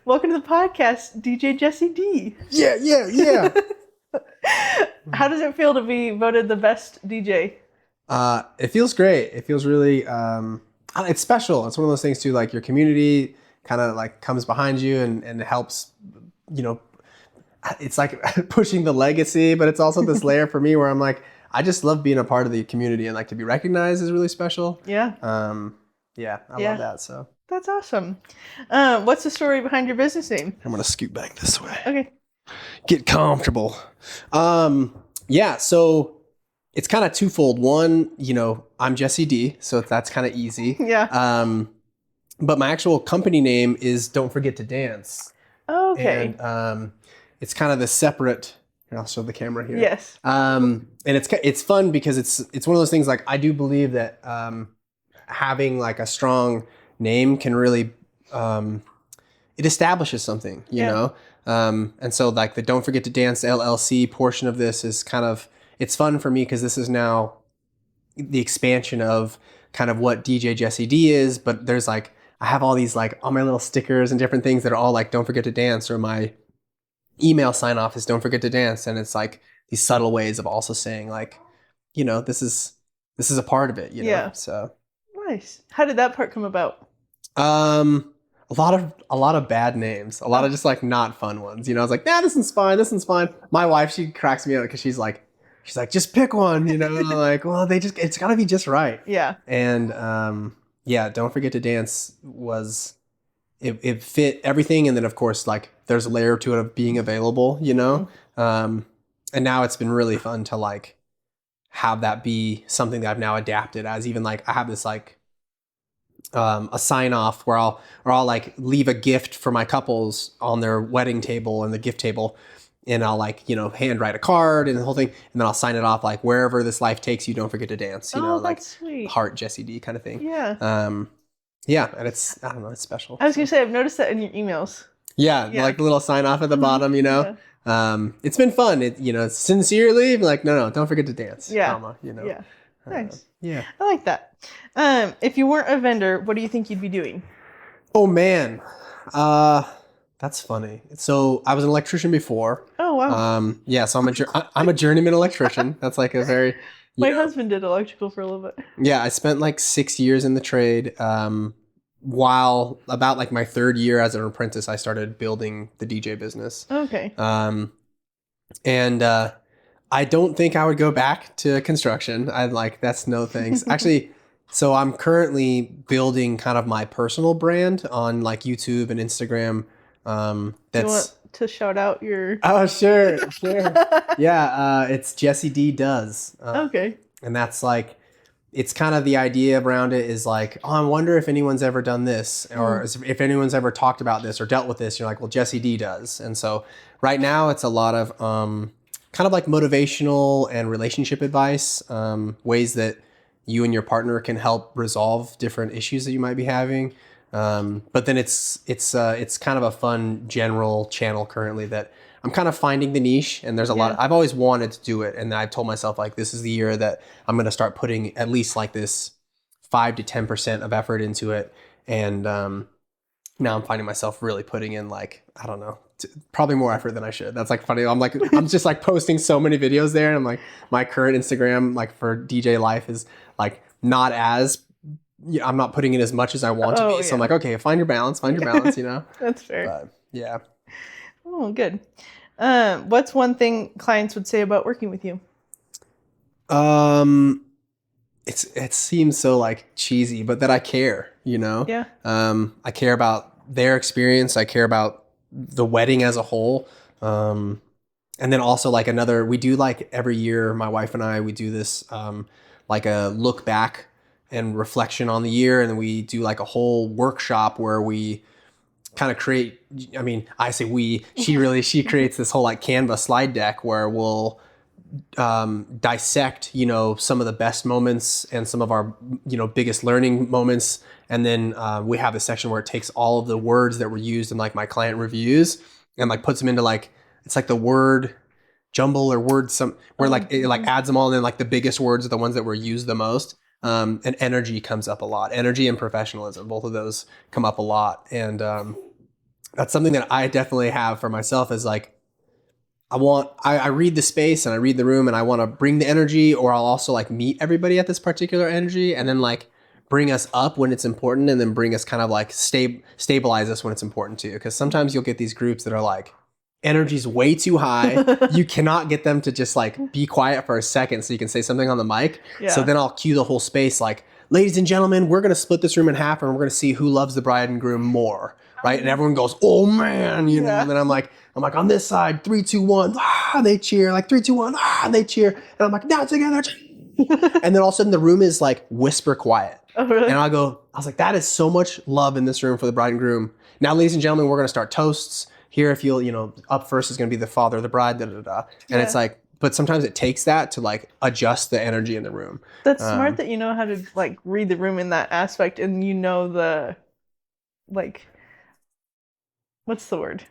Welcome to the podcast, DJ Jesse D. Yeah. How does it feel to be voted the best DJ? It feels great. It feels really, it's special. It's one of those things too, like your community kind of like comes behind you and helps, it's like pushing the legacy, but it's also this layer for me where I'm like, I just love being a part of the community, and like to be recognized is really special. Yeah. I love that. So that's awesome. What's the story behind your business name? I'm going to scoot back this way. Okay. Get comfortable. So it's kind of twofold. One, I'm Jesse D, so that's kind of easy. Yeah. But my actual company name is Don't Forget to Dance. Oh, okay. And it's kind of the separate. Here, I'll show the camera here. Yes. And it's fun because it's one of those things, like I do believe that having like a strong name can really it establishes something, you know. And so like the Don't Forget to Dance LLC portion of this is kind of, it's fun for me because this is now the expansion of kind of what DJ Jesse D is, but there's like, I have all these like all my little stickers and different things that are all like Don't Forget to Dance, or my email sign off is Don't Forget to Dance. And it's like these subtle ways of also saying like, this is a part of it, know? So nice. How did that part come about? A lot of bad names, a lot of just like not fun ones. I was like, nah, this one's fine. My wife, she cracks me up because she's like, just pick one, And I'm like, well, it's gotta be just right. Yeah. And Don't Forget to Dance was, it fit everything. And then of course, like there's a layer to it of being available, Mm-hmm. And now it's been really fun to like have that be something that I've now adapted as. Even like I have this like a sign off where I'll like leave a gift for my couples on their wedding table and the gift table, and I'll like handwrite a card and the whole thing, and then I'll sign it off like, wherever this life takes you, don't forget to dance. That's like sweet. Heart Jesse D kind of thing. Yeah. And it's, I don't know, it's special. I was gonna say, I've noticed that in your emails. Yeah. Like the little sign off at the bottom. Yeah. It's been fun. It's sincerely like, no, don't forget to dance. Yeah. Comma, Yeah. Nice. Yeah. I like that. If you weren't a vendor, what do you think you'd be doing? Oh man. That's funny. So I was an electrician before. Oh wow. So I'm a journeyman electrician. That's like a very. My husband did electrical for a little bit. Yeah, I spent like 6 years in the trade. While about like my third year as an apprentice, I started building the DJ business. Okay. I don't think I would go back to construction. That's no thanks. Actually, so I'm currently building kind of my personal brand on like YouTube and Instagram. Do you want to shout out your... Oh, sure. Yeah, it's Jesse D Does. Okay. And that's like, it's kind of the idea around it is like, oh, I wonder if anyone's ever done this, or if anyone's ever talked about this or dealt with this. You're like, well, Jesse D does. And so right now it's a lot of kind of like motivational and relationship advice, ways that you and your partner can help resolve different issues that you might be having. But then it's kind of a fun general channel currently that I'm kind of finding the niche, and there's a lot. I've always wanted to do it, and I've told myself like, this is the year that I'm going to start putting at least like this 5 to 10% of effort into it. And now I'm finding myself really putting in like, I don't know, probably more effort than I should. That's like funny. I'm just like posting so many videos there, and I'm like, my current Instagram like for DJ life is like not as, I'm not putting in as much as I want to be. So I'm like, okay, find your balance. That's fair. But, yeah. Oh, good. What's one thing clients would say about working with you? It seems so like cheesy, but that I care, Yeah. I care about their experience. I care about the wedding as a whole. And then also like we do like every year, my wife and I, we do this, like a look back and reflection on the year. And then we do like a whole workshop where we kind of create, I say she creates this whole like Canva slide deck where we'll dissect, some of the best moments and some of our, biggest learning moments. And then we have a section where it takes all of the words that were used in like my client reviews and like puts them into like, it's like the word jumble or word where like it like adds them all, and then like the biggest words are the ones that were used the most. And energy comes up a lot. Energy and professionalism, both of those come up a lot. And that's something that I definitely have for myself is like, I read the space and I read the room and I want to bring the energy, or I'll also like meet everybody at this particular energy and then like bring us up when it's important and then bring us kind of like stabilize us when it's important too. Cause sometimes you'll get these groups that are like energy's way too high. You cannot get them to just like be quiet for a second so you can say something on the mic. Yeah. So then I'll cue the whole space like, ladies and gentlemen, we're going to split this room in half and we're going to see who loves the bride and groom more. Right. And everyone goes, oh man, you know, and then I'm like on this side, 3, 2, 1, ah, they cheer, like 3, 2, 1, ah, they cheer. And I'm like, now together. And then all of a sudden the room is like whisper quiet. Oh, really? And I was like, that is so much love in this room for the bride and groom. Now, ladies and gentlemen, we're going to start toasts. Here, if you'll, up first is going to be the father of the bride, da da da. And it's like, but sometimes it takes that to like adjust the energy in the room. That's smart that you know how to like read the room in that aspect, and you know the, like, what's the word?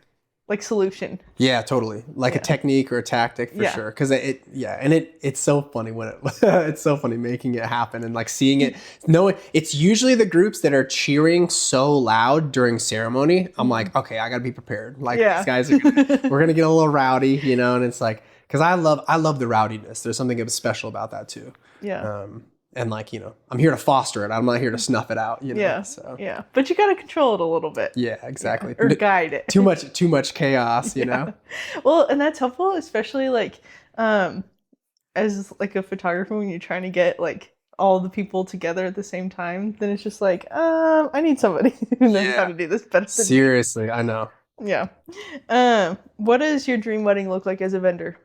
Like solution. Yeah, totally. Like a technique or a tactic for sure. Cause it's so funny when it's so funny making it happen and like seeing it. No, it's usually the groups that are cheering so loud during ceremony. I'm like, okay, I gotta be prepared. Like these guys we're gonna get a little rowdy, and it's like, cause I love the rowdiness. There's something special about that too. Yeah. And like, I'm here to foster it. I'm not here to snuff it out, Yeah. So. Yeah. But you got to control it a little bit. Yeah, exactly. Yeah. Or guide it. Too much chaos, you know? Well, and that's helpful, especially like, as like a photographer, when you're trying to get like all the people together at the same time, then it's just like, I need somebody who knows how to do this better than Seriously, me. I know. Yeah. What does your dream wedding look like as a vendor?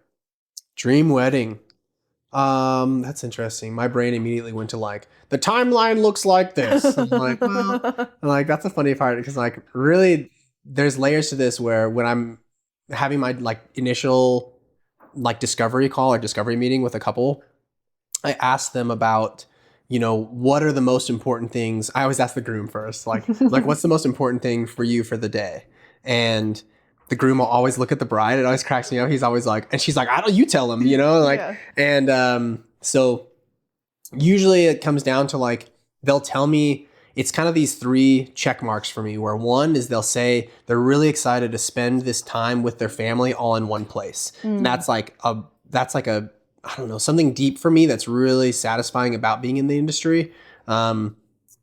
Dream wedding. That's interesting. My brain immediately went to like, the timeline looks like this. I'm like, well, that's a funny part because like really there's layers to this where when I'm having my like initial like discovery call or discovery meeting with a couple, I ask them about, what are the most important things. I always ask the groom first, like what's the most important thing for you for the day? And the groom will always look at the bride. It always cracks me up. He's always like, and she's like, you tell him, and so usually it comes down to like, they'll tell me, it's kind of these 3 check marks for me, where one is they'll say they're really excited to spend this time with their family all in one place. And that's like a, I don't know, something deep for me that's really satisfying about being in the industry.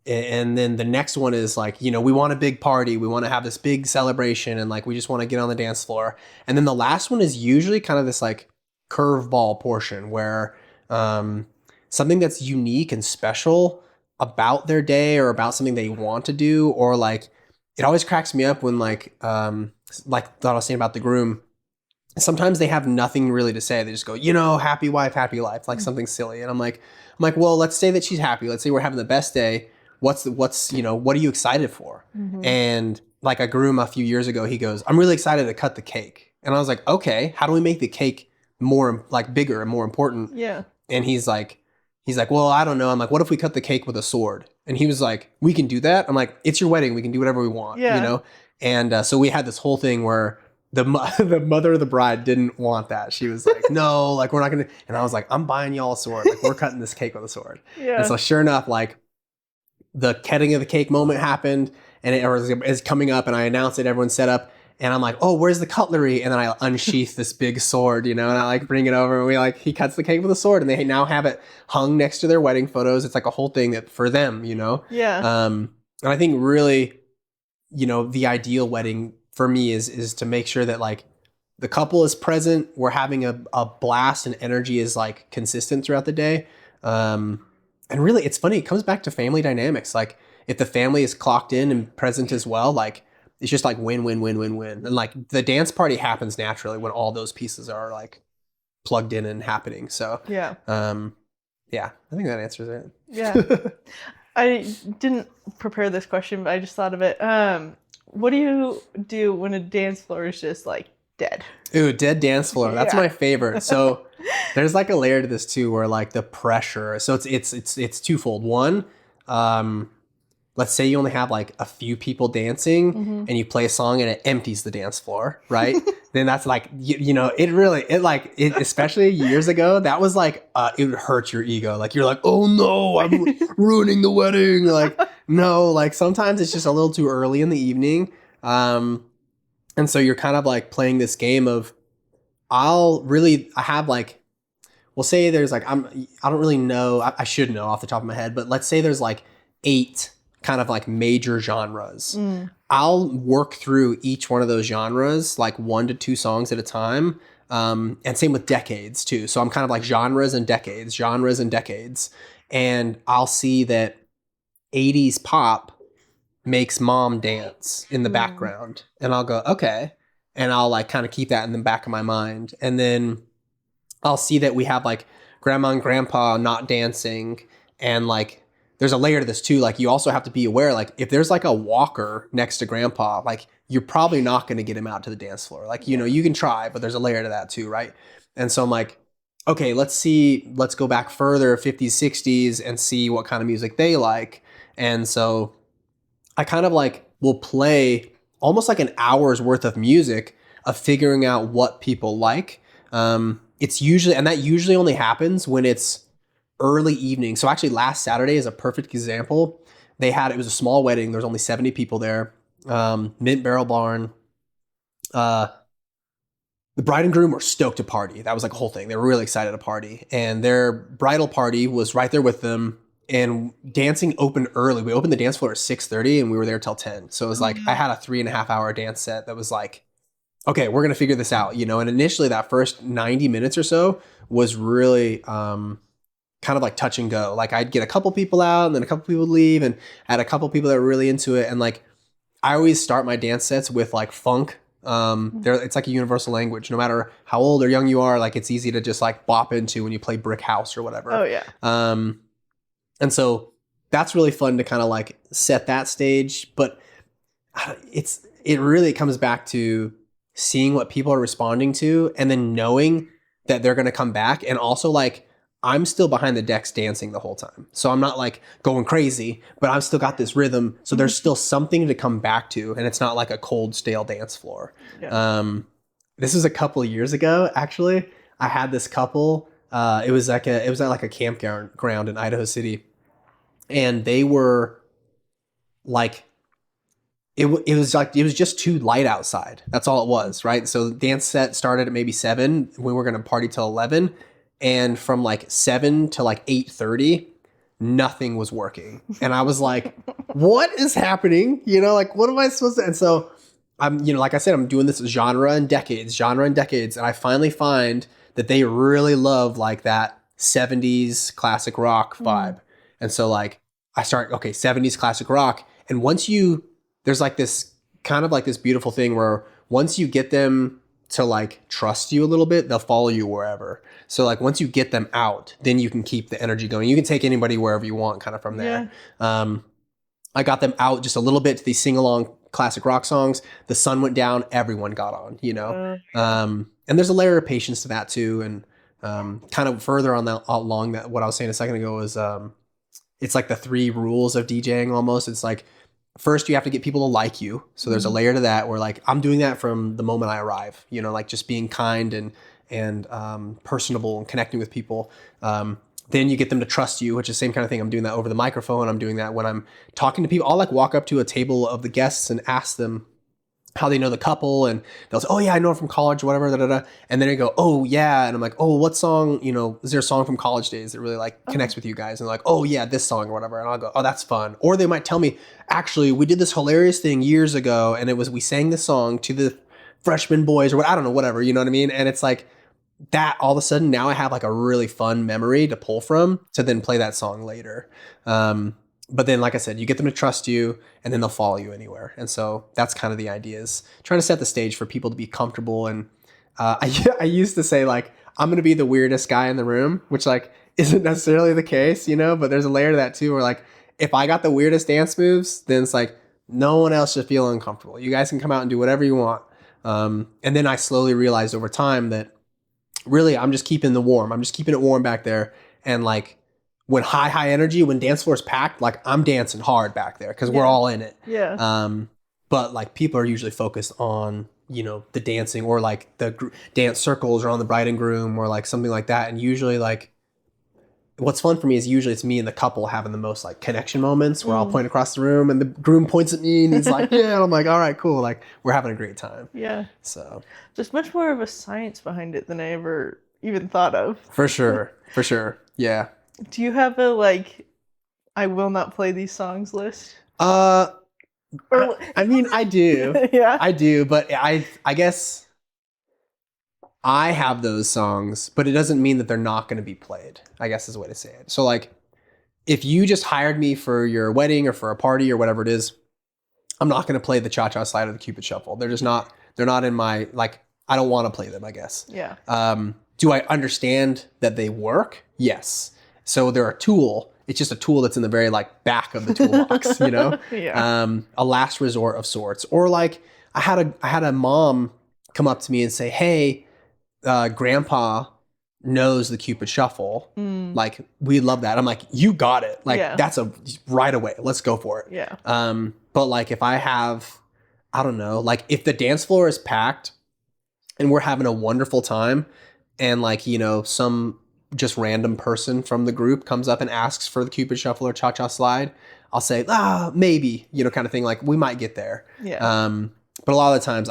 And then the next one is like, we want a big party. We want to have this big celebration and like, we just want to get on the dance floor. And then the last one is usually kind of this like curveball portion where something that's unique and special about their day or about something they want to do, or like, it always cracks me up when like thought I was saying about the groom, sometimes they have nothing really to say. They just go, happy wife, happy life, like something silly. And I'm like, well, let's say that she's happy. Let's say we're having the best day. What are you excited for? Mm-hmm. And like a groom a few years ago, he goes, I'm really excited to cut the cake. And I was like, okay, how do we make the cake more like bigger and more important? Yeah. And he's like, well, I don't know. I'm like, what if we cut the cake with a sword? And he was like, we can do that. I'm like, it's your wedding. We can do whatever we want, And so we had this whole thing where the mother of the bride didn't want that. She was like, no, like we're not going to. And I was like, I'm buying y'all a sword. Like we're cutting this cake with a sword. Yeah. And so sure enough, like the cutting of the cake moment happened and it was coming up and I announced it, everyone's set up. And I'm like, oh, where's the cutlery? And then I unsheath this big sword, and I like bring it over and he cuts the cake with a sword and they now have it hung next to their wedding photos. It's like a whole thing that for them, Yeah. And I think really, the ideal wedding for me is to make sure that like the couple is present. We're having a blast and energy is like consistent throughout the day. And really it's funny. It comes back to family dynamics. Like if the family is clocked in and present as well, like it's just like win, win, win, win, win. And like the dance party happens naturally when all those pieces are like plugged in and happening. So yeah, I think that answers it. Yeah. I didn't prepare this question, but I just thought of it. What do you do when a dance floor is just like dead? Ooh, dead dance floor. That's my favorite. So there's like a layer to this too, where like the pressure. So it's twofold. One, let's say you only have like a few people dancing and you play a song and it empties the dance floor, right? Then that's like, especially years ago, that was like, it would hurt your ego. Like you're like, oh no, I'm ruining the wedding. Like, no, like sometimes it's just a little too early in the evening. And so you're kind of like playing this game of, I have like, we'll say there's like, I don't really know, I should know off the top of my head, but let's say there's like 8 kind of like major genres. Mm. I'll work through each one of those genres, like 1 to 2 songs at a time. And same with decades too. So I'm kind of like genres and decades, genres and decades. And I'll see that 80s pop makes mom dance in the Mm. background. And I'll go, okay. And I'll like kind of keep that in the back of my mind. And then I'll see that we have like grandma and grandpa not dancing. And like, there's a layer to this too. Like, you also have to be aware, like, if there's like a walker next to grandpa, like, you're probably not going to get him out to the dance floor. Like, you know, you can try, but there's a layer to that too, right? And so I'm like, okay, let's go back further, 50s, 60s, and see what kind of music they like. And so I kind of like will play almost like an hour's worth of music of figuring out what people like. It's usually, and that usually only happens when it's early evening. So actually last Saturday is a perfect example. It was a small wedding. There was only 70 people there. Mint Barrel Barn. The bride and groom were stoked to party. That was like a whole thing. They were really excited to party. And their bridal party was right there with them. And dancing opened early. We opened the dance floor at 6:30 and we were there till 10. So it was like, I had a 3.5 hour dance set that was like, okay, we're going to figure this out, you know? And initially that first 90 minutes or so was really, kind of like touch and go. Like, I'd get a couple people out and then a couple people would leave, and I had a couple people that were really into it. And like, I always start my dance sets with like funk. It's like a universal language. No matter how old or young you are, like, it's easy to just like bop into when you play Brick House or whatever. Oh yeah. And so that's really fun to kind of like set that stage. But it really comes back to seeing what people are responding to, and then knowing that they're going to come back. And also, like, I'm still behind the decks dancing the whole time. So I'm not like going crazy, but I've still got this rhythm. So there's still something to come back to. And it's not like a cold, stale dance floor. Yeah. This was a couple of years ago, actually. I had this couple. It was at like a campground in Idaho City. And they were like, it was just too light outside. That's all it was, right? So the dance set started at maybe 7. We were going to party till 11. And from like 7 to like 8:30, nothing was working. And I was like, what is happening? You know, like, what am I supposed to? And so I'm, you know, like I said, I'm doing this genre and decades. And I finally find that they really love like that 70s classic rock vibe. And so like I start, okay, 70s classic rock. And there's like this kind of like this beautiful thing where once you get them to like trust you a little bit, they'll follow you wherever. So like once you get them out, then you can keep the energy going. You can take anybody wherever you want kind of from there. Yeah. I got them out just a little bit to these sing-along classic rock songs. The sun went down, everyone got on, you know? And there's a layer of patience to that too. And kind of further on that along that, what I was saying a second ago was it's like the 3 rules of DJing almost. It's like, first, you have to get people to like you. So there's a layer to that where like I'm doing that from the moment I arrive, you know, like just being kind and personable and connecting with people. Then you get them to trust you, which is the same kind of thing. I'm doing that over the microphone. I'm doing that when I'm talking to people. I'll like walk up to a table of the guests and ask them how they know the couple, and they'll say, oh yeah, I know them from college or whatever, da, da, da. And then they go, oh yeah. And I'm like, oh, what song, you know, is there a song from college days that really like connects with you guys? And they're like, oh yeah, this song or whatever. And I'll go, oh, that's fun. Or they might tell me, actually, we did this hilarious thing years ago, and we sang this song to the freshman boys or what, I don't know, whatever, you know what I mean? And it's like that all of a sudden now I have like a really fun memory to pull from to then play that song later. But then, like I said, you get them to trust you, and then they'll follow you anywhere. And so that's kind of the idea, is trying to set the stage for people to be comfortable. And I used to say, like, I'm going to be the weirdest guy in the room, which like isn't necessarily the case, you know, but there's a layer to that too, where like, if I got the weirdest dance moves, then it's like, no one else should feel uncomfortable. You guys can come out and do whatever you want. And then I slowly realized over time that really I'm just keeping it warm back there. And like, when high energy, when dance floor's packed, like I'm dancing hard back there because we're all in it. Yeah. But like people are usually focused on, you know, the dancing or like the dance circles or on the bride and groom or like something like that. And usually like what's fun for me is usually it's me and the couple having the most like connection moments where I'll point across the room and the groom points at me and he's like, yeah, and I'm like, all right, cool. Like we're having a great time. Yeah. So There's much more of a science behind it than I ever even thought of. for sure. For sure. Yeah. Do you have a like I will not play these songs list? Or I mean, I do. yeah. I do, but I guess I have those songs, but it doesn't mean that they're not going to be played, I guess is the way to say it. So like if you just hired me for your wedding or for a party or whatever it is, I'm not going to play the Cha-Cha Slide or the Cupid Shuffle. They're not in my, like, I don't want to play them, I guess. Yeah. Do I understand that they work? Yes. So they're a tool. It's just a tool that's in the very like back of the toolbox, you know? Yeah. A last resort of sorts. Or like I had a mom come up to me and say, hey, grandpa knows the Cupid Shuffle. Like we love that. I'm like, you got it. Like that's a right away. Let's go for it. Yeah. But like if I have, I don't know, like if the dance floor is packed and we're having a wonderful time and like, you know, some just random person from the group comes up and asks for the Cupid Shuffle or Cha-Cha Slide, I'll say, maybe, you know, kind of thing. Like we might get there. Yeah. But a lot of the times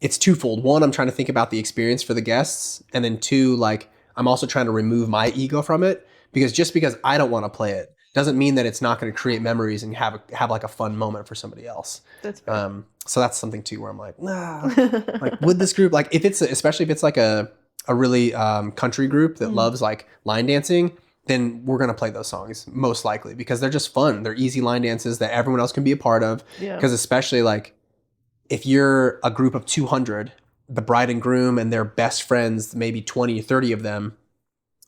it's twofold. One, I'm trying to think about the experience for the guests. And then two, like I'm also trying to remove my ego from it because just because I don't want to play it doesn't mean that it's not going to create memories and have like a fun moment for somebody else. That's fair. So that's something too where I'm like, like with this group, like especially if it's like a really country group that loves like line dancing, then we're going to play those songs most likely because they're just fun. They're easy line dances that everyone else can be a part of. Yeah. Because especially like if you're a group of 200, the bride and groom and their best friends, maybe 20, 30 of them,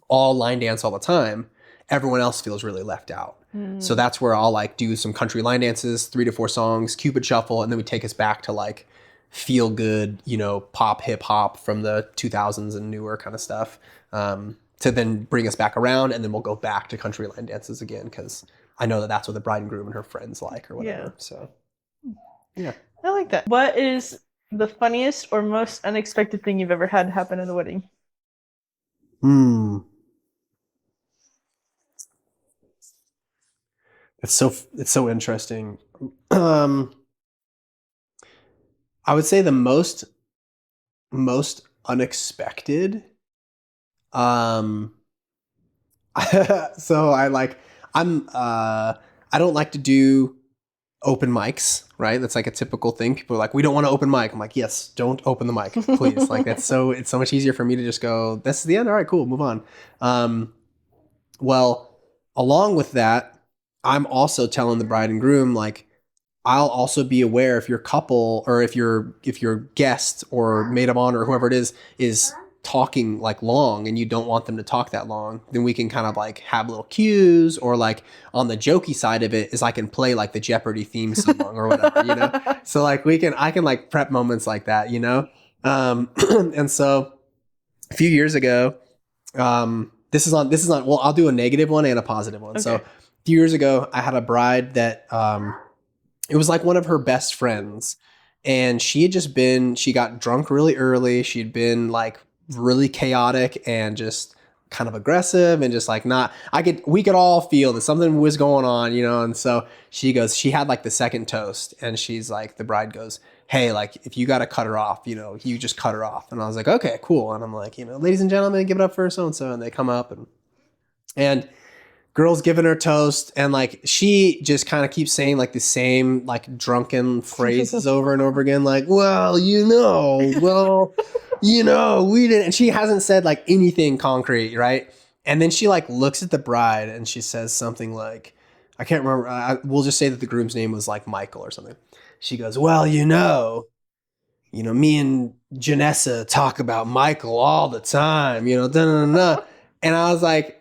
all line dance all the time, everyone else feels really left out. So that's where I'll like do some country line dances, 3 to 4 songs, Cupid Shuffle, and then we take us back to like feel good, you know, pop, hip hop from the 2000s and newer kind of stuff to then bring us back around. And then we'll go back to country line dances again because I know that that's what the bride and groom and her friends like or whatever. Yeah. So, yeah. I like that. What is the funniest or most unexpected thing you've ever had happen at a wedding? It's so interesting. I would say the most unexpected. So I don't like to do open mics, right? That's like a typical thing. People are like, we don't want to open mic. I'm like, yes, don't open the mic, please. Like it's so much easier for me to just go, this is the end. All right, cool, move on. Well, along with that, I'm also telling the bride and groom, like, I'll also be aware if your couple or if your guest or maid of honor or whoever it is talking like long and you don't want them to talk that long, then we can kind of like have little cues or like on the jokey side of it is I can play like the Jeopardy theme song or whatever, you know? So like I can like prep moments like that, you know? And so a few years ago, this is on, well, I'll do a negative one and a positive one. Okay. So a few years ago, I had a bride that, it was like one of her best friends and she got drunk really early. She'd been like really chaotic and just kind of aggressive and just like we could all feel that something was going on, you know? And so she had like the second toast and she's like, the bride goes, hey, like if you got to cut her off, you know, you just cut her off. And I was like, okay, cool. And I'm like, you know, ladies and gentlemen, give it up for so-and-so. And they come up and girl's giving her toast and like she just kind of keeps saying like the same like drunken phrases over and over again, like, well, you know, we didn't, and she hasn't said like anything concrete, right? And then she like looks at the bride and she says something like, I can't remember, we'll just say that the groom's name was like Michael or something. She goes, well, you know, me and Janessa talk about Michael all the time, you know, da-da-da-da. And I was like,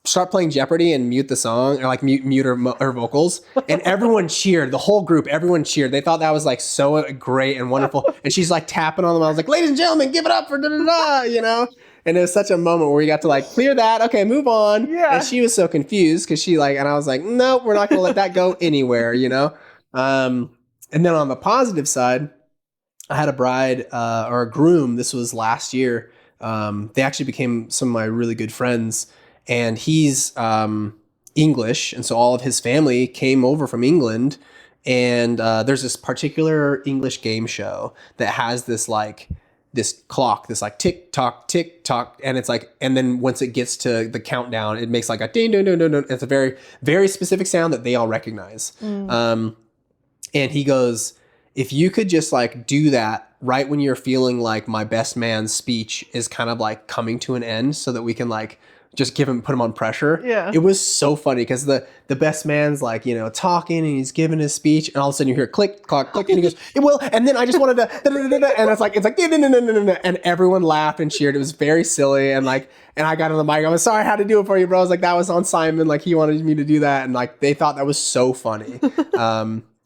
start playing Jeopardy and mute the song or like mute her vocals. And everyone cheered, the whole group, everyone cheered. They thought that was like so great and wonderful. And she's like tapping on them. I was like, ladies and gentlemen, give it up for da-da-da, you know? And it was such a moment where we got to like clear that. Okay, move on. Yeah. And she was so confused because and I was like, nope, we're not going to let that go anywhere, you know? And then on the positive side, I had a bride or a groom. This was last year. They actually became some of my really good friends, and he's English, and so all of his family came over from England. And there's this particular English game show that has this like this clock, this like tick tock, and it's like, and then once it gets to the countdown, it makes like a ding ding ding ding ding. It's a very very specific sound that they all recognize. And he goes, if you could just like do that right when you're feeling like my best man's speech is kind of like coming to an end, so that we can like just put him on pressure. Yeah. It was so funny because the best man's like, you know, talking and he's giving his speech, and all of a sudden you hear click, clock, click, and he goes, it will. And then I just wanted to, and it's like, and everyone laughed and cheered. It was very silly. And like, and I got on the mic. I'm sorry I had to do it for you, bro. I was like, that was on Simon. Like he wanted me to do that. And like, they thought that was so funny.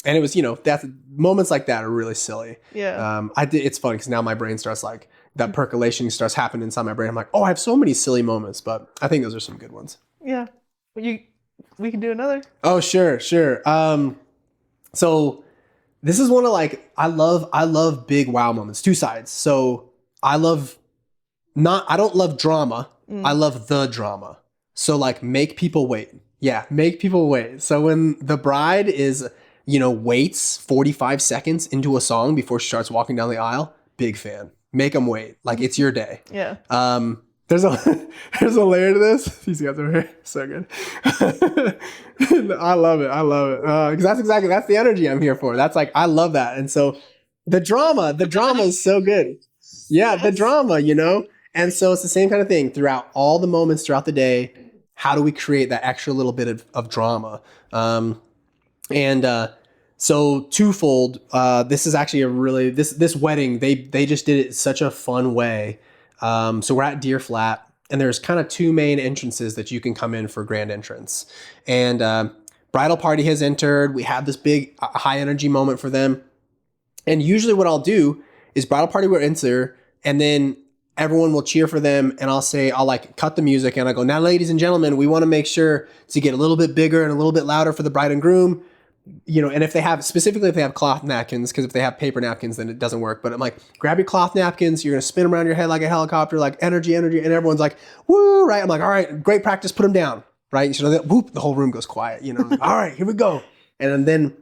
And it was, you know, that's moments like that are really silly. Yeah. It's funny because now my brain starts like, that percolation starts happening inside my brain. I'm like, oh, I have so many silly moments, but I think those are some good ones. Yeah. We can do another. Oh, sure. So this is one of like, I love big wow moments, two sides. So I don't love drama. I love the drama. So like make people wait. Yeah. Make people wait. So when the bride is, you know, waits 45 seconds into a song before she starts walking down the aisle, big fan. Make them wait. Like it's your day. Yeah. There's a layer to this. These guys are here. So good. I love it. Because that's the energy I'm here for. That's like, I love that. And so the drama is so good. Yeah. Yes. The drama, you know? And so it's the same kind of thing throughout all the moments throughout the day. How do we create that extra little bit of drama? So twofold, this is actually a really, this wedding, they just did it in such a fun way. So we're at Deer Flat, and there's kind of two main entrances that you can come in for grand entrance. And bridal party has entered. We have this big high energy moment for them. And usually what I'll do is bridal party will enter, and then everyone will cheer for them. And I'll like cut the music, and I go, now, ladies and gentlemen, we want to make sure to get a little bit bigger and a little bit louder for the bride and groom. You know, and if they have cloth napkins, because if they have paper napkins, then it doesn't work. But I'm like, grab your cloth napkins. You're going to spin them around your head like a helicopter, like energy. And everyone's like, woo, right? I'm like, all right, great practice. Put them down, right? So whoop, the whole room goes quiet, you know, all right, here we go. And then,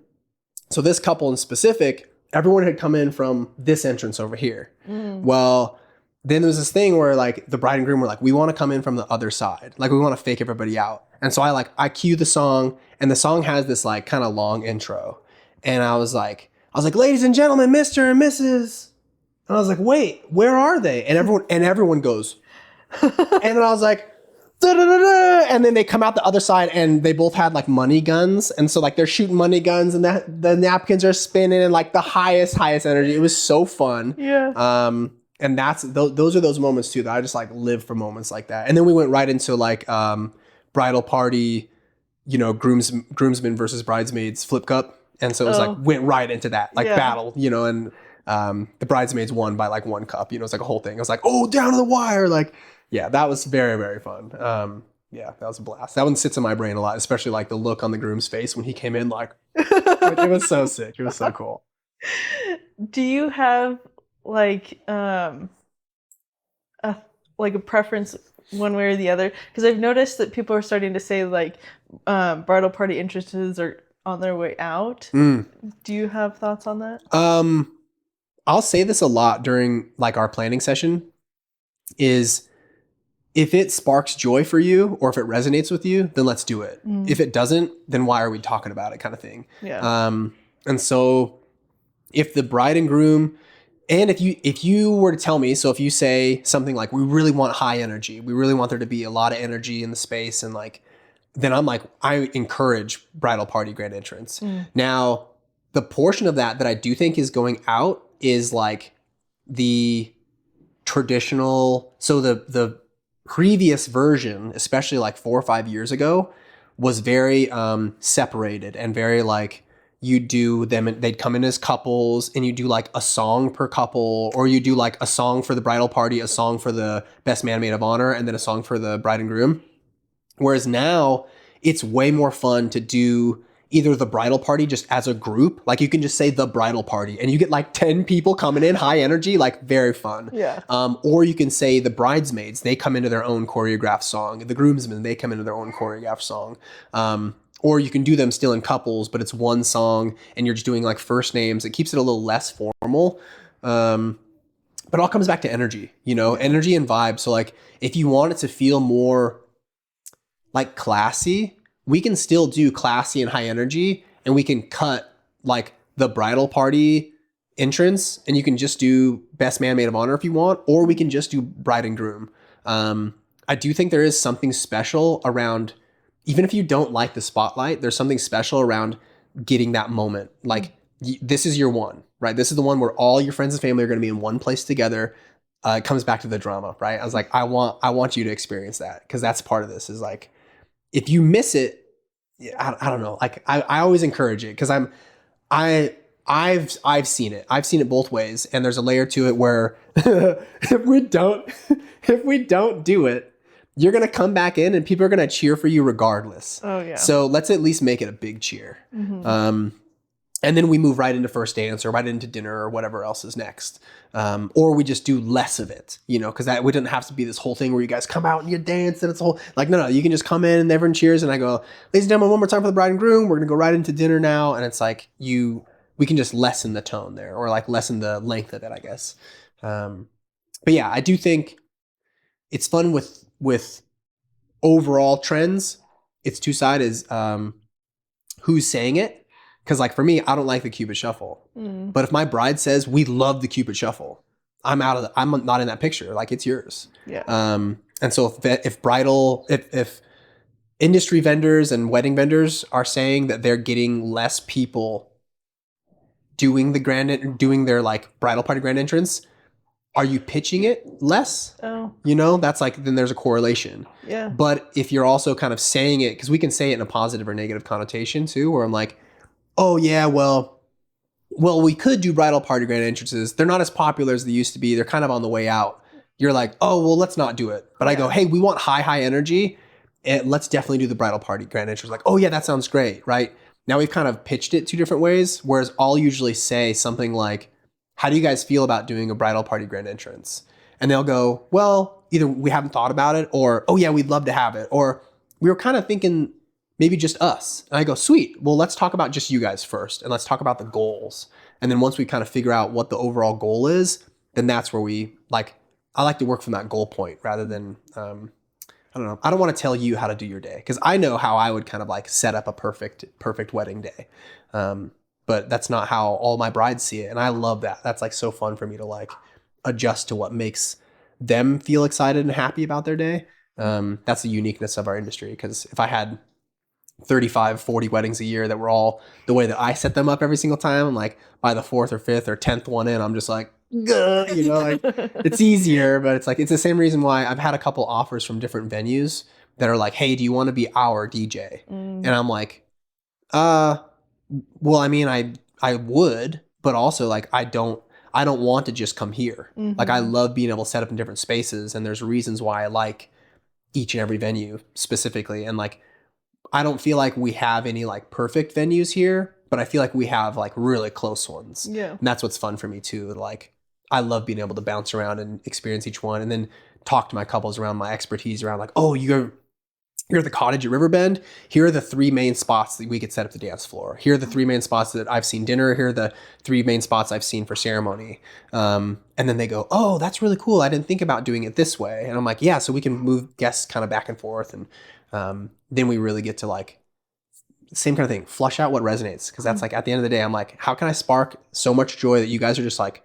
so this couple in specific, everyone had come in from this entrance over here. Well, then there was this thing where like the bride and groom were like, we want to come in from the other side. Like we want to fake everybody out. And so I cue the song, and the song has this like kind of long intro. And I was like, ladies and gentlemen, Mr. and Mrs. And I was like, wait, where are they? And everyone goes. And then I was like, da-da-da-da. And then they come out the other side, and they both had like money guns. And so like they're shooting money guns, and the napkins are spinning, and like the highest energy. It was so fun. Yeah. And those are those moments too that I just like live for moments like that. And then we went right into like bridal party, you know, groomsmen versus bridesmaids flip cup. And so it was like went right into that like battle, you know, and the bridesmaids won by like one cup, you know, it's like a whole thing. I was like, oh, down to the wire. Like, yeah, that was very, very fun. Yeah, that was a blast. That one sits in my brain a lot, especially like the look on the groom's face when he came in, like it was so sick. It was so cool. Do you have like a preference one way or the other? Because I've noticed that people are starting to say like bridal party entrances are on their way out. Do you have thoughts on that? I'll say this a lot during like our planning session is if it sparks joy for you or if it resonates with you, then let's do it. If it doesn't, then why are we talking about it kind of thing? Yeah. And so if the bride and groom, and if you were to tell me, so if you say something like, we really want high energy, we really want there to be a lot of energy in the space, and like, then I'm like, I encourage bridal party grand entrance. Now, the portion of that I do think is going out is like the traditional, so the previous version, especially like 4 or 5 years ago, was very separated and very like, you do them, they'd come in as couples, and you do like a song per couple, or you do like a song for the bridal party, a song for the best man maid of honor, and then a song for the bride and groom. Whereas now it's way more fun to do either the bridal party just as a group, like you can just say the bridal party and you get like 10 people coming in, high energy, like very fun. Yeah. Or you can say the bridesmaids, they come into their own choreographed song. The groomsmen, they come into their own choreographed song. Or you can do them still in couples, but it's one song and you're just doing like first names. It keeps it a little less formal. But it all comes back to energy, energy and vibe. So like if you want it to feel more like classy, we can still do classy and high energy, and we can cut like the bridal party entrance and you can just do best man maid of honor if you want, or we can just do bride and groom. I do think there is something special around, even if you don't like the spotlight, there's something special around getting that moment. Like this is your one, right? This is the one where all your friends and family are going to be in one place together. It comes back to the drama, right? I was like, I want you to experience that, because that's part of this. Is like, if you miss it, I don't know. Like I always encourage it, because I've seen it. I've seen it both ways, and there's a layer to it where if we don't do it, you're gonna come back in and people are gonna cheer for you regardless. Oh yeah. So let's at least make it a big cheer. And then we move right into first dance or right into dinner or whatever else is next. Or we just do less of it, because we didn't have to be this whole thing where you guys come out and you dance and it's a whole, like, no, you can just come in and everyone cheers and I go, ladies and gentlemen, one more time for the bride and groom. We're going to go right into dinner now. And it's like we can just lessen the tone there, or like lessen the length of it, I guess. But yeah, I do think it's fun with overall trends. It's two-sided, is who's saying it. Because like for me, I don't like the Cupid Shuffle. But if my bride says we love the Cupid Shuffle, I'm not in that picture. Like, it's yours. Yeah. And so if industry vendors and wedding vendors are saying that they're getting less people doing their like bridal party grand entrance, are you pitching it less? Oh. That's like, then there's a correlation. Yeah. But if you're also kind of saying it, because we can say it in a positive or negative connotation too, where I'm like, oh yeah, well, we could do bridal party grand entrances. They're not as popular as they used to be. They're kind of on the way out. You're like, oh, well, let's not do it. But I go, hey, we want high energy, and let's definitely do the bridal party grand entrance. Like, oh yeah, that sounds great, right? Now we've kind of pitched it two different ways, whereas I'll usually say something like, how do you guys feel about doing a bridal party grand entrance? And they'll go, well, either we haven't thought about it, or, oh yeah, we'd love to have it. Or we were kind of thinking maybe just us. And I go, sweet. Well, let's talk about just you guys first, and let's talk about the goals. And then once we kind of figure out what the overall goal is, then that's where I like to work from that goal point rather than, I don't know. I don't want to tell you how to do your day, because I know how I would kind of like set up a perfect wedding day. But that's not how all my brides see it. And I love that. That's like so fun for me to like adjust to what makes them feel excited and happy about their day. That's the uniqueness of our industry. Because if I had 35, 40 weddings a year that were all the way that I set them up every single time, and like by the 4th or 5th or 10th one in, I'm just like, like it's easier. But it's like, it's the same reason why I've had a couple offers from different venues that are like, hey, do you want to be our DJ? And I'm like, well, I mean, I would, but also like, I don't want to just come here. Like, I love being able to set up in different spaces, and there's reasons why I like each and every venue specifically. And like, I don't feel like we have any like perfect venues here, but I feel like we have like really close ones. Yeah. And that's what's fun for me too. Like, I love being able to bounce around and experience each one, and then talk to my couples around my expertise around like, oh, you're at the cottage at Riverbend. Here are the 3 main spots that we could set up the dance floor. Here are the 3 main spots that I've seen dinner. Here are the 3 main spots I've seen for ceremony. And then they go, oh, that's really cool. I didn't think about doing it this way. And I'm like, yeah, so we can move guests kind of back and forth. And then we really get to like, same kind of thing, flush out what resonates. Because that's like, at the end of the day, I'm like, how can I spark so much joy that you guys are just like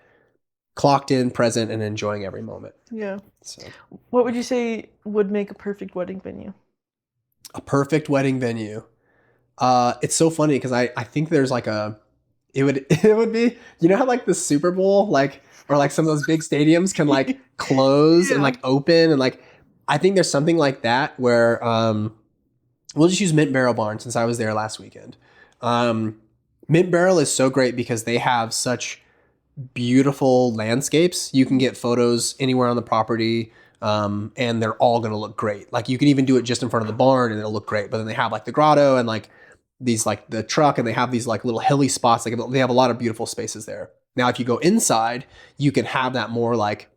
clocked in, present, and enjoying every moment? Yeah. So, what would you say would make a perfect wedding venue? a perfect wedding venue. It's so funny because I think there's like it would be, how like the Super Bowl, like, or like some of those big stadiums can like close and like open, and like, I think there's something like that where, we'll just use Mint Barrel Barn since I was there last weekend. Mint Barrel is so great because they have such beautiful landscapes. You can get photos anywhere on the property. And they're all going to look great. Like, you can even do it just in front of the barn and it'll look great. But then they have like the grotto and like these like the truck, and they have these like little hilly spots. Like they have a lot of beautiful spaces there. Now, if you go inside, you can have that more like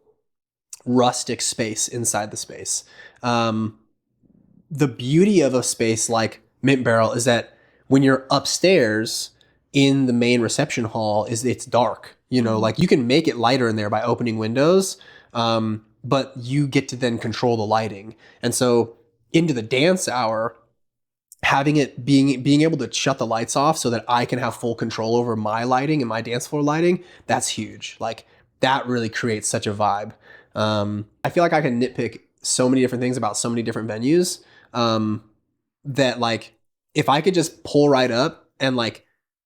rustic space inside the space. The beauty of a space like Mint Barrel is that when you're upstairs in the main reception hall, is it's dark. You know, like you can make it lighter in there by opening windows, but you get to then control the lighting. And so into the dance hour, having it being able to shut the lights off so that I can have full control over my lighting and my dance floor lighting, that's huge. Like that really creates such a vibe. I feel like I can nitpick so many different things about so many different venues, that like if I could just pull right up and like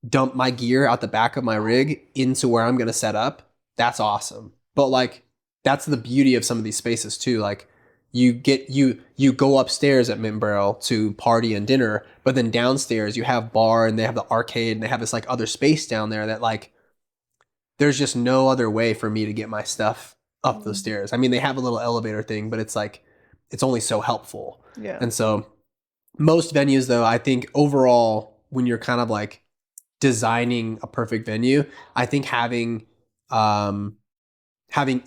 dump my gear out the back of my rig into where I'm going to set up, that's awesome. But like that's the beauty of some of these spaces too. Like you go upstairs at Mint Barrel to party and dinner, but then downstairs you have bar and they have the arcade and they have this like other space down there that like there's just no other way for me to get my stuff up those stairs. I mean, they have a little elevator thing, but it's like it's only so helpful. Yeah. And so most venues though, I think overall when you're kind of like designing a perfect venue, I think having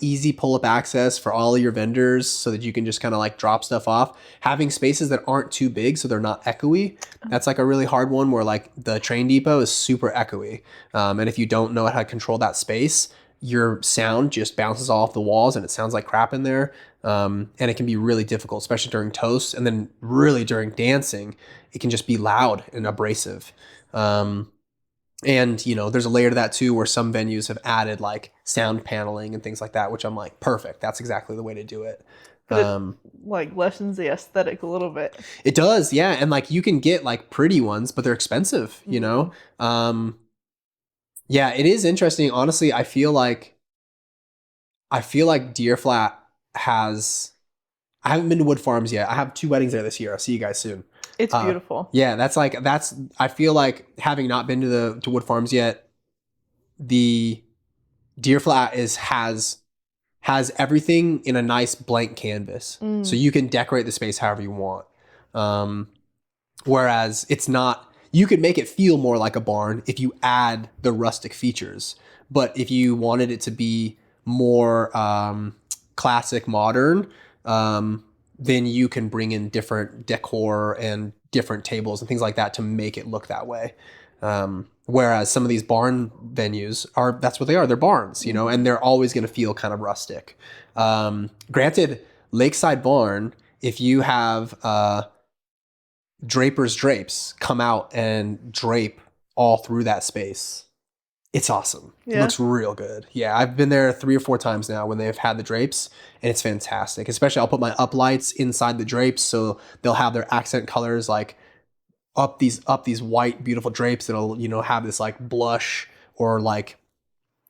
easy pull-up access for all of your vendors so that you can just kind of like drop stuff off, having spaces that aren't too big so they're not echoey. That's like a really hard one where like the train depot is super echoey. And if you don't know how to control that space, your sound just bounces off the walls and it sounds like crap in there. And it can be really difficult, especially during toasts. And then really during dancing, it can just be loud and abrasive. And, you know, there's a layer to that too, where some venues have added like sound paneling and things like that, which I'm like, perfect. That's exactly the way to do it. But it like lessens the aesthetic a little bit. It does. Yeah. And like you can get like pretty ones, but they're expensive, you know? Yeah, it is interesting. Honestly, I feel like Deer Flat has, I haven't been to Wood Farms yet. I have 2 weddings there this year. I'll see you guys soon. It's beautiful. Yeah, I feel like having not been to Wood Farms yet, the Deer Flat has everything in a nice blank canvas. So you can decorate the space however you want. Whereas it's not, you could make it feel more like a barn if you add the rustic features. But if you wanted it to be more classic modern, then you can bring in different decor and different tables and things like that to make it look that way. Whereas some of these barn venues that's what they are. They're barns, you know, and they're always going to feel kind of rustic. Granted, Lakeside Barn, if you have Draper's Drapes come out and drape all through that space, it's awesome. Yeah. It looks real good. Yeah, I've been there 3 or 4 times now when they've had the drapes, and it's fantastic. Especially I'll put my uplights inside the drapes, so they'll have their accent colors like up these white beautiful drapes that'll, you know, have this like blush or like,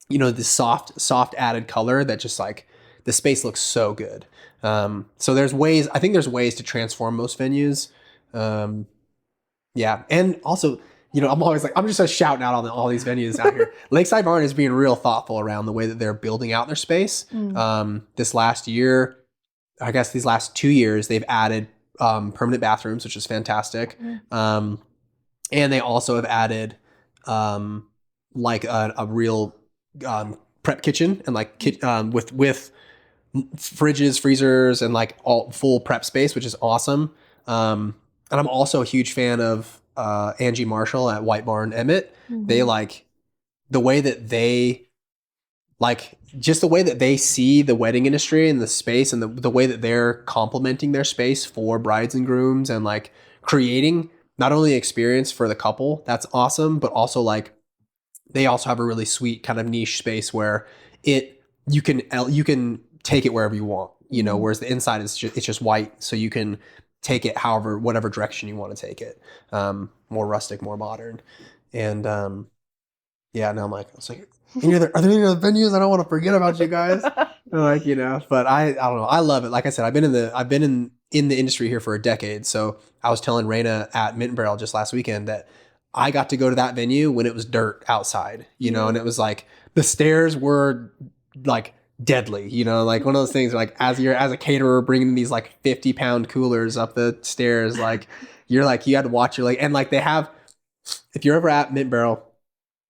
you know, this soft added color that just like the space looks so good. So I think there's ways to transform most venues. Yeah, and also, you know, I'm always like, I'm just shouting out all these venues out here. Lakeside Barn is being real thoughtful around the way that they're building out their space. This last year, I guess these last 2 years, they've added permanent bathrooms, which is fantastic. And they also have added like a real prep kitchen and like with fridges, freezers, and like all full prep space, which is awesome. And I'm also a huge fan of Angie Marshall at White Barn Emmett. They like the way that they see the wedding industry and the space, and the way that they're complementing their space for brides and grooms, and like creating not only experience for the couple, that's awesome, but also like they also have a really sweet kind of niche space where you can take it wherever you want, you know, whereas the inside it's just white, so you can take it whatever direction you want to take it. More rustic, more modern. And yeah, now I'm like, are there any other venues? I don't want to forget about you guys. Like, you know, but I don't know. I love it. Like I said, I've been in the industry here for a decade. So I was telling Raina at Mint Barrel just last weekend that I got to go to that venue when it was dirt outside, you know, and it was like the stairs were like deadly, you know, like one of those things like as a caterer bringing these like 50-pound coolers up the stairs, like you're like, you had to watch your leg, and like they have if you're ever at Mint Barrel,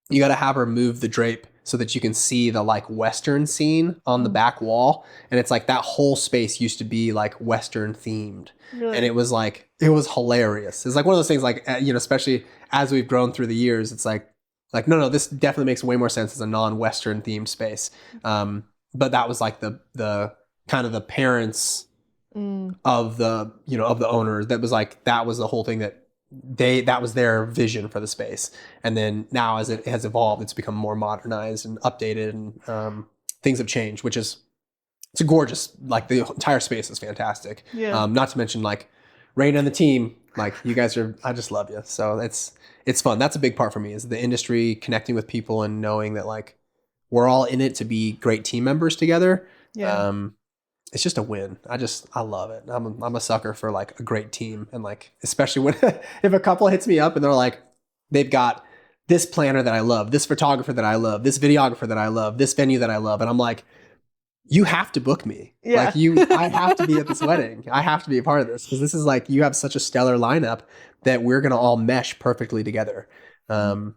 you got to have her move the drape so that you can see the like Western scene on the back wall. And it's like that whole space used to be like Western themed. Really? And it was hilarious. It's like one of those things like, especially as we've grown through the years, it's like, no, this definitely makes way more sense as a non-Western themed space. But that was like the kind of the parents of the owners. That was the whole thing that was their vision for the space. And then now as it has evolved, it's become more modernized and updated, and things have changed, it's a gorgeous, like the entire space is fantastic. Yeah. Not to mention like Rain and the team, like you guys I just love you. So it's fun. That's a big part for me, is the industry, connecting with people and knowing that like we're all in it to be great team members together. Yeah. It's just a win. I love it. I'm a sucker for like a great team, and like especially when if a couple hits me up and they're like, they've got this planner that I love, this photographer that I love, this videographer that I love, this venue that I love, and I'm like, you have to book me. Yeah. I have to be at this wedding. I have to be a part of this, because this is like, you have such a stellar lineup that we're gonna all mesh perfectly together. And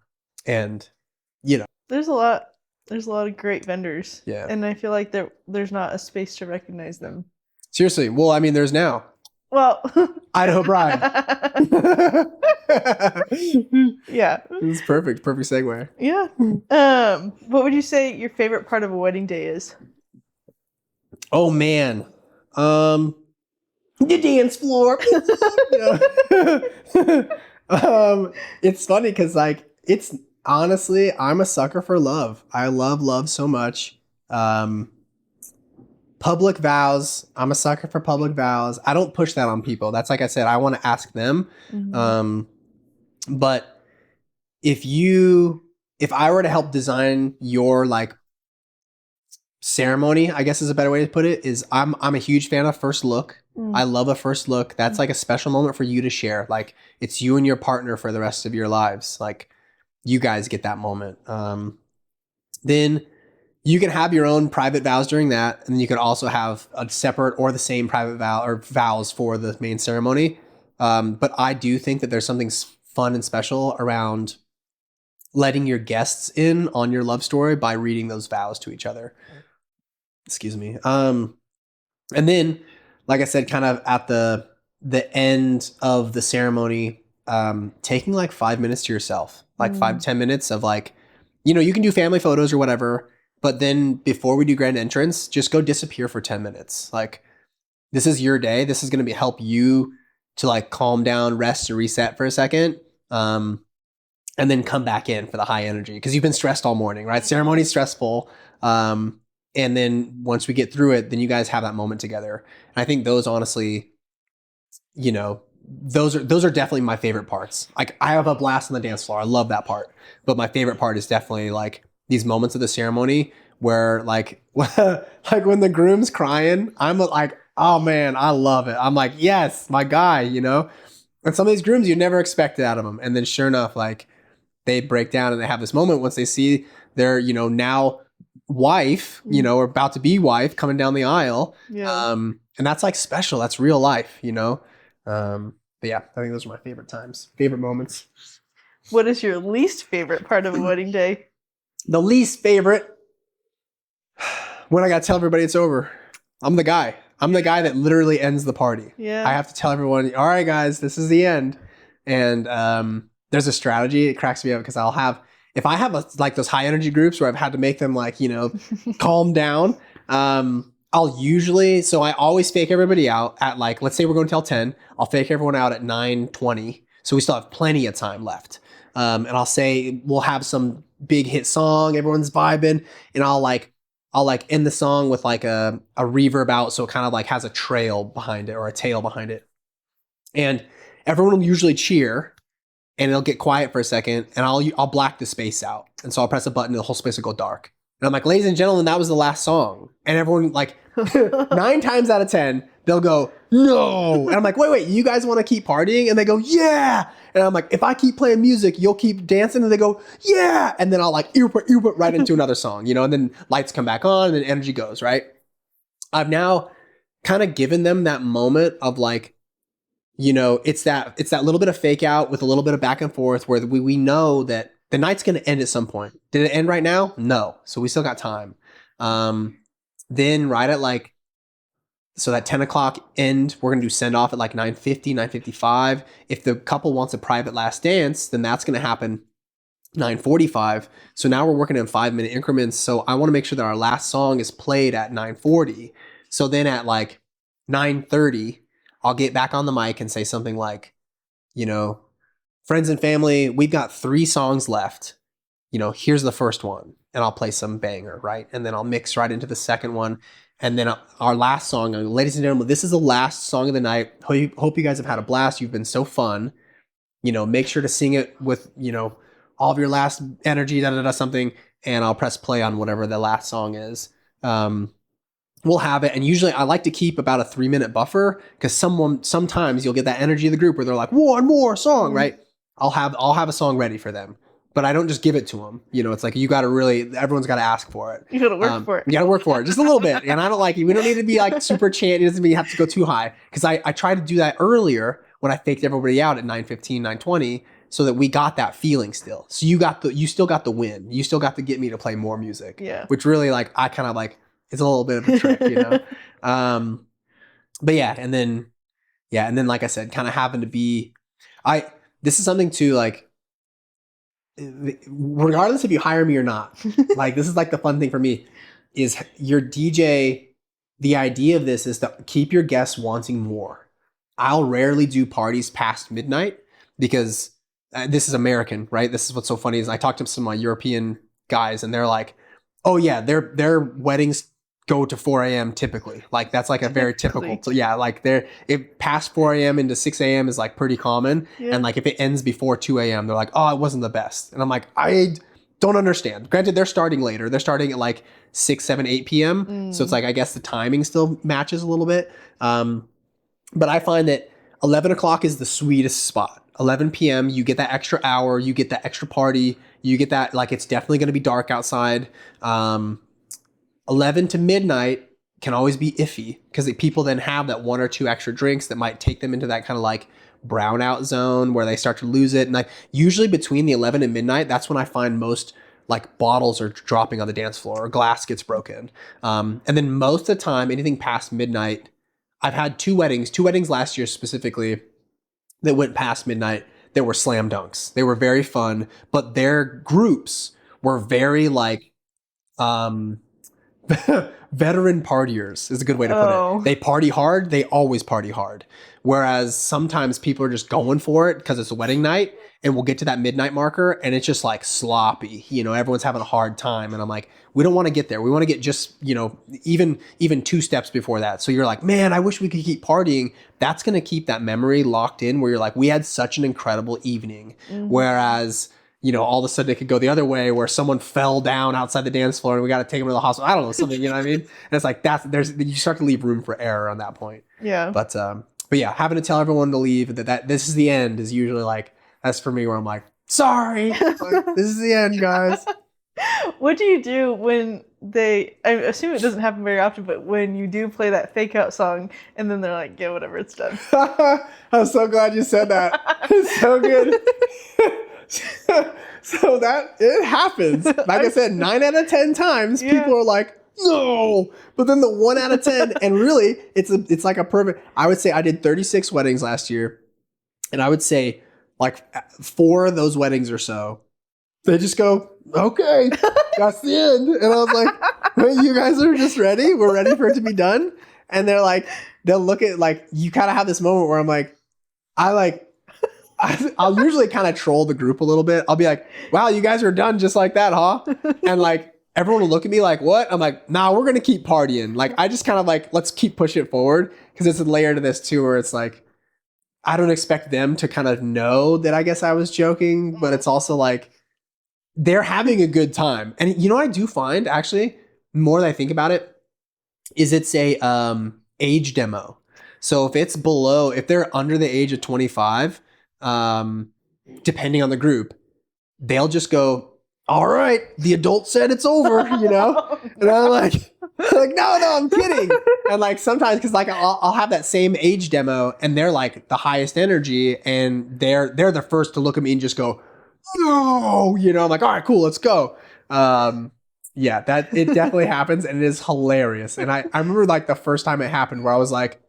There's a lot of great vendors. Yeah. And I feel like there's not a space to recognize them. Seriously. Well, I mean, there's now. Well, Idaho Bride. Yeah. This is perfect. Perfect segue. Yeah. What would you say your favorite part of a wedding day is? Oh man. The dance floor. It's funny because like it's honestly, I'm a sucker for love. I love love so much. Public vows. I'm a sucker for public vows. I don't push that on people. That's like I said, I want to ask them. But if I were to help design your like ceremony, I guess is a better way to put it, is I'm a huge fan of first look. I love a first look. That's like a special moment for you to share. Like it's you and your partner for the rest of your lives. Like you guys get that moment. Then you can have your own private vows during that. And then you can also have a separate or the same private vow or vows for the main ceremony. But I do think that there's something fun and special around letting your guests in on your love story by reading those vows to each other. Excuse me. And then, like I said, kind of at the end of the ceremony, taking like 5 minutes to yourself, like 5 to 10 minutes of like, you can do family photos or whatever, but then before we do grand entrance, just go disappear for 10 minutes. Like this is your day. This is going to help you to like calm down, rest, and reset for a second. And then come back in for the high energy, because you've been stressed all morning, right? Ceremony's stressful. And then once we get through it, then you guys have that moment together. And I think those honestly, those are definitely my favorite parts. Like I have a blast on the dance floor. I love that part. But my favorite part is definitely like these moments of the ceremony where like, like when the groom's crying, I'm like, oh man, I love it. I'm like, yes, my guy, And some of these grooms you never expected out of them. And then sure enough, like they break down and they have this moment once they see their, now wife, or about to be wife coming down the aisle. Yeah. And that's like special. That's real life, But yeah, I think those are my favorite times, favorite moments. What is your least favorite part of a wedding day? The least favorite, when I got to tell everybody it's over. I'm the guy that literally ends the party. Yeah. I have to tell everyone, all right, guys, this is the end. And there's a strategy. It cracks me up because if I have like those high energy groups where I've had to make them like, calm down, I'll usually, so I always fake everybody out at like, let's say we're going to tell 10, I'll fake everyone out at 9:20. So we still have plenty of time left. And I'll say, we'll have some big hit song, everyone's vibing, and I'll end the song with like a reverb out. So it kind of like has a trail behind it or a tail behind it. And everyone will usually cheer. And it'll get quiet for a second, and I'll black the space out. And so I'll press a button, and the whole space will go dark. And I'm like, ladies and gentlemen, that was the last song. And everyone, like, 9 times out of 10, they'll go, no. And I'm like, wait, you guys want to keep partying? And they go, yeah. And I'm like, if I keep playing music, you'll keep dancing? And they go, yeah. And then I'll like, earput right into another song, and then lights come back on, and then energy goes, right? I've now kind of given them that moment of like, it's that little bit of fake out with a little bit of back and forth where we know that the night's going to end at some point. Did it end right now? No. So we still got time. Then right at like, so that 10 o'clock end, we're going to do send off at like 9:50, 9:55. If the couple wants a private last dance, then that's going to happen 9:45. So now we're working in 5-minute increments. So I want to make sure that our last song is played at 9:40. So then at like 9:30, I'll get back on the mic and say something like, friends and family, we've got 3 songs left. Here's the first one. And I'll play some banger, right? And then I'll mix right into the second one. And then our last song, ladies and gentlemen, this is the last song of the night. Hope you guys have had a blast. You've been so fun. Make sure to sing it with, all of your last energy, something. And I'll press play on whatever the last song is. We'll have it. And usually I like to keep about a 3-minute buffer because sometimes you'll get that energy of the group where they're like, one more song, right? I'll have a song ready for them. But I don't just give it to them. It's like everyone's got to ask for it. You got to work for it. You got to work for it just a little bit. And I don't like it. We don't need to be like super chant. It doesn't mean you have to go too high. Because I tried to do that earlier when I faked everybody out at 9:15, 9:20, so that we got that feeling still. So you still got the win. You still got to get me to play more music. Yeah. Which really I kind of it's a little bit of a trick, But yeah, and then like I said, kind of having to be, this is something too, regardless if you hire me or not, this is the fun thing for me is your DJ. The idea of this is to keep your guests wanting more. I'll rarely do parties past midnight because this is American, right? This is what's so funny is I talked to some of my European guys and they're like, oh yeah, their weddings go to 4 a.m. typically. That's a very typical. So yeah, it past 4 a.m. into 6 a.m. is pretty common. Yeah. And if it ends before 2 a.m., they're like, oh, it wasn't the best. And I'm like, I don't understand. Granted, they're starting later. They're starting at 6, 7, 8 p.m. So it's I guess the timing still matches a little bit. But I find that 11 o'clock is the sweetest spot. 11 p.m., you get that extra hour, you get that extra party, you get that, it's definitely going to be dark outside. 11 to midnight can always be iffy because people then have that 1 or 2 extra drinks that might take them into that kind of brownout zone where they start to lose it. And usually between the 11 and midnight, that's when I find most bottles are dropping on the dance floor or glass gets broken. And then most of the time, anything past midnight, I've had 2 weddings last year specifically that went past midnight that were slam dunks. They were very fun, but their groups were very veteran partiers is a good way to put it. They party hard. They always party hard. Whereas sometimes people are just going for it because it's a wedding night and we'll get to that midnight marker and it's just sloppy. Everyone's having a hard time. And I'm like, we don't want to get there. We want to get just, even 2 steps before that. So you're like, man, I wish we could keep partying. That's going to keep that memory locked in where you're like, we had such an incredible evening. Mm-hmm. Whereas all of a sudden it could go the other way where someone fell down outside the dance floor and we got to take them to the hospital. I don't know, something, you know what I mean? And it's you start to leave room for error on that point. Yeah. But yeah, having to tell everyone to leave that this is the end is usually that's for me where I'm like, sorry, this is the end, guys. What do you do when I assume it doesn't happen very often, but when you do play that fake out song and then they're like, yeah, whatever, it's done. I'm so glad you said that. It's so good. So that it happens. Like I said, 9 out of 10 times people are like, no. But then the 1 out of 10, and really, it's like a perfect. I would say I did 36 weddings last year, and I would say 4 of those weddings or so, they just go, okay, that's the end. And I was like, wait, you guys are just ready? We're ready for it to be done? And they're like, they'll look at you kind of have this moment where I'm like, I'll usually kind of troll the group a little bit. I'll be like, wow, you guys are done just like that, huh? And everyone will look at me like, what? I'm like, nah, we're going to keep partying. I just kind of let's keep pushing it forward. Because it's a layer to this too, where it's I don't expect them to kind of know that I guess I was joking, but it's also they're having a good time. And what I do find actually, more that I think about it, is it's a age demo. So if they're under the age of 25, depending on the group, they'll just go, all right, the adult said it's over, And I'm like, Like, no, I'm kidding. And like sometimes, because like I'll have that same age demo, and they're like the highest energy, and they're the first to look at me and just go, no, you know. I'm like, all right, cool, let's go. Yeah, that it definitely happens, and it is hilarious. And I remember like the first time it happened, where I was like,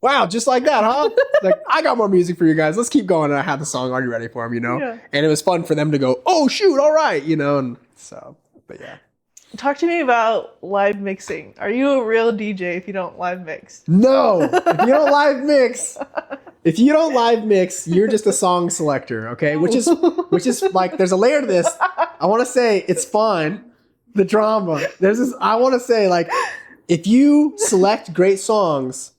wow, just like that, huh? Like, I got more music for you guys. Let's keep going. And I had the song already ready for them, you know? Yeah. And it was fun for them to go, oh, shoot, all right, you know? And so, but yeah. Talk to me about live mixing. Are you a real DJ if you don't live mix? No, if you don't live mix, you're just a song selector, okay? Which is like, there's a layer to this. I want to say it's fun. The drama. I want to say, like, if you select great songs,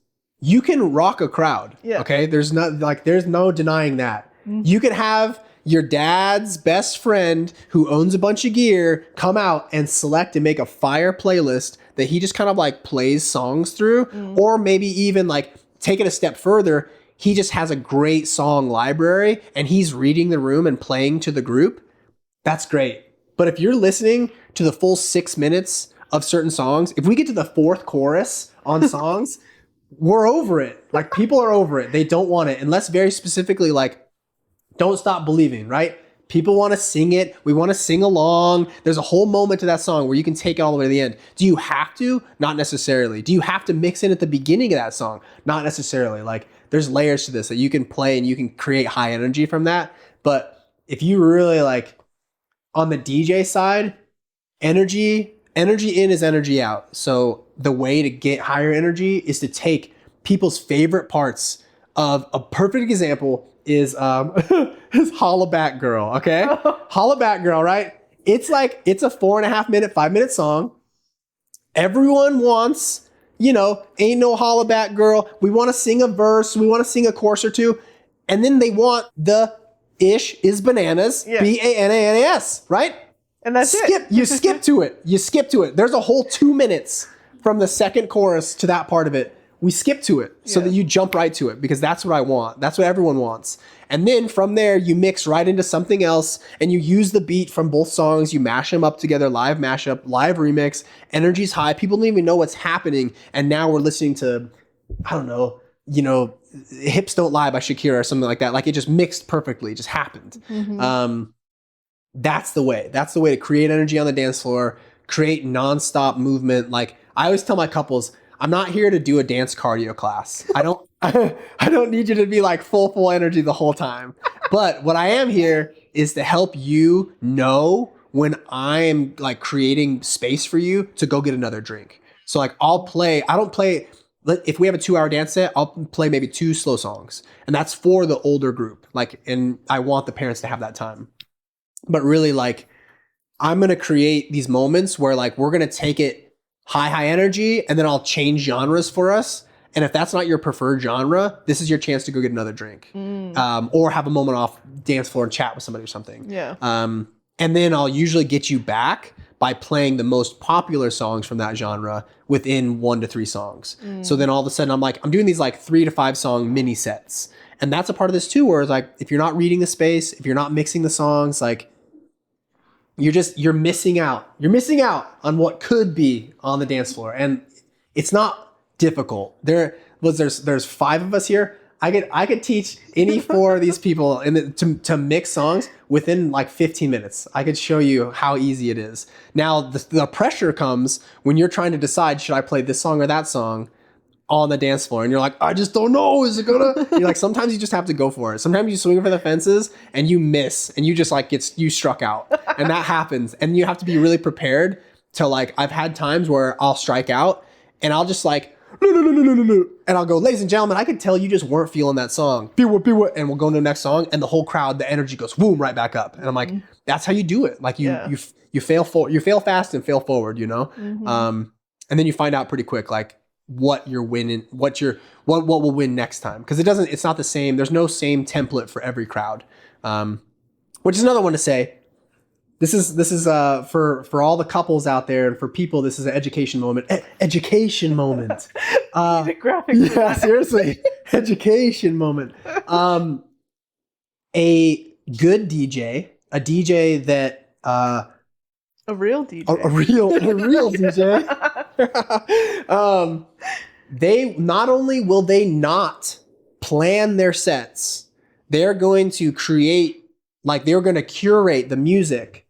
you can rock a crowd. Yeah. Okay. There's no denying that. Mm-hmm. You could have your dad's best friend who owns a bunch of gear come out and select and make a fire playlist that he just kind of like plays songs through, or maybe even like take it a step further. He just has a great song library and he's reading the room and playing to the group. That's great. But if you're listening to the full 6 minutes of certain songs, if we get to the fourth chorus on songs, we're over it. Like, people are over it. They don't want it. Unless very specifically, like, Don't Stop Believing, right? People want to sing it. We want to sing along. There's a whole moment to that song where you can take it all the way to the end. Do you have to? Not necessarily. Do you have to mix in at the beginning of that song? Not necessarily. Like, there's layers to this that you can play and you can create high energy from that. But if you really like, on the DJ side, energy in is energy out. So the way to get higher energy is to take people's favorite parts of a perfect example is is Holla Back Girl, okay? Holla Back Girl, right? It's like, it's a 4.5 minute, 5 minute song. Everyone wants, you know, ain't no holla back girl. We want to sing a verse. We want to sing a chorus or two. And then they want the ish is bananas, yeah. Bananas, right? And that's it. You skip to it. You skip to it. There's a whole 2 minutes from the second chorus to that part of it. We skip to it so that you jump right to it, because that's what I want. That's what everyone wants. And then from there, you mix right into something else and you use the beat from both songs. You mash them up together, live mashup, live remix. Energy's high. People don't even know what's happening. And now we're listening to, I don't know, you know, Hips Don't Lie by Shakira or something like that. Like, it just mixed perfectly. It just happened. Mm-hmm. That's the way. That's the way to create energy on the dance floor, create nonstop movement. Like, I always tell my couples, I'm not here to do a dance cardio class. I don't need you to be like full energy the whole time. But what I am here is to help you know when I am like creating space for you to go get another drink. So like, I don't play, if we have a 2-hour dance set, I'll play maybe 2 slow songs. And that's for the older group. Like, and I want the parents to have that time. But really, like, I'm going to create these moments where like, we're going to take it high energy, and then I'll change genres for us. And if that's not your preferred genre, this is your chance to go get another drink, or have a moment off dance floor and chat with somebody or something. Yeah. And then I'll usually get you back by playing the most popular songs from that genre within 1 to 3 songs. So then all of a sudden I'm doing these like 3 to 5 song mini sets. And that's a part of this too, where it's like, if you're not reading the space, if you're not mixing the songs, like, you're missing out. You're missing out on what could be on the dance floor. And it's not difficult. There's 5 of us here. I could teach any 4 of these people to mix songs within like 15 minutes. I could show you how easy it is. Now the pressure comes when you're trying to decide, should I play this song or that song on the dance floor? And you're like, I just don't know. Is it gonna? You're like, sometimes you just have to go for it. Sometimes you swing for the fences and you miss and you just like you struck out, and that happens. And you have to be really prepared to like, I've had times where I'll strike out and I'll just like, no. And I'll go, ladies and gentlemen, I could tell you just weren't feeling that song. Be what. And we'll go into the next song, and the whole crowd, the energy goes boom right back up. And I'm like, that's how you do it. Like you fail fast and fail forward, you know? And then you find out pretty quick, like, what you're winning, what will win next time. Because it's not the same. There's no same template for every crowd. Which is another one to say. This is for all the couples out there, and for people, this is an education moment. Education moment. Yeah, seriously. Education moment. A good DJ, a DJ that a real DJ. A real DJ. They not only will they not plan their sets, they're going to they're going to curate the music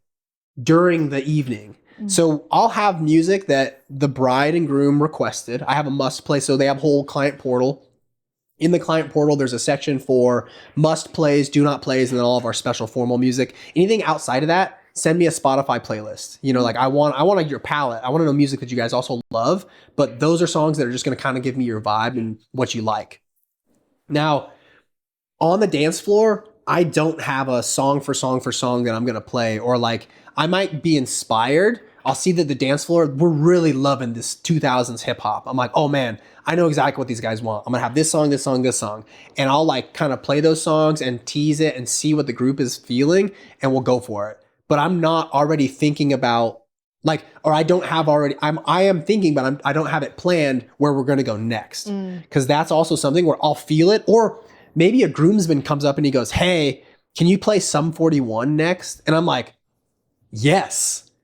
during the evening. So I'll have music that the bride and groom requested. I have a must play. So they have a whole client portal. In the client portal, there's a section for must plays, do not plays, and then all of our special formal music. Anything outside of that, send me a Spotify playlist. Like I want your palette. I want to know music that you guys also love, but those are songs that are just going to kind of give me your vibe and what you like. Now, on the dance floor, I don't have a song for song that I'm going to play, or like I might be inspired. I'll see that the dance floor, we're really loving this 2000s hip hop. I'm like, oh man, I know exactly what these guys want. I'm gonna have this song, this song, this song. And I'll like kind of play those songs and tease it and see what the group is feeling, and we'll go for it. But I'm not already thinking about I am thinking, but I don't have it planned where we're gonna go next. Because that's also something where I'll feel it. Or maybe a groomsman comes up and he goes, hey, can you play Sum 41 next? And I'm like,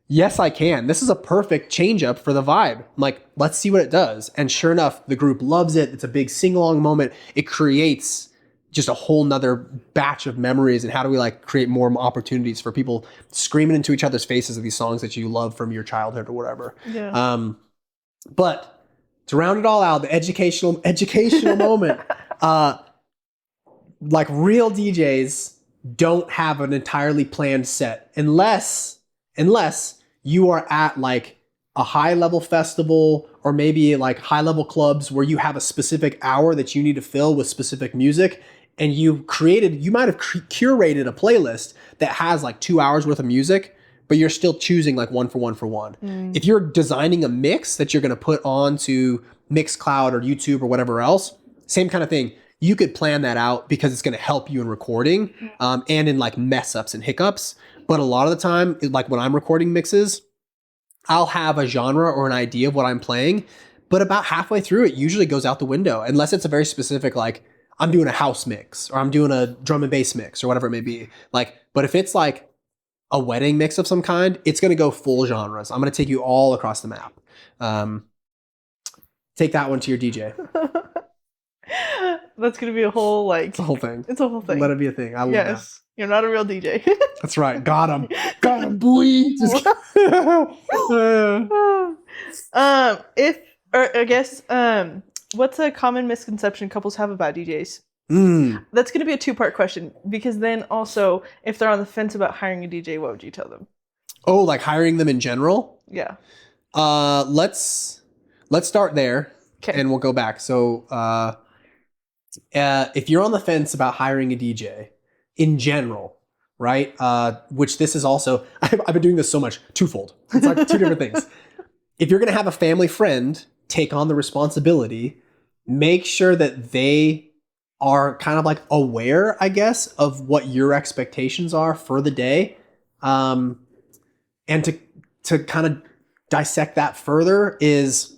Yes, I can. This is a perfect change up for the vibe. I'm like, let's see what it does. And sure enough, the group loves it. It's a big sing-along moment. It creates just a whole nother batch of memories. And how do we like create more opportunities for people screaming into each other's faces of these songs that you love from your childhood or whatever. Yeah. But to round it all out, the educational moment, like real DJs don't have an entirely planned set unless you are at like a high level festival or maybe like high level clubs where you have a specific hour that you need to fill with specific music, and you might have curated a playlist that has like 2 hours worth of music, but you're still choosing like one for one. If you're designing a mix that you're going to put onto Mixcloud or YouTube or whatever else, same kind of thing. You could plan that out because it's going to help you in recording and in like mess ups and hiccups. But a lot of the time, like when I'm recording mixes, I'll have a genre or an idea of what I'm playing, but about halfway through, it usually goes out the window, unless it's a very specific, like I'm doing a house mix or I'm doing a drum and bass mix or whatever it may be. But if it's like a wedding mix of some kind, it's going to go full genres. I'm going to take you all across the map. Take that one to your DJ. That's going to be a whole It's a whole thing. It's a whole thing. Let it be a thing. I love that. You're not a real DJ. That's right. Got him, boy. What's a common misconception couples have about DJs? That's going to be a 2-part question, because then also, if they're on the fence about hiring a DJ, what would you tell them? Oh, like hiring them in general? Yeah. Let's start there, and we'll go back. So, if you're on the fence about hiring a DJ in general, right? Which this is also, I've been doing this so much, twofold. It's like two different things. If you're going to have a family friend take on the responsibility, make sure that they are kind of like aware, I guess, of what your expectations are for the day. And to kind of dissect that further is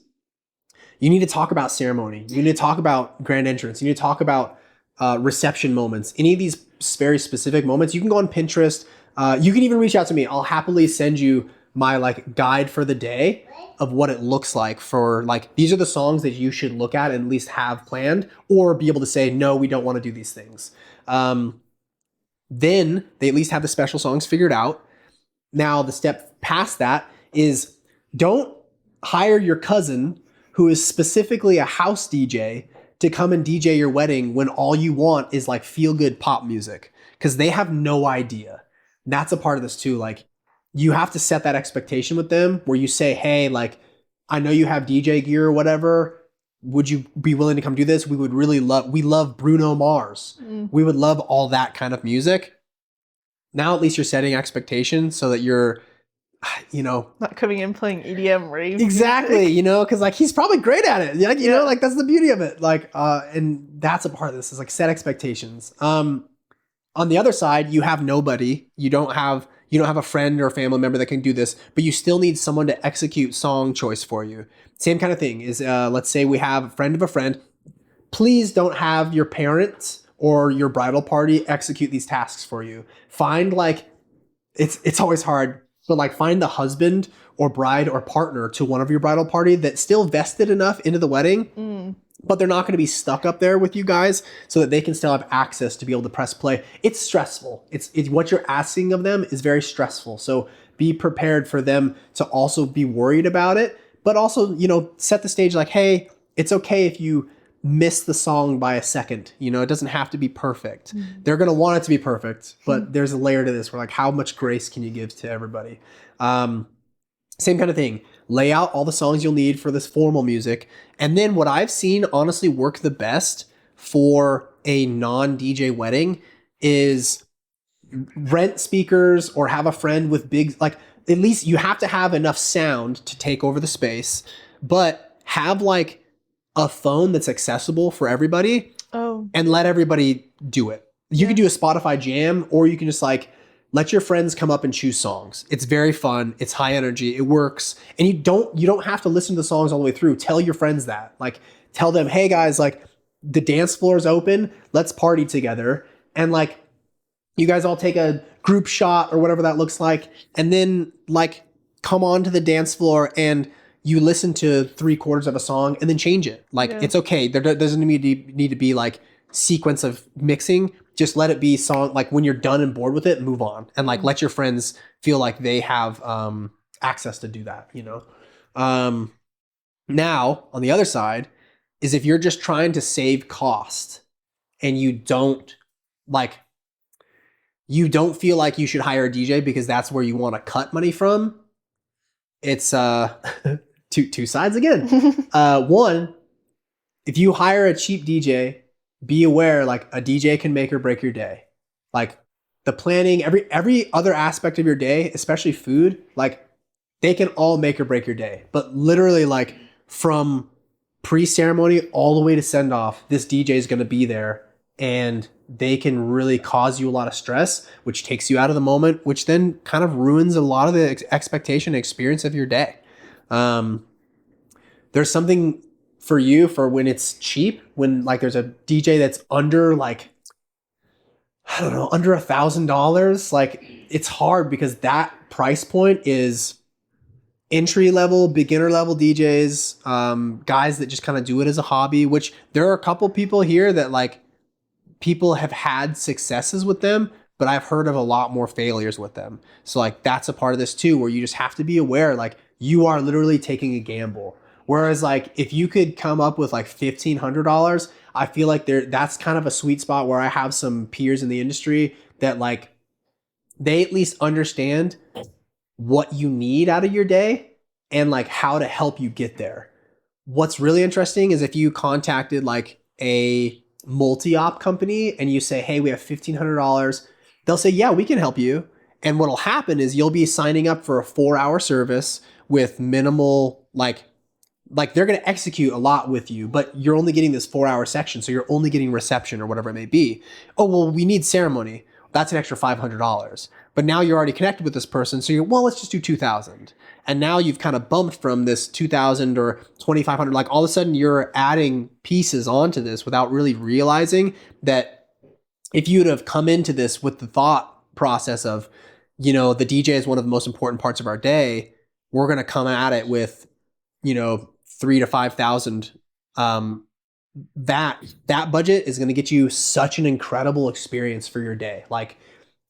you need to talk about ceremony. You need to talk about grand entrance. You need to talk about reception moments. Any of these very specific moments, you can go on Pinterest. You can even reach out to me. I'll happily send you my like guide for the day of what it looks like for like, these are the songs that you should look at and at least have planned, or be able to say, no, we don't want to do these things. Then they at least have the special songs figured out. Now, the step past that is don't hire your cousin who is specifically a house DJ to come and DJ your wedding when all you want is like feel good pop music, because they have no idea. And that's a part of this too. Like, you have to set that expectation with them where you say, hey, like, I know you have DJ gear or whatever. Would you be willing to come do this? We love Bruno Mars. We would love all that kind of music. Now at least you're setting expectations so that you're, not coming in playing EDM rave. Exactly, because like he's probably great at it. Like, like that's the beauty of it. Like, and that's a part of this is like set expectations. On the other side, you have nobody. You don't have a friend or a family member that can do this, but you still need someone to execute song choice for you. Same kind of thing is, let's say we have a friend of a friend. Please don't have your parents or your bridal party execute these tasks for you. Find like, it's always hard, but like find the husband or bride or partner to one of your bridal party that's still vested enough into the wedding, but they're not going to be stuck up there with you guys, so that they can still have access to be able to press play. It's stressful. It's what you're asking of them is very stressful. So be prepared for them to also be worried about it, but also, set the stage like, hey, it's okay if you miss the song by a second. It doesn't have to be perfect. They're going to want it to be perfect, but there's a layer to this where like, how much grace can you give to everybody? Same kind of thing. Lay out all the songs you'll need for this formal music. And then what I've seen honestly work the best for a non-DJ wedding is rent speakers or have a friend with big, like, at least you have to have enough sound to take over the space, but have like a phone that's accessible for everybody. And let everybody do it. You can do a Spotify jam, or you can just like let your friends come up and choose songs. It's very fun. It's high energy. It works. And you don't have to listen to the songs all the way through. Tell your friends that. Like, tell them, hey guys, like the dance floor is open. Let's party together. And like, you guys all take a group shot or whatever that looks like. And then like come on to the dance floor and you listen to 3/4 of a song and then change it. Like, it's okay. There doesn't need to be like sequence of mixing. Just let it be song. Like when you're done and bored with it, move on, and like let your friends feel like they have access to do that. Now on the other side is if you're just trying to save cost and you don't feel like you should hire a DJ because that's where you want to cut money from. It's two sides again. One, if you hire a cheap DJ, be aware like a DJ can make or break your day. Like the planning, every other aspect of your day, especially food, like they can all make or break your day. But literally like from pre-ceremony all the way to send off, this DJ is going to be there, and they can really cause you a lot of stress, which takes you out of the moment, which then kind of ruins a lot of the expectation and experience of your day. There's something for you for when it's cheap, when like there's a DJ that's under like, I don't know, under $1,000. Like it's hard because that price point is entry level, beginner level DJs, guys that just kind of do it as a hobby, which there are a couple people here that like people have had successes with them, but I've heard of a lot more failures with them. So like that's a part of this too, where you just have to be aware, like you are literally taking a gamble. Whereas like if you could come up with like $1,500, I feel like that's kind of a sweet spot where I have some peers in the industry that like they at least understand what you need out of your day and like how to help you get there. What's really interesting is if you contacted like a multi-op company and you say, hey, we have $1,500, they'll say, yeah, we can help you. And what'll happen is you'll be signing up for a 4-hour service with minimal, like they're going to execute a lot with you, but you're only getting this 4-hour section. So you're only getting reception or whatever it may be. Oh, well, we need ceremony. That's an extra $500. But now you're already connected with this person. So well, let's just do $2,000. And now you've kind of bumped from this $2,000 or $2,500. Like all of a sudden you're adding pieces onto this without really realizing that if you'd have come into this with the thought process of, the DJ is one of the most important parts of our day, we're going to come at it with, $3,000 to $5,000. That budget is going to get you such an incredible experience for your day. Like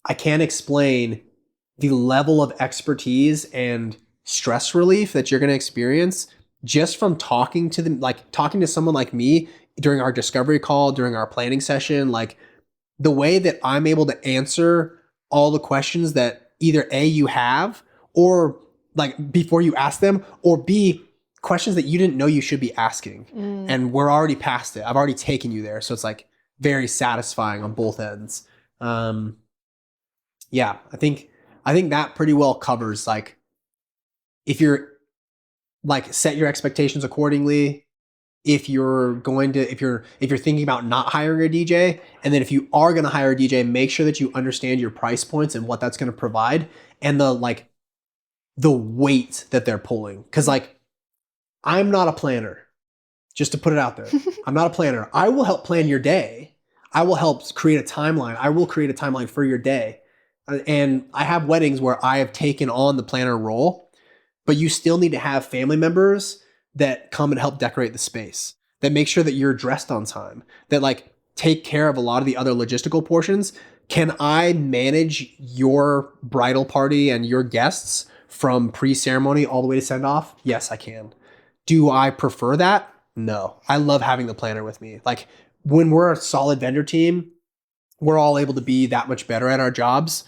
I can't explain the level of expertise and stress relief that you're going to experience just from talking to them, like talking to someone like me during our discovery call, during our planning session. Like the way that I'm able to answer all the questions that either A, you have, or like before you ask them, or B, questions that you didn't know you should be asking. And we're already past it. I've already taken you there. So it's like very satisfying on both ends. Yeah, I think that pretty well covers like if you're like set your expectations accordingly, if you're thinking about not hiring a DJ, and then if you are going to hire a DJ, make sure that you understand your price points and what that's going to provide and the weight that they're pulling. Cause like I'm not a planner, just to put it out there. I'm not a planner. I will help plan your day. I will help create a timeline. I will create a timeline for your day. And I have weddings where I have taken on the planner role, but you still need to have family members that come and help decorate the space, that make sure that you're dressed on time, that like take care of a lot of the other logistical portions. Can I manage your bridal party and your guests from pre-ceremony all the way to send off? Yes, I can. Do I prefer that? No. I love having the planner with me. Like when we're a solid vendor team, we're all able to be that much better at our jobs.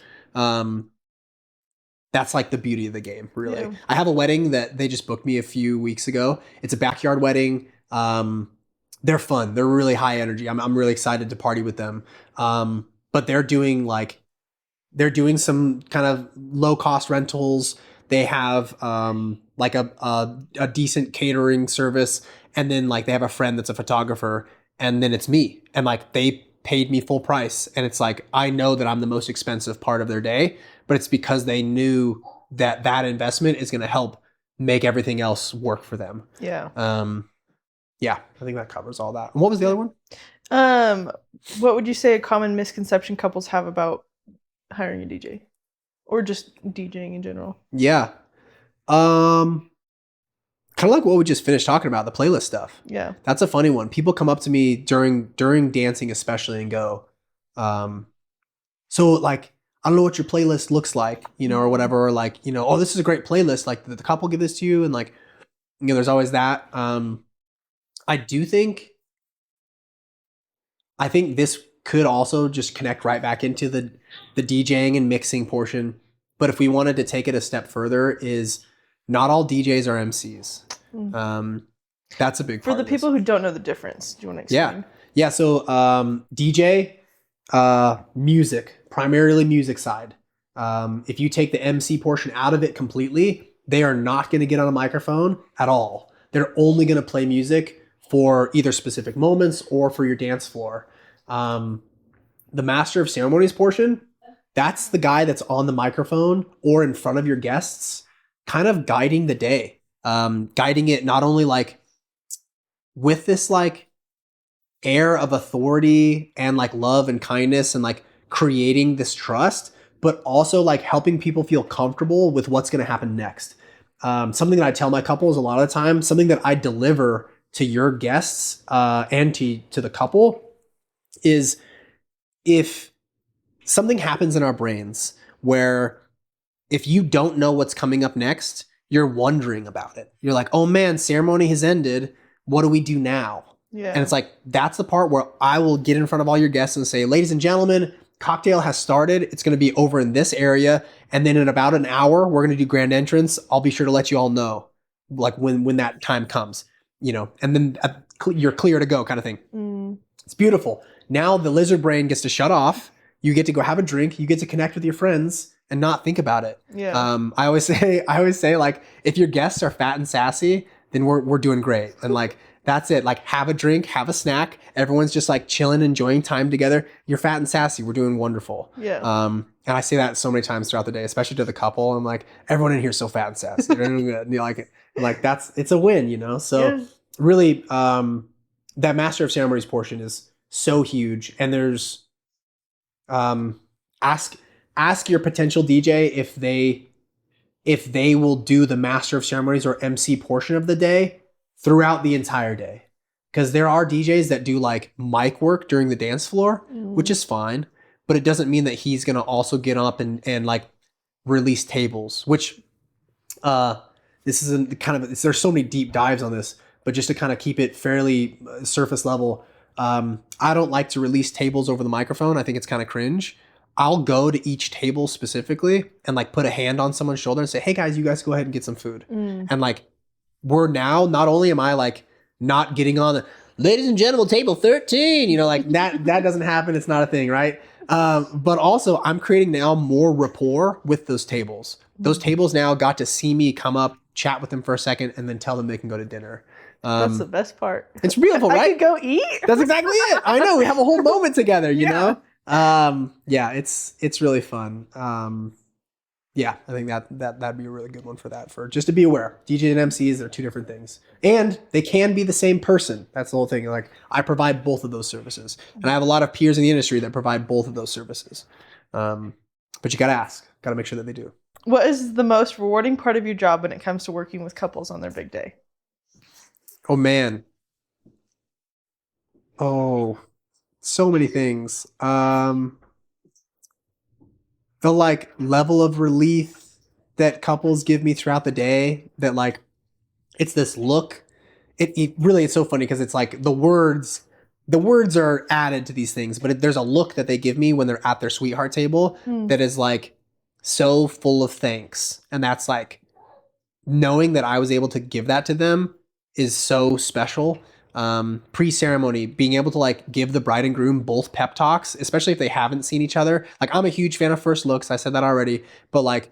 That's like the beauty of the game, really. Yeah. I have a wedding that they just booked me a few weeks ago. It's a backyard wedding. They're fun. They're really high energy. I'm really excited to party with them. But they're doing some kind of low cost rentals. They have like a decent catering service, and then like they have a friend that's a photographer, and then it's me, and like they paid me full price, and it's like I know that I'm the most expensive part of their day, but it's because they knew that that investment is going to help make everything else work for them. Yeah. Yeah, I think that covers all that. And what was the other one? What would you say a common misconception couples have about hiring a DJ or just DJing in general? Yeah. Kind of like what we just finished talking about, the playlist stuff. Yeah. That's a funny one. People come up to me during dancing especially and go, so like, I don't know what your playlist looks like, or whatever, or like, oh, this is a great playlist. Like, did the couple give this to you? And like, there's always that. I think this could also just connect right back into the DJing and mixing portion. But if we wanted to take it a step further, is not all DJs are MCs. That's a big part. For the people who don't know the difference, do you want to explain? Yeah. So DJ, music, primarily music side. If you take the MC portion out of it completely, they are not going to get on a microphone at all. They're only going to play music for either specific moments or for your dance floor. The master of ceremonies portion, that's the guy that's on the microphone or in front of your guests, kind of guiding the day, guiding it not only like with this like air of authority and like love and kindness and like creating this trust, but also like helping people feel comfortable with what's going to happen next. Something that I tell my couples a lot of the time, something that I deliver to your guests and to the couple is, if something happens in our brains where if you don't know what's coming up next, you're wondering about it. You're like, oh man, ceremony has ended. What do we do now? Yeah. And it's like, that's the part where I will get in front of all your guests and say, ladies and gentlemen, cocktail has started. It's going to be over in this area. And then in about an hour, we're going to do grand entrance. I'll be sure to let you all know, like when that time comes, and then you're clear to go kind of thing. It's beautiful. Now the lizard brain gets to shut off. You get to go have a drink. You get to connect with your friends and not think about it. Yeah. I always say like, if your guests are fat and sassy, then we're doing great. And like, that's it. Like, have a drink, have a snack. Everyone's just like chilling, enjoying time together. You're fat and sassy. We're doing wonderful. Yeah. And I say that so many times throughout the day, especially to the couple. I'm like, everyone in here is so fat and sassy. And you're like, it's a win, So yeah. Really, that master of ceremonies portion is so huge. And there's, ask your potential DJ if they will do the master of ceremonies or MC portion of the day throughout the entire day. Because there are DJs that do like mic work during the dance floor, which is fine, but it doesn't mean that he's going to also get up and like release tables, which this is there's so many deep dives on this, but just to kind of keep it fairly surface level, I don't like to release tables over the microphone. I think it's kind of cringe. I'll go to each table specifically and like put a hand on someone's shoulder and say, hey guys, you guys go ahead and get some food. And like, we're now, not only am I like not getting on the ladies and gentlemen, table 13, like that doesn't happen. It's not a thing. Right. But also I'm creating now more rapport with those tables. Those tables now got to see me come up, chat with them for a second, and then tell them they can go to dinner. That's the best part. It's beautiful, right? I could go eat. That's exactly it. I know. We have a whole moment together, you know? Yeah, it's really fun. Yeah, I think that'd be a really good one for that, for just to be aware. DJ and MCs, they're two different things. And they can be the same person. That's the whole thing. Like, I provide both of those services. And I have a lot of peers in the industry that provide both of those services. But you got to ask. Got to make sure that they do. What is the most rewarding part of your job when it comes to working with couples on their big day? Oh man. Oh, so many things. The like level of relief that couples give me throughout the day, that like it's this look. It really, it's so funny because it's like the words are added to these things, but there's a look that they give me when they're at their sweetheart table Mm. that is like so full of thanks. And that's like knowing that I was able to give that to them is so special. Pre-ceremony, being able to like give the bride and groom both pep talks, especially if they haven't seen each other. Like I'm a huge fan of first looks. I said that already, but like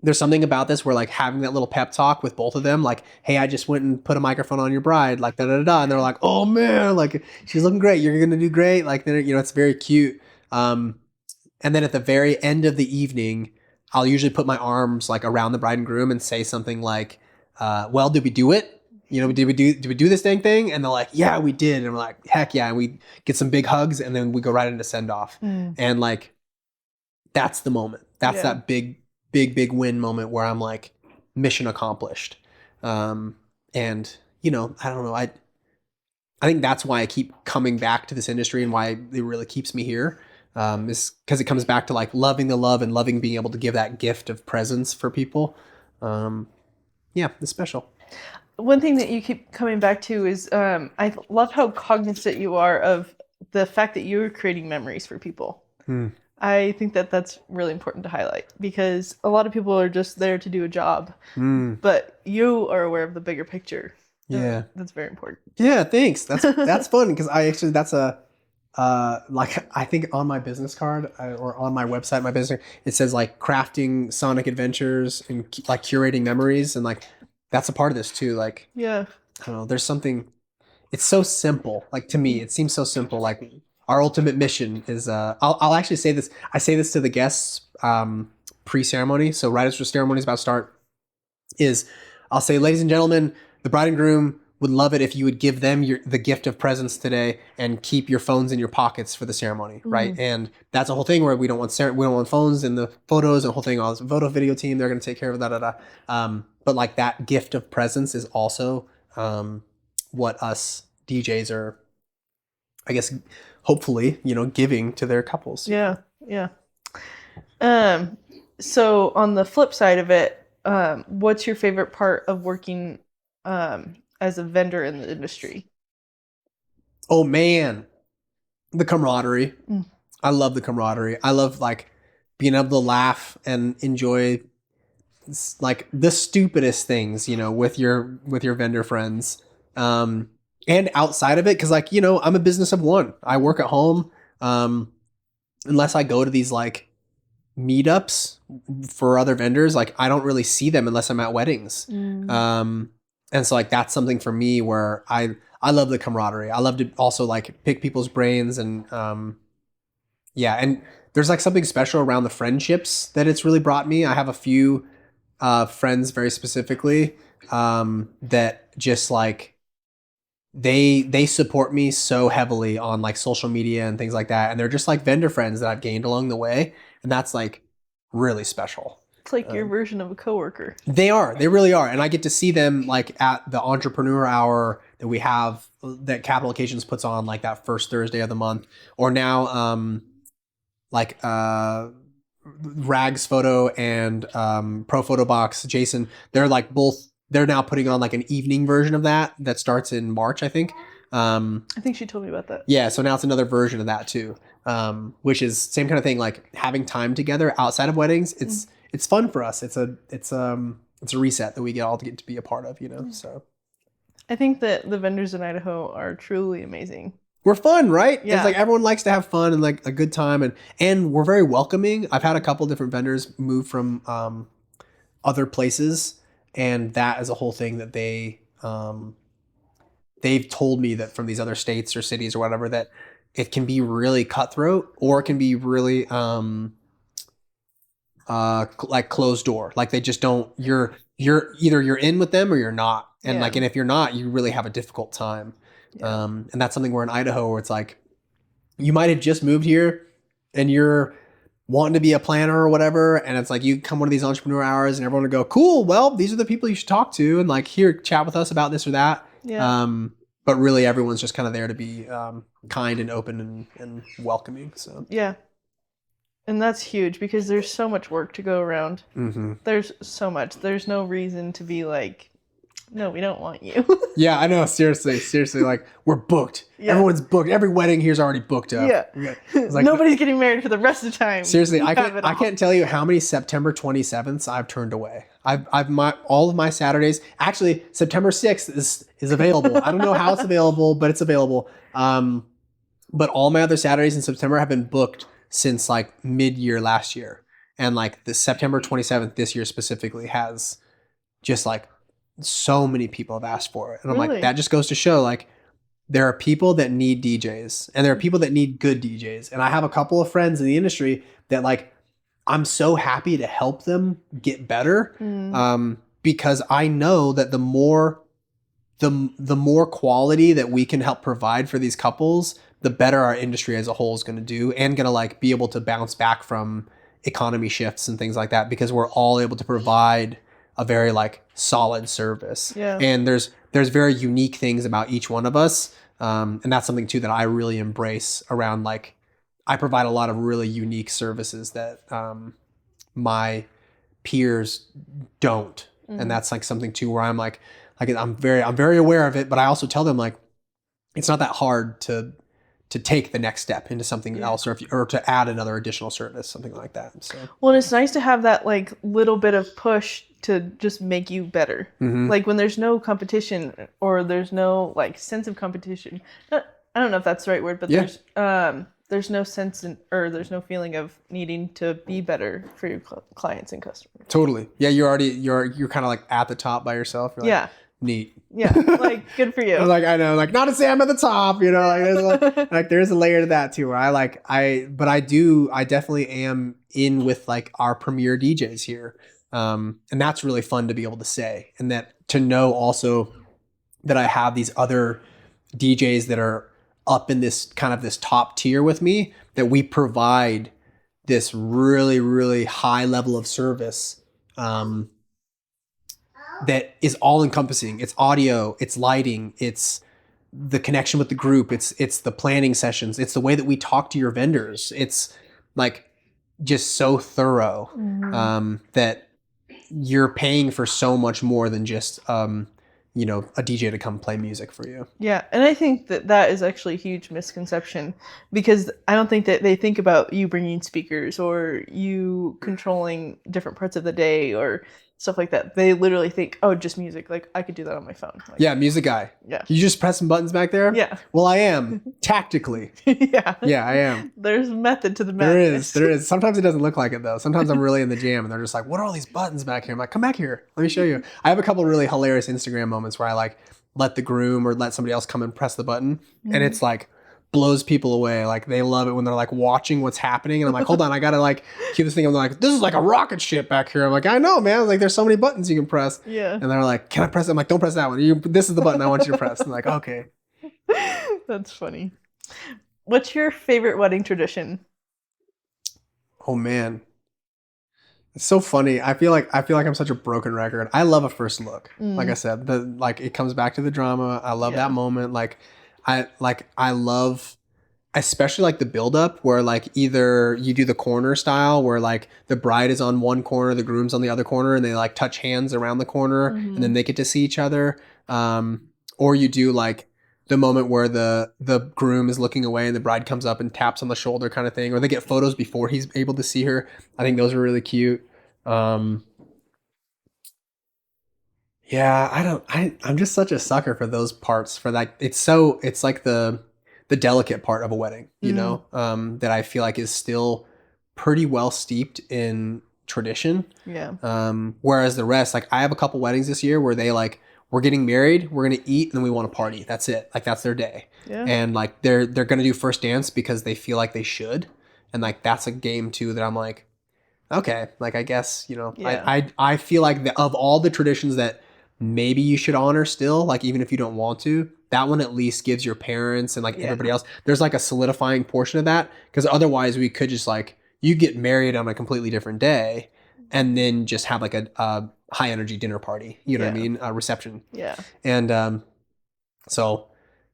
there's something about this where like having that little pep talk with both of them, like, hey, I just went and put a microphone on your bride, like da da da da, and they're like, oh man, like she's looking great, you're gonna do great, like then it's very cute. Um, and then at the very end of the evening, I'll usually put my arms like around the bride and groom and say something like, well, did we do it? Did we do this dang thing? And they're like, yeah, we did. And we're like, heck yeah. And we get some big hugs and then we go right into send off. Mm. And like, that's the moment. That's Yeah. that big win moment where I'm like, mission accomplished. And I don't know. I think that's why I keep coming back to this industry and why it really keeps me here. Is because it comes back to like loving the love and loving being able to give that gift of presence for people. Yeah, it's special. One thing that you keep coming back to is I love how cognizant you are of the fact that you're creating memories for people. Hmm. I think that that's really important to highlight because a lot of people are just there to do a job, but you are aware of the bigger picture. Yeah. That's very important. Yeah, thanks. That's fun because I actually that's a like I think on my business card or on my website, my business, it says like crafting Sonic adventures and like curating memories, and like that's a part of this too. Like Yeah. I don't know, there's something. It's so simple. Like to me, it seems so simple. Like our ultimate mission is. I'll actually say this. I say this to the guests pre-ceremony. So right as the ceremony is about to start, is I'll say, ladies and gentlemen, the bride and groom would love it if you would give them the gift of presence today and keep your phones in your pockets for the ceremony, right? And that's a whole thing where we don't want phones in the photos and the whole thing. All this photo video team, they're going to take care of that. But like that gift of presence is also what us DJs are, I guess, hopefully, giving to their couples. Yeah. Yeah. So on the flip side of it, what's your favorite part of working as a vendor in the industry? Oh man, the camaraderie. Mm. I love the camaraderie. I love like being able to laugh and enjoy like the stupidest things, with your vendor friends. And outside of it, because like, I'm a business of one. I work at home. Unless I go to these like meetups for other vendors, like I don't really see them unless I'm at weddings. And so like that's something for me where I love the camaraderie. I love to also like pick people's brains and yeah, and there's like something special around the friendships that it's really brought me. I have a few friends very specifically that just like they support me so heavily on like social media and things like that, and they're just like vendor friends that I've gained along the way, and that's like really special. It's like your version of a coworker. They really are, and I get to see them like at the entrepreneur hour that we have that Capital Occasions puts on like that first Thursday of the month, or now like Rags Photo and Pro Photo Box Jason, they're now putting on like an evening version of that starts in March, I think. I think she told me about that. Yeah, so now it's another version of that too, which is same kind of thing. Like having time together outside of weddings, it's fun for us. It's a reset that we all get to be a part of, So I think that the vendors in Idaho are truly amazing. we're fun, right? Yeah. It's like everyone likes to have fun and like a good time, and we're very welcoming. I've had a couple different vendors move from other places, and that is a whole thing that they've told me that from these other states or cities or whatever, that it can be really cutthroat or it can be really like closed door. Like they just don't. You're either you're in with them or you're not, and Yeah. and if you're not, you really have a difficult time. Yeah. And that's something where in Idaho where it's like you might have just moved here and you're wanting to be a planner or whatever, and it's like you come one of these entrepreneur hours and everyone would go, cool, well, these are the people you should talk to, and like here, chat with us about this or that. Yeah. But really everyone's just kind of there to be kind and open and welcoming. So Yeah. And that's huge because there's so much work to go around. There's so much. There's no reason to be like, no, we don't want you. Yeah, I know. Seriously. Like, we're booked. Yeah. Everyone's booked. Every wedding here's already booked up. Yeah. Like, nobody's getting married for the rest of the time. Seriously, I can't tell you how many September 27th I've turned away. All of my Saturdays. Actually, September 6th is available. I don't know how it's available, but it's available. But all my other Saturdays in September have been booked since like mid-year last year, and like the September 27th this year specifically has just like so many people have asked for it, and I'm like, that just goes to show like there are people that need DJs and there are people that need good DJs, and I have a couple of friends in the industry that like I'm so happy to help them get better, because I know that the more quality that we can help provide for these couples, the better our industry as a whole is going to do, and going to like be able to bounce back from economy shifts and things like that, because we're all able to provide a very like solid service. Yeah. And there's very unique things about each one of us. And that's something too that I really embrace around, like, I provide a lot of really unique services that my peers don't. And that's like something too where I'm like I'm very aware of it, but I also tell them like it's not that hard to take the next step into something else, or to add another additional service, something like that. So well, it's nice to have that like little bit of push to just make you better. Like when there's no competition, or there's no like sense of competition. I don't know if that's the right word, but there's no sense or there's no feeling of needing to be better for your clients and customers. Totally. Yeah, you're kind of like at the top by yourself. You're like, neat. Yeah, like good for you. Like, I know, like, not to say I'm at the top, you know, like there's a layer to that too, where I definitely am in with like our premier DJs here. And that's really fun to be able to say, and that to know also that I have these other DJs that are up in this kind of this top tier with me, that we provide this really, really high level of service, that is all encompassing. It's audio, it's lighting, it's the connection with the group, it's the planning sessions, it's the way that we talk to your vendors. It's like just so thorough, that you're paying for so much more than just you know, a DJ to come play music for you. Yeah, and I think that is actually a huge misconception, because I don't think that they think about you bringing speakers or you controlling different parts of the day or stuff like that. They literally think, oh, just music. Like, I could do that on my phone. Like, yeah, music guy. Yeah. You just press some buttons back there? Yeah. Well, I am. Tactically. Yeah. Yeah, I am. There's method to the madness. There is. Sometimes it doesn't look like it, though. Sometimes I'm really in the jam, and they're just like, what are all these buttons back here? I'm like, come back here. Let me show you. I have a couple of really hilarious Instagram moments where I, like, let the groom or let somebody else come and press the button, and it's, like, blows people away. Like, they love it when they're like watching what's happening, and I'm like, hold on, I gotta like cue this thing. I'm like, this is like a rocket ship back here. I'm like, I know, man. Like, there's so many buttons you can press. Yeah. And they're like, can I press it? I'm like, don't press that one. This is the button I want you to press. I'm like, okay. That's funny. What's your favorite wedding tradition? Oh man, it's so funny. I feel like I'm such a broken record. I love a first look. Like I said, it comes back to the drama. I love that moment. I love, especially like the build up where like either you do the corner style where like the bride is on one corner, the groom's on the other corner, and they like touch hands around the corner, and then they get to see each other. Or you do like the moment where the groom is looking away and the bride comes up and taps on the shoulder kind of thing, or they get photos before he's able to see her. I think those are really cute. Yeah, I'm just such a sucker for those parts, for like, it's like the delicate part of a wedding, you know, that I feel like is still pretty well steeped in tradition. Yeah. Whereas the rest, like I have a couple weddings this year where they like, we're getting married, we're going to eat, and then we want to party. That's it. Like that's their day. Yeah. And like they're going to do first dance because they feel like they should. And like, that's a game too that I'm like, okay, like I guess, you know, I feel like of all the traditions that maybe you should honor still, like even if you don't want to, that one at least gives your parents and like everybody else, there's like a solidifying portion of that, because otherwise we could just like, you get married on a completely different day and then just have like a high energy dinner party, you know what I mean? A reception. Yeah. And so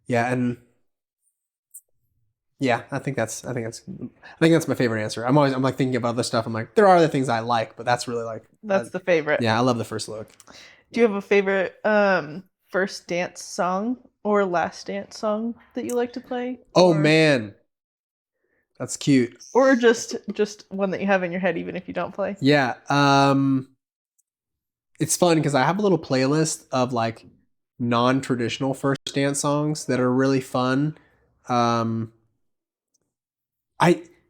yeah, and yeah, I think that's my favorite answer. I'm like thinking about other stuff. I'm like, there are other things I like, but that's really like That's the favorite. Yeah, I love the first look. Do you have a favorite first dance song or last dance song that you like to play? Oh man. That's cute. Or just one that you have in your head even if you don't play? Yeah. It's fun because I have a little playlist of like non-traditional first dance songs that are really fun. Um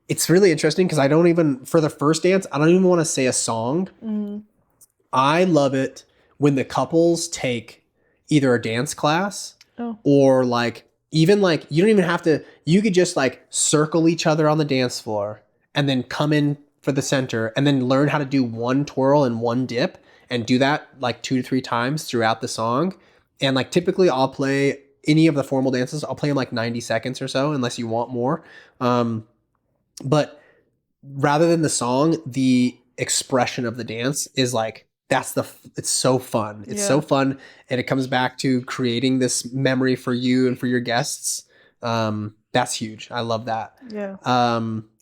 it's really interesting because I don't even for the first dance, I don't even want to say a song. Mm. I love it when the couples take either a dance class Oh. or like even like you don't even have to you could just like circle each other on the dance floor and then come in for the center and then learn how to do one twirl and one dip and do that like 2 to 3 times throughout the song. And like typically I'll play any of the formal dances, I'll play them like 90 seconds or so unless you want more. But rather than the song, the expression of the dance is like it's so fun. It's so fun, and it comes back to creating this memory for you and for your guests. That's huge. I love that. Yeah.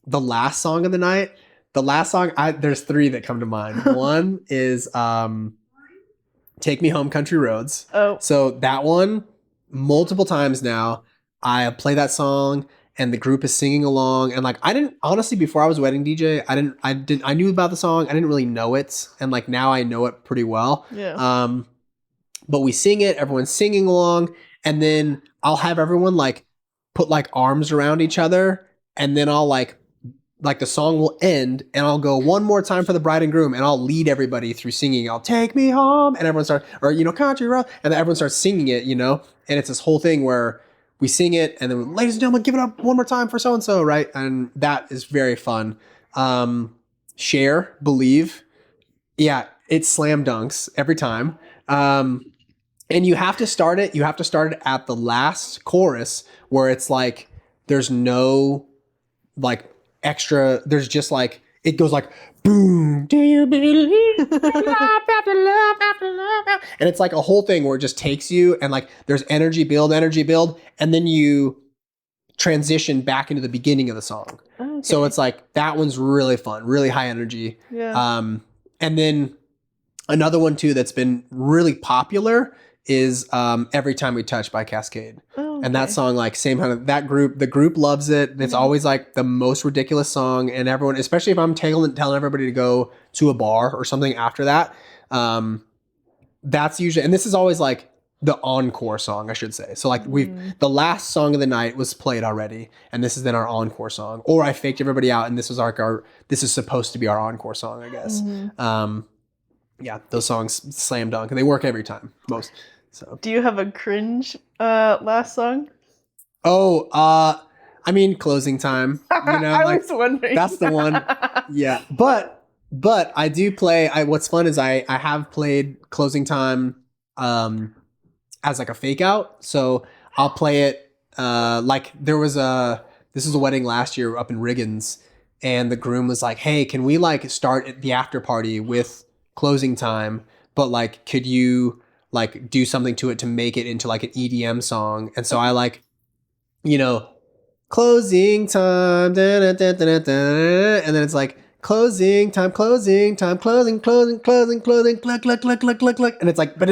The last song of the night, there's 3 that come to mind. One is Take Me Home Country Roads. Oh. So that one, multiple times now, I play that song and the group is singing along. And like, I didn't, honestly, before I was a wedding DJ, I knew about the song. I didn't really know it. And like, now I know it pretty well. Yeah. But we sing it, everyone's singing along. And then I'll have everyone like put like arms around each other. And then I'll like the song will end and I'll go one more time for the bride and groom and I'll lead everybody through singing. I'll take me home and everyone starts, or, country road. And then everyone starts singing it, and it's this whole thing where we sing it and then ladies and gentlemen, give it up one more time for so-and-so. Right. And that is very fun. Share, believe. Yeah. It's slam dunks every time. And you have to start it at the last chorus where it's like, there's no like, extra, there's just like it goes like boom, do you believe love after love after love, and it's like a whole thing where it just takes you and like there's energy build and then you transition back into the beginning of the song. Okay. So it's like that one's really fun, really high energy. Yeah. And then another one too that's been really popular is Every Time We Touch by Cascade. Oh, okay. And that song, like same kind of the group loves it. It's always like the most ridiculous song, and everyone, especially if I'm telling everybody to go to a bar or something after that, that's usually, and this is always like the encore song, I should say. So like the last song of the night was played already, and this is then our encore song. Or I faked everybody out, and this was this is supposed to be our encore song, I guess. Yeah, those songs slam dunk, and they work every time, most. So, do you have a cringe last song? Oh, I mean, Closing Time. I was wondering. That's the one. Yeah, but I do play. What's fun is I have played Closing Time as like a fake out. So I'll play it like this was a wedding last year up in Riggins, and the groom was like, "Hey, can we like start the after party with Closing Time? But like, could you like do something to it to make it into like an EDM song?" And so I like, closing time, da, da, da, da, da, and then it's like closing time, closing, click, click, click, click, click, and it's like, right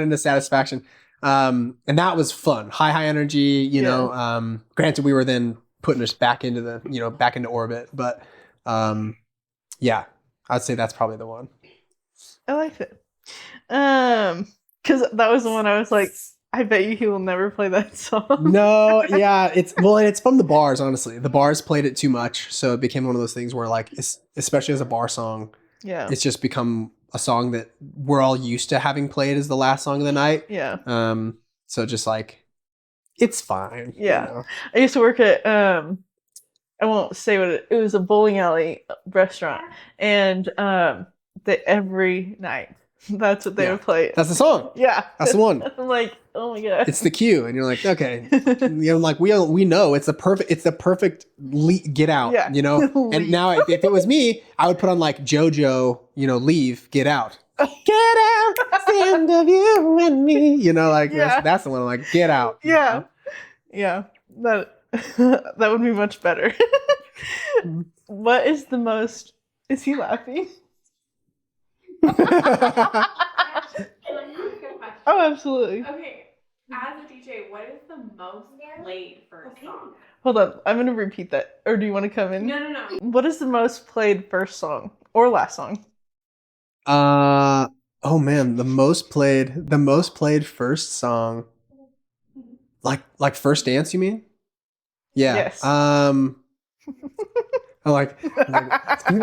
into Satisfaction. And that was fun, high energy. Granted, we were then putting us back into back into orbit, but yeah, I'd say that's probably the one. I like it. Because that was the one I was like, I bet you he will never play that song. No, yeah, it's from the bars, honestly. The bars played it too much, so it became one of those things where like, especially as a bar song, yeah, it's just become a song that we're all used to having played as the last song of the night. Yeah. So just like, it's fine. Yeah. I used to work at I won't say what it was, a bowling alley restaurant, and that every night That's what they Yeah. would play. That's the song. Yeah. That's the one. I'm like, oh my god. It's the cue, and you're like, okay, like we know it's the perfect get out, Yeah. And Leave. now if it was me, I would put on like JoJo, leave, get out, get out, it's the end of you and me, like Yeah. that's the one. I'm like, get out. Yeah. Yeah. That that would be much better. What is the most? Is he laughing? Oh, absolutely. Okay, as a DJ, what is the most played first song? Hold on, I'm gonna repeat that. Or do you want to come in? No. What is the most played first song or last song? Oh man, the most played first song, like First Dance, you mean? Yeah. Yes.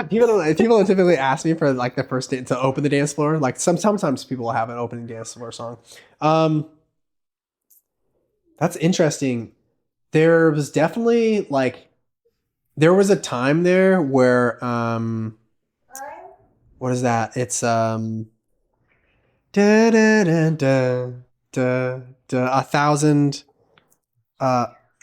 People don't typically ask me for like the first dance to open the dance floor. Like sometimes people will have an opening dance floor song. That's interesting. There was definitely there was a time there where what is that? It's da da da da da da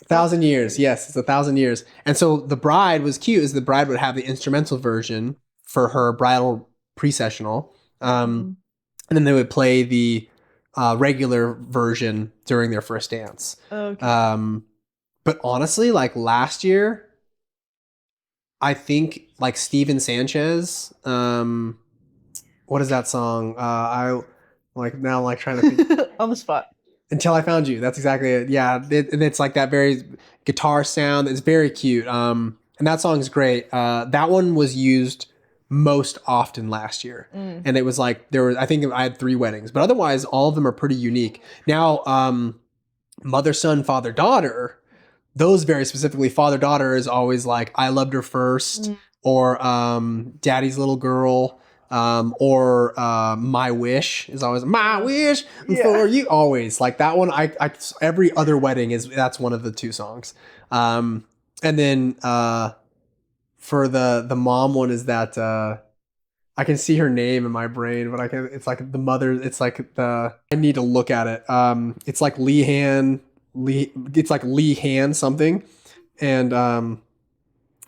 1,000 years. Yes, it's 1,000 years. And so the bride was cute, is the bride would have the instrumental version for her bridal pre-sessional. And then they would play the regular version during their first dance. Okay. But honestly, like last year, I think like Steven Sanchez, what is that song? I like now I'm like trying to think. On the spot. Until I Found You. That's exactly it. Yeah, and it's like that very guitar sound. It's very cute. And that song is great. That one was used most often last year, and it was like I think I had 3 weddings, but otherwise all of them are pretty unique. Now, mother, son, father, daughter. Those very specifically, father, daughter is always like I Loved Her First, or Daddy's Little Girl. Or My Wish is always My Wish for you, always like that one. I every other wedding that's one of the 2 songs. And then for the mom one is that I can see her name in my brain, but it's like the mother. It's like I need to look at it. It's like it's like Leanne something, and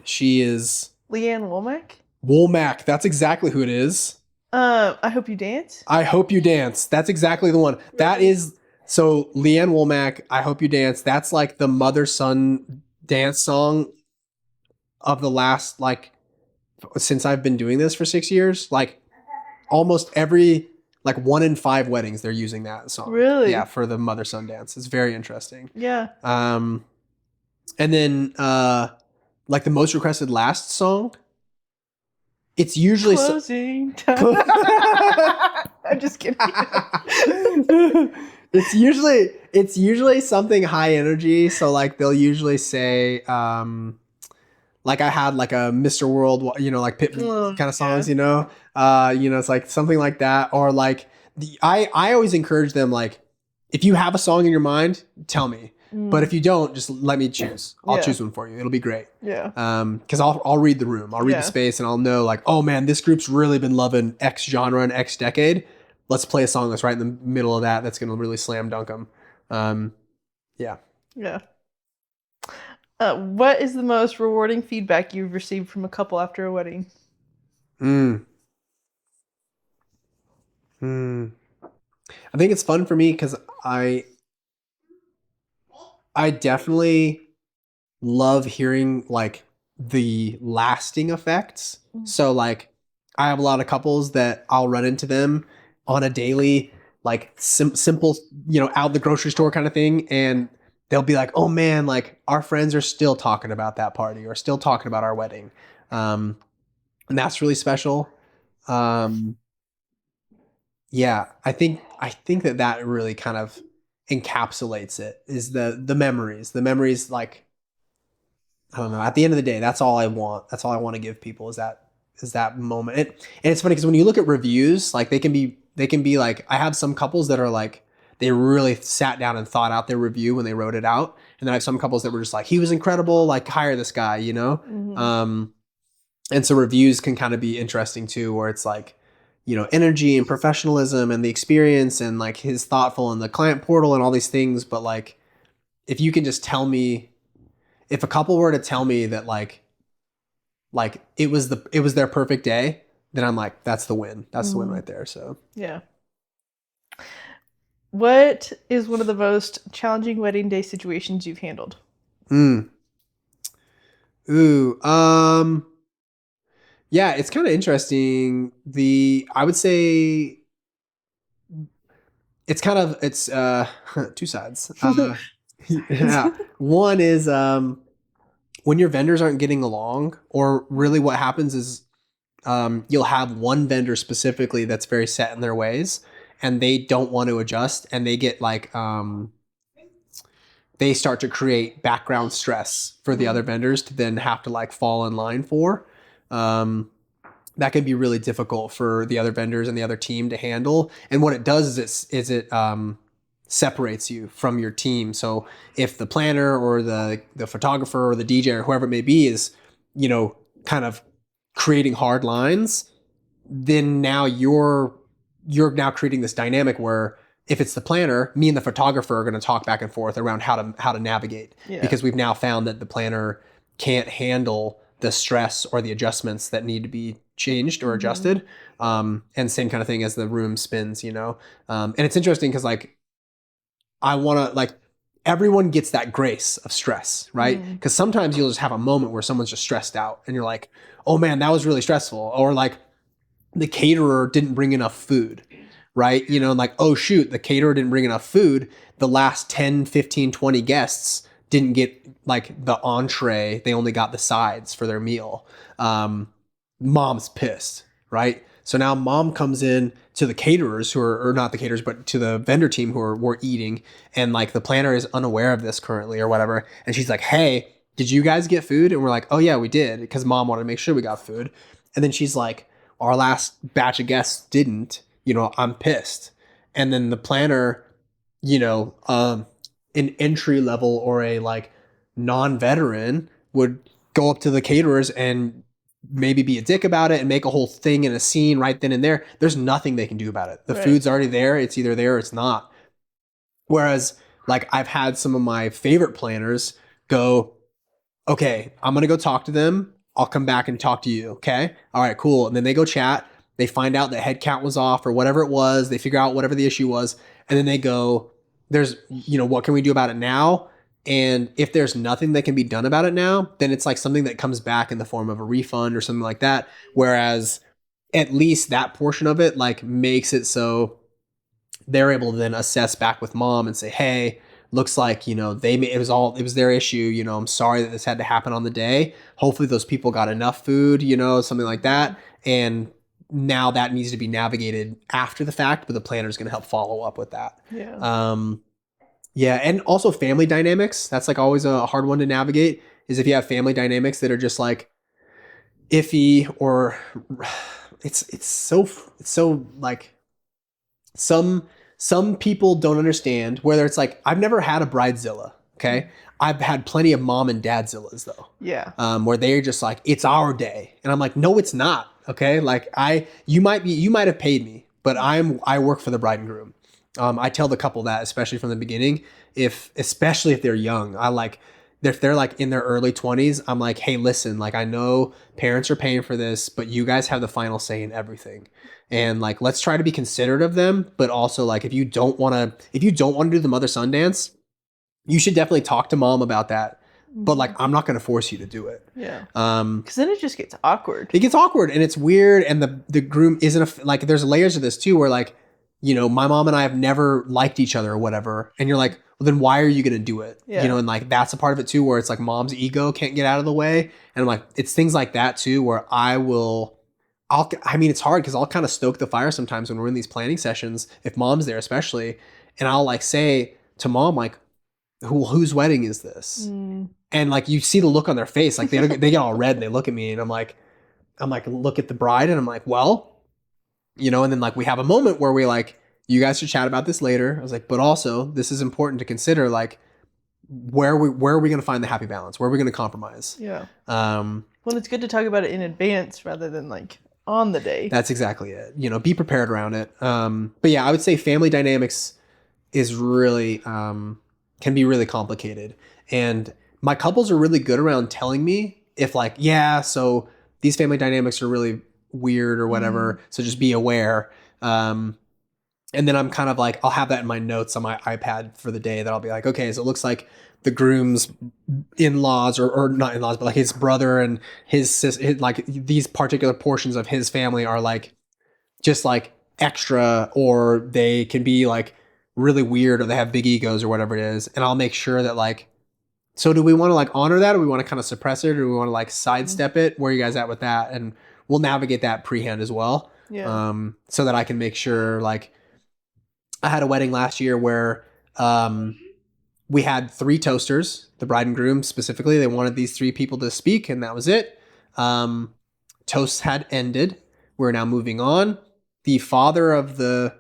she is Leanne Womack. Womack, that's exactly who it is. I Hope You Dance. I Hope You Dance. That's exactly the one. That is so Leanne Womack, I Hope You Dance. That's like the mother-son dance song of the last since I've been doing this for 6 years. Like almost every 1 in 5 weddings they're using that song. Really? Yeah, for the mother-son dance. It's very interesting. Yeah. And then like the most requested last song. It's usually Closing time. I'm just kidding. It's usually something high energy. So like they'll usually say like I had like a Mr. World, like Pitbull kind of songs, it's like something like that. Or like I always encourage them, like, if you have a song in your mind, tell me. But if you don't, just let me choose. I'll choose one for you. It'll be great. Yeah. Because I'll read the room. I'll read the space, and I'll know like, oh man, this group's really been loving X genre and X decade. Let's play a song that's right in the middle of that. That's going to really slam dunk them. Yeah. Yeah. What is the most rewarding feedback you've received from a couple after a wedding? I think it's fun for me because I definitely love hearing like the lasting effects. So like I have a lot of couples that I'll run into them on a daily, like simple, out the grocery store kind of thing. And they'll be like, oh man, like our friends are still talking about that party or still talking about our wedding. And that's really special. Yeah, I think that really kind of encapsulates it, is the memories. Like, I don't know, at the end of the day, that's all I want to give people is that moment. And it's funny because when you look at reviews, like they can be like, I have some couples that are like, they really sat down and thought out their review when they wrote it out. And then I have some couples that were just like, he was incredible, like hire this guy, And so reviews can kind of be interesting too, where it's like, energy and professionalism and the experience and like his thoughtful and the client portal and all these things. But like, if you can just tell me, if a couple were to tell me that like it was their perfect day, then I'm like, that's the win. That's the win right there. So yeah. What is one of the most challenging wedding day situations you've handled? Yeah, it's kind of interesting. I would say it's two sides. Yeah. One is when your vendors aren't getting along, or really what happens is you'll have one vendor specifically that's very set in their ways and they don't want to adjust, and they get like they start to create background stress for the other vendors to then have to like fall in line for. That can be really difficult for the other vendors and the other team to handle. And what it does is it separates you from your team. So if the planner or the photographer or the DJ or whoever it may be is, kind of creating hard lines, then now you're now creating this dynamic where if it's the planner, me and the photographer are going to talk back and forth around how to navigate, because we've now found that the planner can't handle the stress or the adjustments that need to be changed or adjusted. And same kind of thing as the room spins, and it's interesting because like I want to like everyone gets that grace of stress, right? Because sometimes you'll just have a moment where someone's just stressed out and you're like, oh man, that was really stressful. Or like the caterer didn't bring enough food, right? And like, oh shoot, the caterer didn't bring enough food. The last 10, 15, 20 guests didn't get like the entree. They only got the sides for their meal. Mom's pissed, right? So now mom comes in to the caterers or not the caterers, but to the vendor team who were eating. And like the planner is unaware of this currently or whatever. And she's like, hey, did you guys get food? And we're like, oh yeah, we did. Because mom wanted to make sure we got food. And then she's like, our last batch of guests didn't, I'm pissed. And then the planner, an entry level or a like non-veteran would go up to the caterers and maybe be a dick about it and make a whole thing in a scene right then and there. There's nothing they can do about it. The food's already there. It's either there or it's not. Whereas like I've had some of my favorite planners go, okay, I'm going to go talk to them. I'll come back and talk to you. Okay. All right, cool. And then they go chat. They find out that head count was off or whatever it was. They figure out whatever the issue was. And then they go, what can we do about it now? And if there's nothing that can be done about it now, then it's like something that comes back in the form of a refund or something like that. Whereas at least that portion of it like makes it so they're able to then assess back with mom and say, hey, looks like, it was their issue. I'm sorry that this had to happen on the day. Hopefully those people got enough food, something like that. And now that needs to be navigated after the fact, but the planner is going to help follow up with that. Yeah. And also family dynamics. That's like always a hard one to navigate, is if you have family dynamics that are just like iffy, or it's so like some people don't understand, whether it's like, I've never had a bridezilla. Okay. I've had plenty of mom and dadzillas though. Yeah. Where they're just like, it's our day. And I'm like, no, it's not. Okay. Like you might have paid me, but I work for the bride and groom. I tell the couple that, especially from the beginning, especially if they're young, if they're like in their early 20s, I'm like, hey, listen, like I know parents are paying for this, but you guys have the final say in everything. And like, let's try to be considerate of them. But also like, if you don't want to do the mother son dance, you should definitely talk to mom about that. But like, I'm not going to force you to do it. Yeah. Because then it just gets awkward. It gets awkward and it's weird. And the groom isn't like, there's layers of this too, where like, my mom and I have never liked each other or whatever. And you're like, well, then why are you going to do it? Yeah. And like, that's a part of it too, where it's like mom's ego can't get out of the way. And I'm like, it's things like that too, where it's hard because I'll kind of stoke the fire sometimes when we're in these planning sessions, if mom's there especially. And I'll like say to mom, like, whose wedding is this? And like, you see the look on their face, like they get all red and they look at me and I'm like, look at the bride. And I'm like, well, and then like we have a moment where we like, you guys should chat about this later. I was like, but also this is important to consider, like where are we going to find the happy balance? Where are we going to compromise? Yeah. Well, it's good to talk about it in advance rather than like on the day. That's exactly it. You know, be prepared around it. But yeah, I would say family dynamics is really can be really complicated. And my couples are really good around telling me if like, yeah, so these family dynamics are really weird or whatever. So just be aware. And then I'm kind of like, I'll have that in my notes on my iPad for the day that I'll be like, okay, so it looks like the groom's in-laws or not in-laws, but like his brother and his sister, like these particular portions of his family are like, just like extra, or they can be like really weird, or they have big egos or whatever it is. And I'll make sure that like, so do we want to like honor that, or we want to kind of suppress it, or do we want to like sidestep it? Where are you guys at with that? And we'll navigate that pre-hand as well. Yeah. So that I can make sure like, I had a wedding last year where we had 3 toasters, the bride and groom specifically. They wanted these 3 people to speak, and that was it. Toasts had ended. We're now moving on. The father of the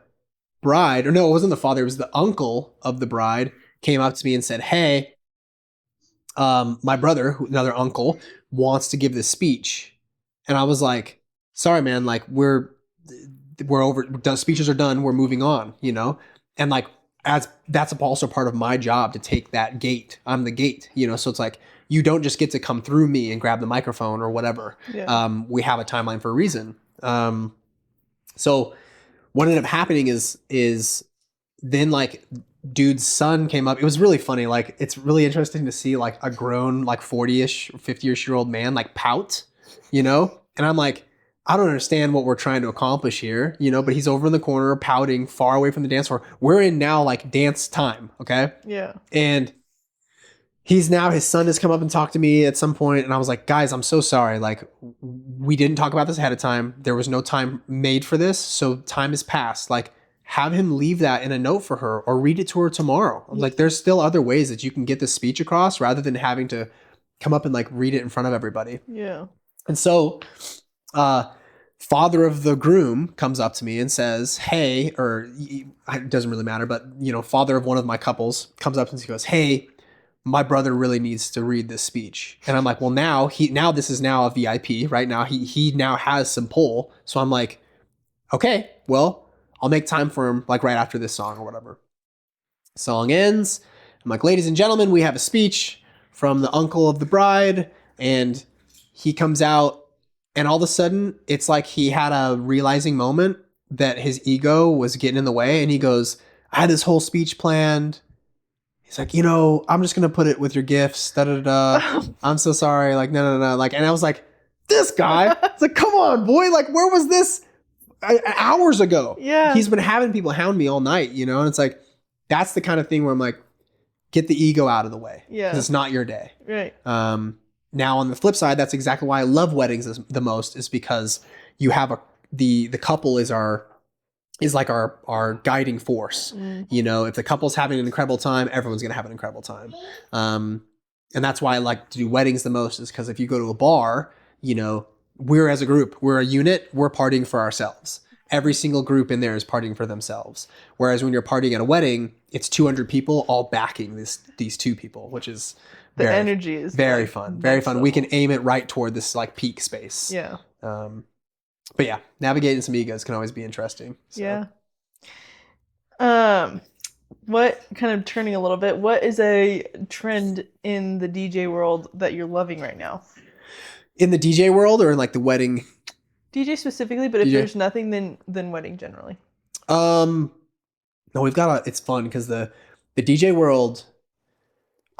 bride, or no, it wasn't the father, it was the uncle of the bride, came up to me and said, hey, my brother, another uncle, wants to give this speech. And I was like, sorry, man, like we're over, speeches are done, we're moving on, you know? And like, as that's also part of my job to take that gate. I'm the gate, you know? So it's like, you don't just get to come through me and grab the microphone or whatever. Yeah. We have a timeline for a reason. So what ended up happening is then like dude's son came up. It was really funny. Like, it's really interesting to see like a grown, like 40-ish, 50-ish year old man, like pout, you know? And I'm like, I don't understand what we're trying to accomplish here, you know, but he's over in the corner pouting far away from the dance floor. We're in now like dance time. Okay. Yeah. And his son has come up and talked to me at some point, and I was like, guys, I'm so sorry. Like, we didn't talk about this ahead of time. There was no time made for this. So time has passed. Like, have him leave that in a note for her or read it to her tomorrow. I'm like, there's still other ways that you can get the speech across rather than having to come up and like read it in front of everybody. Yeah. And so, father of the groom comes up to me and says, hey, or it doesn't really matter, but you know, father of one of my couples comes up and he goes, hey, my brother really needs to read this speech. And I'm like, well, now this is now a VIP, right? Now he now has some pull. So I'm like, okay, well, I'll make time for him like right after this song or whatever. Song ends. I'm like, ladies and gentlemen, we have a speech from the uncle of the bride. And he comes out, and all of a sudden it's like he had a realizing moment that his ego was getting in the way. And he goes, I had this whole speech planned. He's like, you know, I'm just going to put it with your gifts. Da, da, da, da. I'm so sorry. Like, no. Like, and I was like, this guy, it's like, come on, boy. Like, where was this hours ago? Yeah. He's been having people hound me all night, you know? And it's like, that's the kind of thing where I'm like, get the ego out of the way. Yeah. 'Cause it's not your day. Right. Now on the flip side, that's exactly why I love weddings the most, is because you have the couple is like our guiding force. You know, if the couple's having an incredible time, everyone's going to have an incredible time. And that's why I like to do weddings the most, is because if you go to a bar, you know, we're as a group, we're a unit, we're partying for ourselves. Every single group in there is partying for themselves. Whereas when you're partying at a wedding, it's 200 people all backing these 2 people, which is the energy is very like, fun. Very fun. We can aim it right toward this like peak space. Yeah. But yeah, navigating some egos can always be interesting. So. Yeah. What, kind of turning a little bit, what is a trend in the DJ world that you're loving right now? In the DJ world, or in like the wedding? DJ specifically, but if there's nothing, then wedding generally. No, it's fun because the DJ world,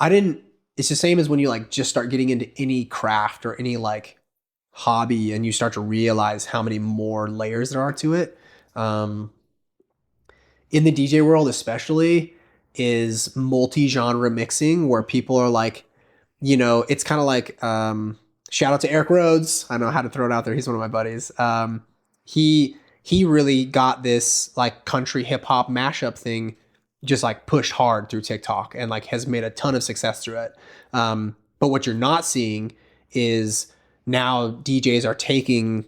it's the same as when you like just start getting into any craft or any like hobby, and you start to realize how many more layers there are to it. In the DJ world especially, is multi-genre mixing, where people are like, you know, it's kind of like, shout out to Eric Rhodes. I know how to throw it out there. He's one of my buddies. He really got this like country hip hop mashup thing just like pushed hard through TikTok, and like has made a ton of success through it. But what you're not seeing is now DJs are taking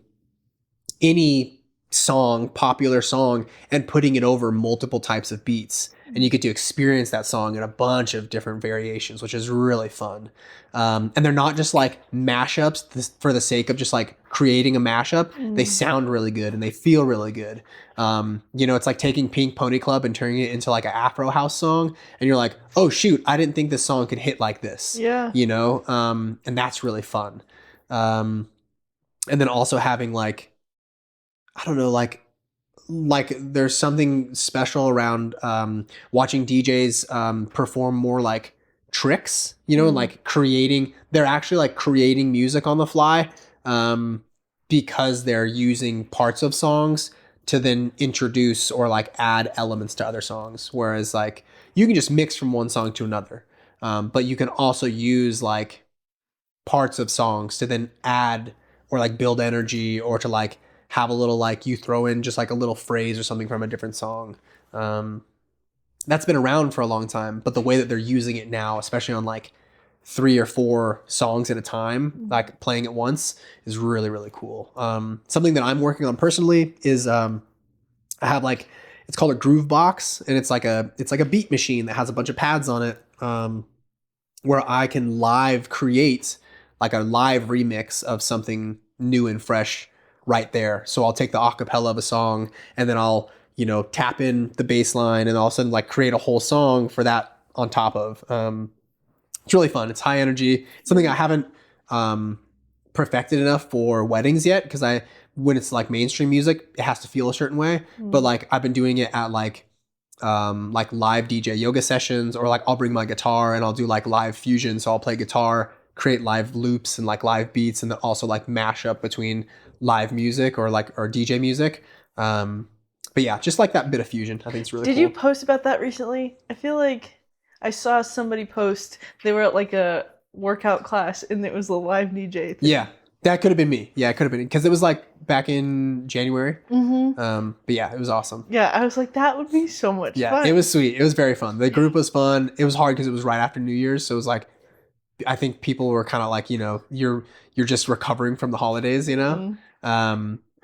any popular song, and putting it over multiple types of beats. and you get to experience that song in a bunch of different variations, which is really fun. And they're not just like mashups for the sake of just like creating a mashup. They sound really good and they feel really good. It's like taking Pink Pony Club and turning it into like an Afro house song, and you're like, oh shoot, I didn't think this song could hit like this. Yeah. And that's really fun. And then also having like, I don't know, like there's something special around watching DJs perform more like tricks, and like they're actually like creating music on the fly because they're using parts of songs to then introduce or like add elements to other songs. Whereas like you can just mix from one song to another, but you can also use like parts of songs to then add or like build energy, or to like have a little, like you throw in just like a little phrase or something from a different song. That's been around for a long time, but the way that they're using it now, especially on like 3 or 4 songs at a time, like playing at once, is really, really cool. Something that I'm working on personally is I have like, it's called a groove box, and it's like a beat machine that has a bunch of pads on it, where I can live create like a live remix of something new and fresh right there. So I'll take the acapella of a song, and then I'll, tap in the bass line, and all of a sudden like create a whole song for that on top of. It's really fun. It's high energy. It's something I haven't perfected enough for weddings yet, because when it's like mainstream music, it has to feel a certain way. But like I've been doing it at like live DJ yoga sessions, or like I'll bring my guitar and I'll do like live fusion. So I'll play guitar, create live loops and like live beats, and then also like mash up between live music or DJ music. But yeah, just like that bit of fusion, I think it's really cool. Did you post about that recently? I feel like I saw somebody post, they were at like a workout class and it was a live DJ thing. Yeah, that could have been me. Yeah, it could have been, because it was like back in January. But yeah, it was awesome. Yeah, I was like, that would be so much fun. Yeah, it was sweet. It was very fun. The group was fun. It was hard because it was right after New Year's, so it was like, I think people were kind of like, you're just recovering from the holidays,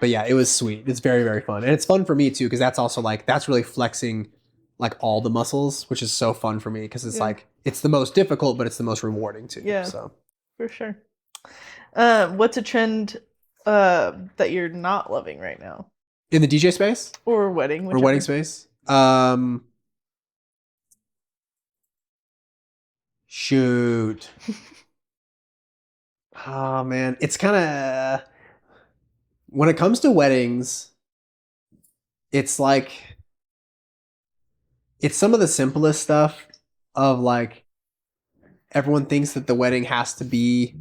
But yeah, it was sweet. It's very, very fun. And it's fun for me too, because that's also like, that's really flexing like all the muscles, which is so fun for me, because it's like, it's the most difficult, but it's the most rewarding too. Yeah, so for sure. What's a trend that you're not loving right now? In the DJ space? Or wedding. Whichever. Or wedding space? Shoot. Oh man, it's kind of, when it comes to weddings, it's like, it's some of the simplest stuff of like, everyone thinks that the wedding has to be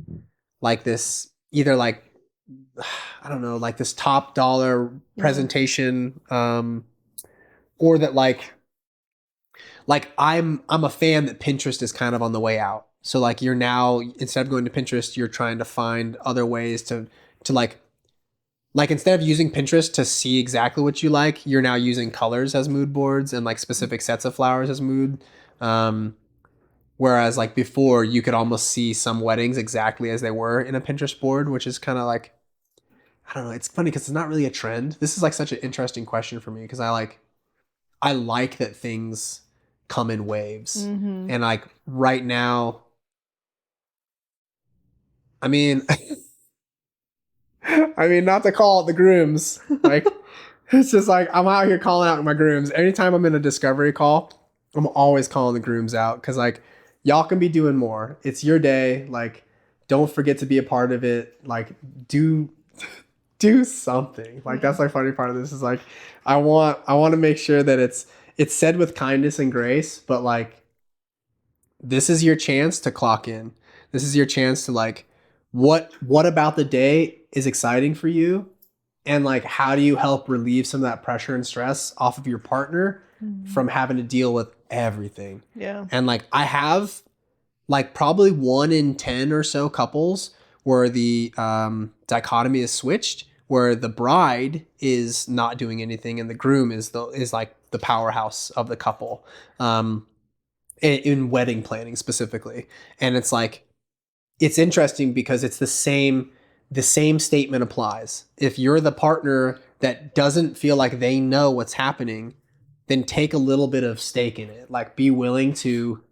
like this, either like, I don't know, like this top dollar presentation, or that like I'm a fan that Pinterest is kind of on the way out. So like you're now, instead of going to Pinterest, you're trying to find other ways to like instead of using Pinterest to see exactly what you like, you're now using colors as mood boards and like specific sets of flowers as mood. Whereas like before, you could almost see some weddings exactly as they were in a Pinterest board, which is kind of like, I don't know. It's funny because it's not really a trend. This is like such an interesting question for me, because I like that things come in waves. And like right now, I mean, not to call it the grooms, like it's just like I'm out here calling out my grooms. Anytime I'm in a discovery call, I'm always calling the grooms out, because like y'all can be doing more. It's your day. Like, don't forget to be a part of it. Like, do something. Like, that's like funny part of this is like, I want to make sure that it's said with kindness and grace, but like, this is your chance to clock in. This is your chance to like, what about the day is exciting for you? And like, how do you help relieve some of that pressure and stress off of your partner from having to deal with everything? Yeah. And like, I have like probably 1 in 10 or so couples where the dichotomy is switched, where the bride is not doing anything and the groom is like the powerhouse of the couple, in wedding planning specifically. And it's like, it's interesting because it's the same statement applies. If you're the partner that doesn't feel like they know what's happening, then take a little bit of stake in it. Like be willing to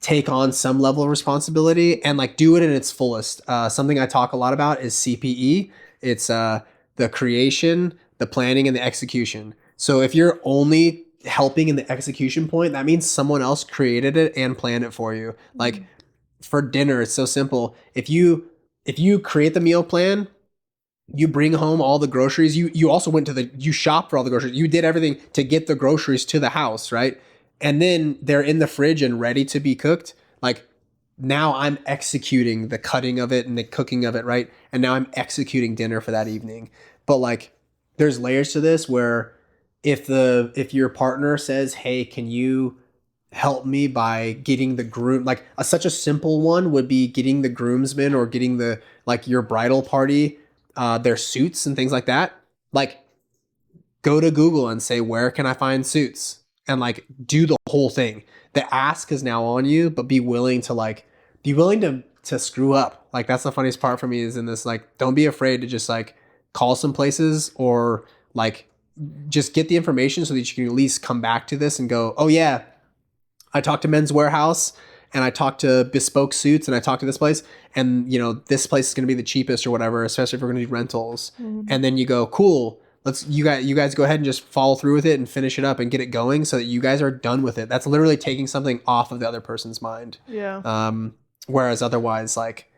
take on some level of responsibility and like do it in its fullest. Something I talk a lot about is CPE. It's the creation, the planning, and the execution. So if you're only helping in the execution point, that means someone else created it and planned it for you. Like for dinner, it's so simple. If you create the meal plan, you bring home all the groceries. You also went to you shop for all the groceries. You did everything to get the groceries to the house, right? And then they're in the fridge and ready to be cooked. Like now I'm executing the cutting of it and the cooking of it, right? And now I'm executing dinner for that evening. But like there's layers to this where if your partner says, "Hey, can you help me by getting the groom," like such a simple one would be getting the groomsmen or getting the like your bridal party their suits and things like that. Like go to Google and say, where can I find suits? And like do the whole thing. The ask is now on you, but be willing to screw up. Like that's the funniest part for me is in this, like, don't be afraid to just like call some places or like just get the information so that you can at least come back to this and go, oh yeah, I talked to Men's Warehouse and I talked to Bespoke Suits and I talked to this place and you know, this place is going to be the cheapest or whatever, especially if we're going to do rentals. Mm-hmm. And then you go, cool. You guys go ahead and just follow through with it and finish it up and get it going so that you guys are done with it. That's literally taking something off of the other person's mind. Yeah. Whereas otherwise, like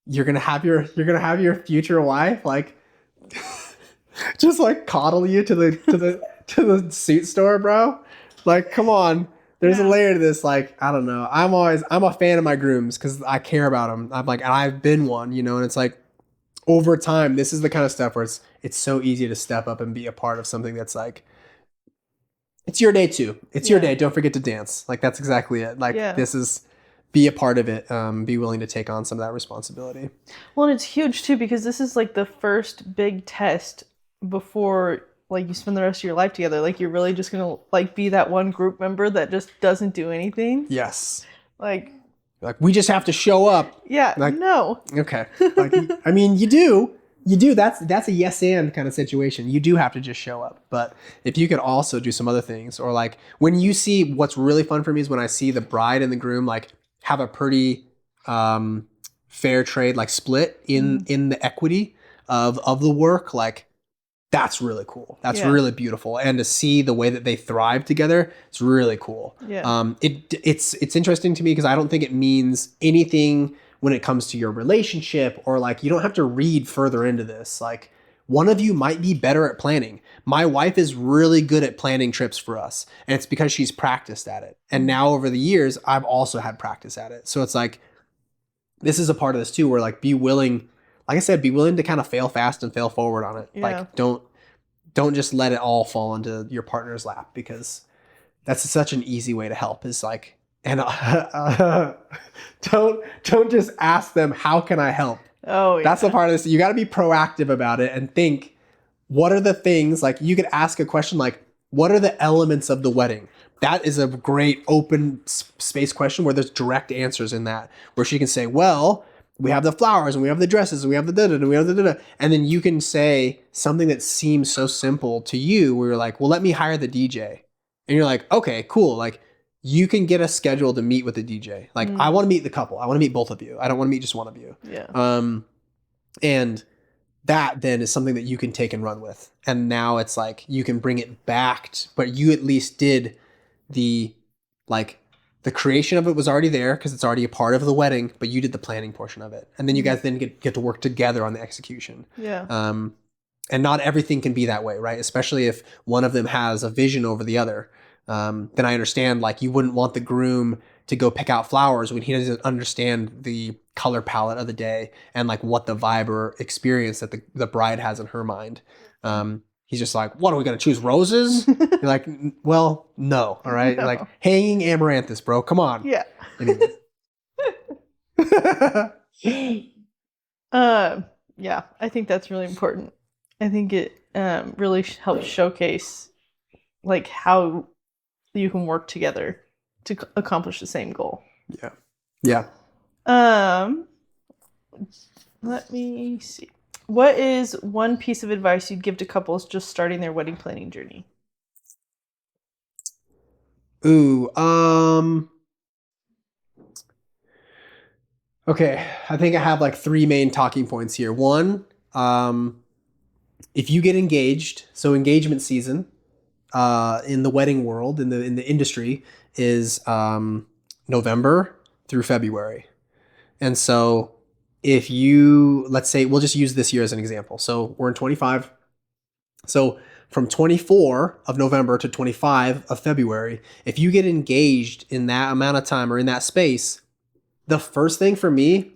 you're gonna have your future wife like just like coddle you to the suit store, bro. Like, come on. There's a layer to this. Like, I don't know. I'm a fan of my grooms because I care about them. I'm like, and I've been one, you know, and it's like over time, this is the kind of stuff where it's so easy to step up and be a part of something that's like, it's your day too. It's your day. Don't forget to dance. Like, that's exactly it. Like, this is, be a part of it. Be willing to take on some of that responsibility. Well, and it's huge too because this is like the first big test before like you spend the rest of your life together. Like you're really just gonna like be that one group member that just doesn't do anything. Yes. Like we just have to show up. Yeah. Like, no. Okay. Like, I mean, you do. That's a yes and kind of situation. You do have to just show up. But if you could also do some other things, or like when you see, what's really fun for me is when I see the bride and the groom like have a pretty fair trade like split in the equity of the work. Like that's really cool. That's really beautiful. And to see the way that they thrive together, it's really cool. Yeah. It's interesting to me because I don't think it means anything when it comes to your relationship, or like you don't have to read further into this. Like one of you might be better at planning. My wife is really good at planning trips for us, and it's because she's practiced at it. And now over the years, I've also had practice at it. So it's like, this is a part of this too, where like be willing to kind of fail fast and fail forward on it. Yeah. Like don't just let it all fall into your partner's lap, because that's such an easy way to help is like, and don't just ask them, how can I help? Oh, yeah. That's the part of this. You got to be proactive about it and think, what are the things, like you could ask a question like, what are the elements of the wedding? That is a great open space question where there's direct answers in that, where she can say, well, we have the flowers and we have the dresses and we have the da-da and we have the da-da. And then you can say something that seems so simple to you where you're like, well, let me hire the DJ. And you're like, okay, cool. Like you can get a schedule to meet with the DJ. Like I want to meet the couple. I want to meet both of you. I don't want to meet just one of you. Yeah. And that then is something that you can take and run with. And now it's like, you can bring it back, but you at least did the creation of it was already there because it's already a part of the wedding, but you did the planning portion of it. And then you guys then get to work together on the execution. Yeah. And not everything can be that way, right? Especially if one of them has a vision over the other. Then I understand, like, you wouldn't want the groom to go pick out flowers when he doesn't understand the color palette of the day and like what the vibe or experience that the bride has in her mind. He's just like, what are we going to choose? Roses? You're like, well, no. All right. No. Like hanging amaranthus, bro. Come on. Yeah. Anyway. Yeah, I think that's really important. I think it really helps showcase like how you can work together to accomplish the same goal. Yeah. Yeah. Let me see. What is one piece of advice you'd give to couples just starting their wedding planning journey? Ooh, okay. I think I have like three main talking points here. One, if you get engaged, so engagement season, in the wedding world, in the industry, is November through February. And so if you, let's say, we'll just use this year as an example. So we're in 25. So from 24 of November to 25 of February, if you get engaged in that amount of time or in that space, the first thing for me,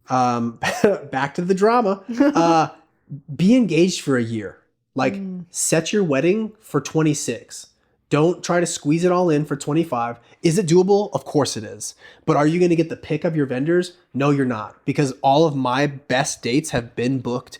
back to the drama, be engaged for a year. Like, set your wedding for 26. Don't try to squeeze it all in for 25. Is it doable? Of course it is. But are you going to get the pick of your vendors? No, you're not. Because all of my best dates have been booked.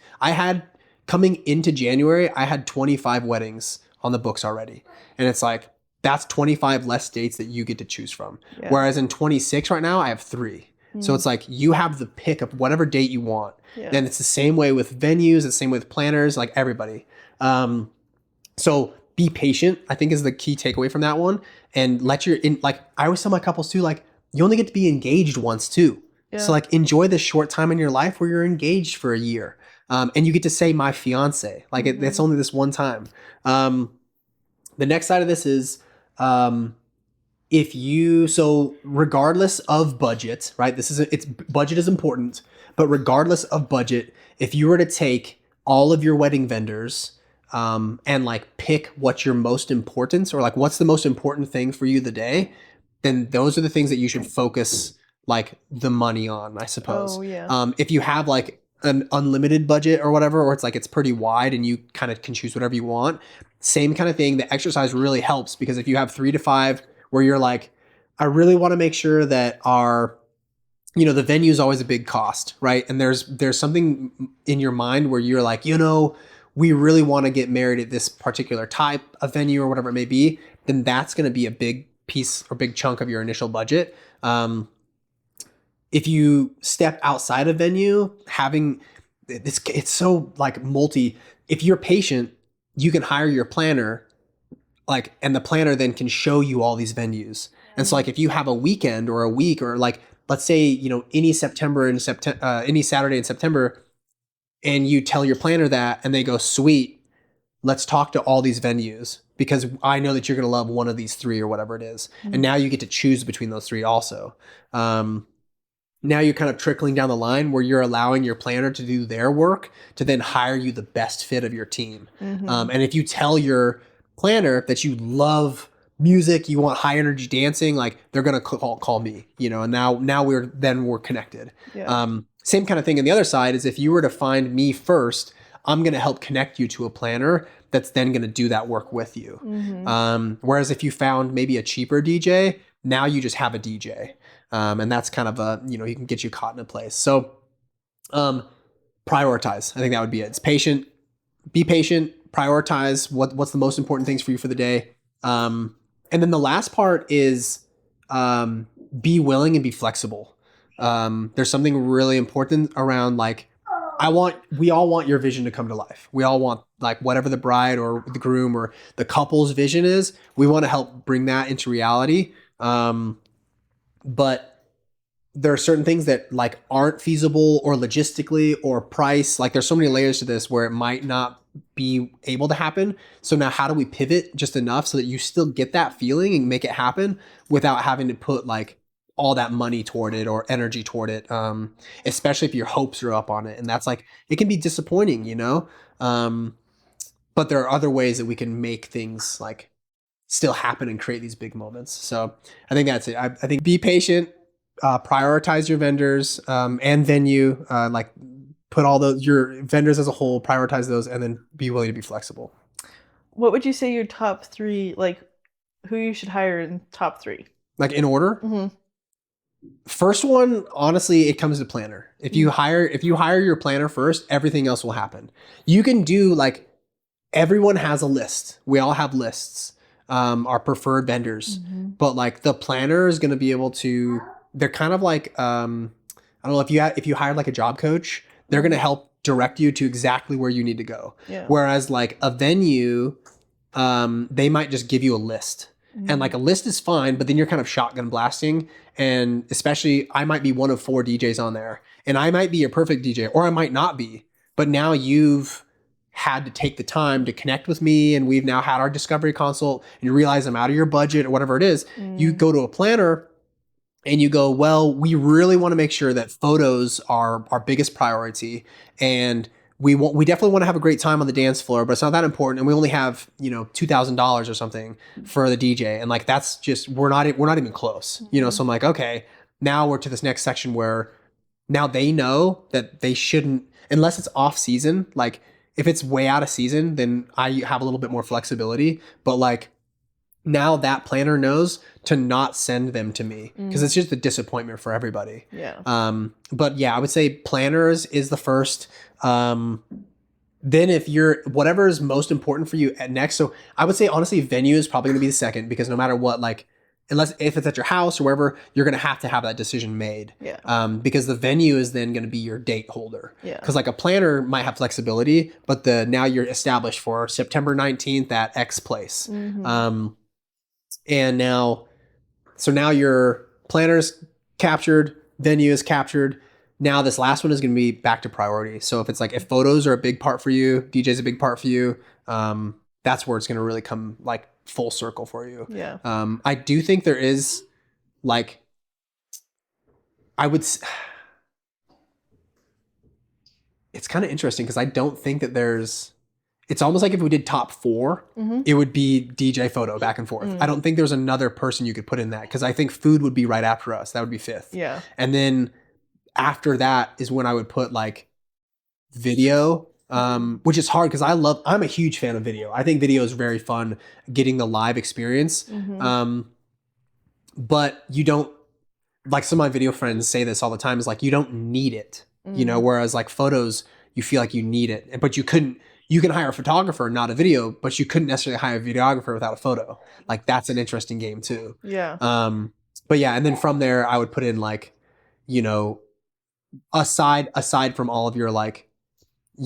Coming into January, I had 25 weddings on the books already. And it's like, that's 25 less dates that you get to choose from. Yeah. Whereas in 26 right now, I have 3. So it's like you have the pick of whatever date you want. Yeah. And it's the same way with venues, the same way with planners, like everybody. So be patient, I think, is the key takeaway from that one. And like I always tell my couples too, like, you only get to be engaged once too. Yeah. So like, enjoy this short time in your life where you're engaged for a year. And you get to say my fiance, like it's only this one time. The next side of this is, so regardless of budget, right? Budget is important, but regardless of budget, if you were to take all of your wedding vendors, and like pick what's your most important, or like what's the most important thing for you the day, then those are the things that you should focus like the money on, I suppose. Oh, yeah. If you have like an unlimited budget or whatever, or it's pretty wide and you kind of can choose whatever you want, same kind of thing. The exercise really helps, because if you have 3 to 5 where you're like, I really want to make sure that the venue is always a big cost, right? And there's something in your mind where you're like, we really want to get married at this particular type of venue or whatever it may be, then that's going to be a big piece or big chunk of your initial budget. If you step outside of venue, it's so like if you're patient, you can hire your planner, like, and the planner then can show you all these venues. And so like, if you have a weekend or a week, or like, let's say, any any Saturday in September, and you tell your planner that, and they go, sweet, let's talk to all these venues, because I know that you're going to love one of these 3 or whatever it is. And now you get to choose between those 3 also. Now you're kind of trickling down the line where you're allowing your planner to do their work to then hire you the best fit of your team. And if you tell your planner that you love music, you want high energy dancing, like, they're going to call me, and now we're connected. Yeah. Same kind of thing on the other side is, if you were to find me first, I'm going to help connect you to a planner that's then going to do that work with you. Whereas if you found maybe a cheaper DJ, now you just have a DJ. And that's kind of he can get you caught in a place. So prioritize. I think that would be it. It's patient. Be patient. Prioritize what's the most important things for you for the day. And then the last part is be willing and be flexible. There's something really important around, like, we all want your vision to come to life. We all want, like, whatever the bride or the groom or the couple's vision is, we want to help bring that into reality. But there are certain things that, like, aren't feasible, or logistically, or price. Like, there's so many layers to this where it might not be able to happen. So now, how do we pivot just enough so that you still get that feeling and make it happen without having to put like all that money toward it or energy toward it, especially if your hopes are up on it. And that's like, it can be disappointing, but there are other ways that we can make things like still happen and create these big moments. So I think that's it. I think be patient, prioritize your vendors, and venue, like, put all your vendors as a whole, prioritize those, and then be willing to be flexible. What would you say your top 3, like, who you should hire in top 3? Like, in order? First one, honestly, it comes to planner. If you hire your planner first, everything else will happen. You can do, like, everyone has a list. We all have lists, our preferred vendors, but like, the planner is going to be able to, they're kind of like, I don't know, if you hire like a job coach, they're going to help direct you to exactly where you need to go. Yeah. Whereas like a venue, they might just give you a list. And like a list is fine, but then you're kind of shotgun blasting. And especially I might be one of 4 DJs on there, and I might be a perfect DJ or I might not be, but now you've had to take the time to connect with me, and we've now had our discovery consult, and you realize I'm out of your budget or whatever it is. You go to a planner and you go, well, we really want to make sure that photos are our biggest priority, and we definitely want to have a great time on the dance floor, but it's not that important, and we only have $2,000 or something for the DJ, and like that's just we're not even close, So I'm like, okay, now we're to this next section where now they know that they shouldn't, unless it's off season. Like if it's way out of season, then I have a little bit more flexibility, but like now that planner knows to not send them to me because it's just a disappointment for everybody. Yeah. But yeah, I would say planners is the first. Then if you're whatever is most important for you at next. So I would say honestly, venue is probably going to be the second, because no matter what, like if it's at your house or wherever, you're going to have that decision made. Yeah. Because the venue is then going to be your date holder. Yeah. Because like a planner might have flexibility, but now you're established for September 19th at X place. And now your planner's captured, venue is captured. Now this last one is going to be back to priority. So if photos are a big part for you, DJ's a big part for you, that's where it's going to really come like full circle for you. Yeah. I do think there is like, it's kind of interesting because I don't think that it's almost like if we did top 4, it would be DJ photo back and forth. I don't think there's another person you could put in that, because I think food would be right after us. That would be 5th. Yeah. And then after that is when I would put like video, which is hard because I'm a huge fan of video. I think video is very fun, getting the live experience. But you don't, like some of my video friends say this all the time, is like, you don't need it, whereas like photos, you feel like you need it, but you can hire a photographer, not a video, but you couldn't necessarily hire a videographer without a photo. Like that's an interesting game too. Yeah. But yeah, and then from there I would put in like, aside from all of your like, I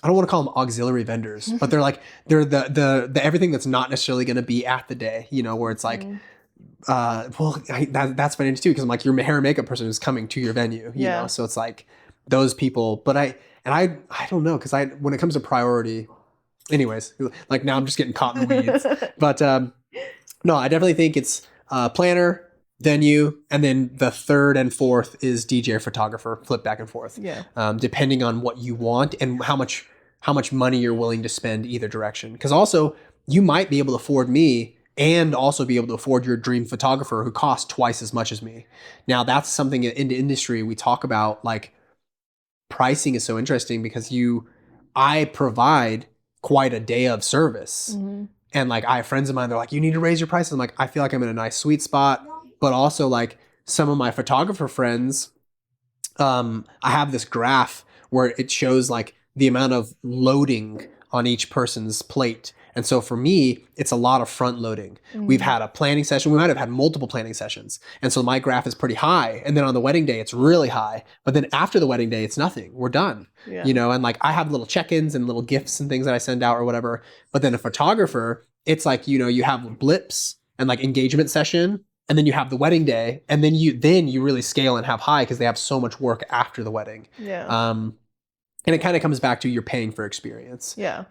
don't want to call them auxiliary vendors, but they're the everything that's not necessarily going to be at the day, where it's like, that's funny too, because I'm like your hair and makeup person who's coming to your venue, you know, so it's like those people. But I don't know, because when it comes to priority, anyways, like now I'm just getting caught in the weeds. But no, I definitely think it's planner, venue, and then the 3rd and 4th is DJ or photographer, flip back and forth. Yeah. Depending on what you want and how much money you're willing to spend either direction. Because also you might be able to afford me and also be able to afford your dream photographer who costs twice as much as me. Now that's something in the industry we talk about, like pricing is so interesting because I provide quite a day of service. And like I have friends of mine, they're like, you need to raise your prices. I'm like, I feel like I'm in a nice sweet spot. But also like some of my photographer friends, I have this graph where it shows like the amount of loading on each person's plate. And so for me, it's a lot of front loading. We've had a planning session. We might have had multiple planning sessions. And so my graph is pretty high. And then on the wedding day, it's really high. But then after the wedding day, it's nothing. We're done. Yeah. And like I have little check-ins and little gifts and things that I send out or whatever. But then a photographer, it's like, you have blips and like engagement session. And then you have the wedding day. And then you really scale and have high because they have so much work after the wedding. Yeah. And it kind of comes back to you're paying for experience. Yeah.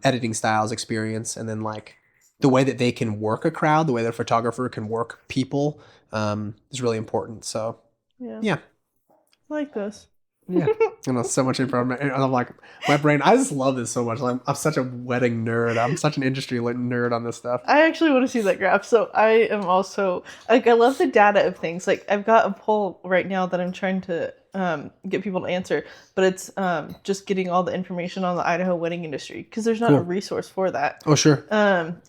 Editing styles, experience, and then like the way that they can work a crowd, the way that a photographer can work people is really important. So yeah. I like this. Yeah. I know so much info. And I'm like, my brain, I just love this so much. I'm such a wedding nerd. I'm such an industry nerd on this stuff. I actually want to see that graph. So I am also, like, I love the data of things. Like, I've got a poll right now that I'm trying to get people to answer, but it's just getting all the information on the Idaho wedding industry, because there's not a resource for that. Oh, sure.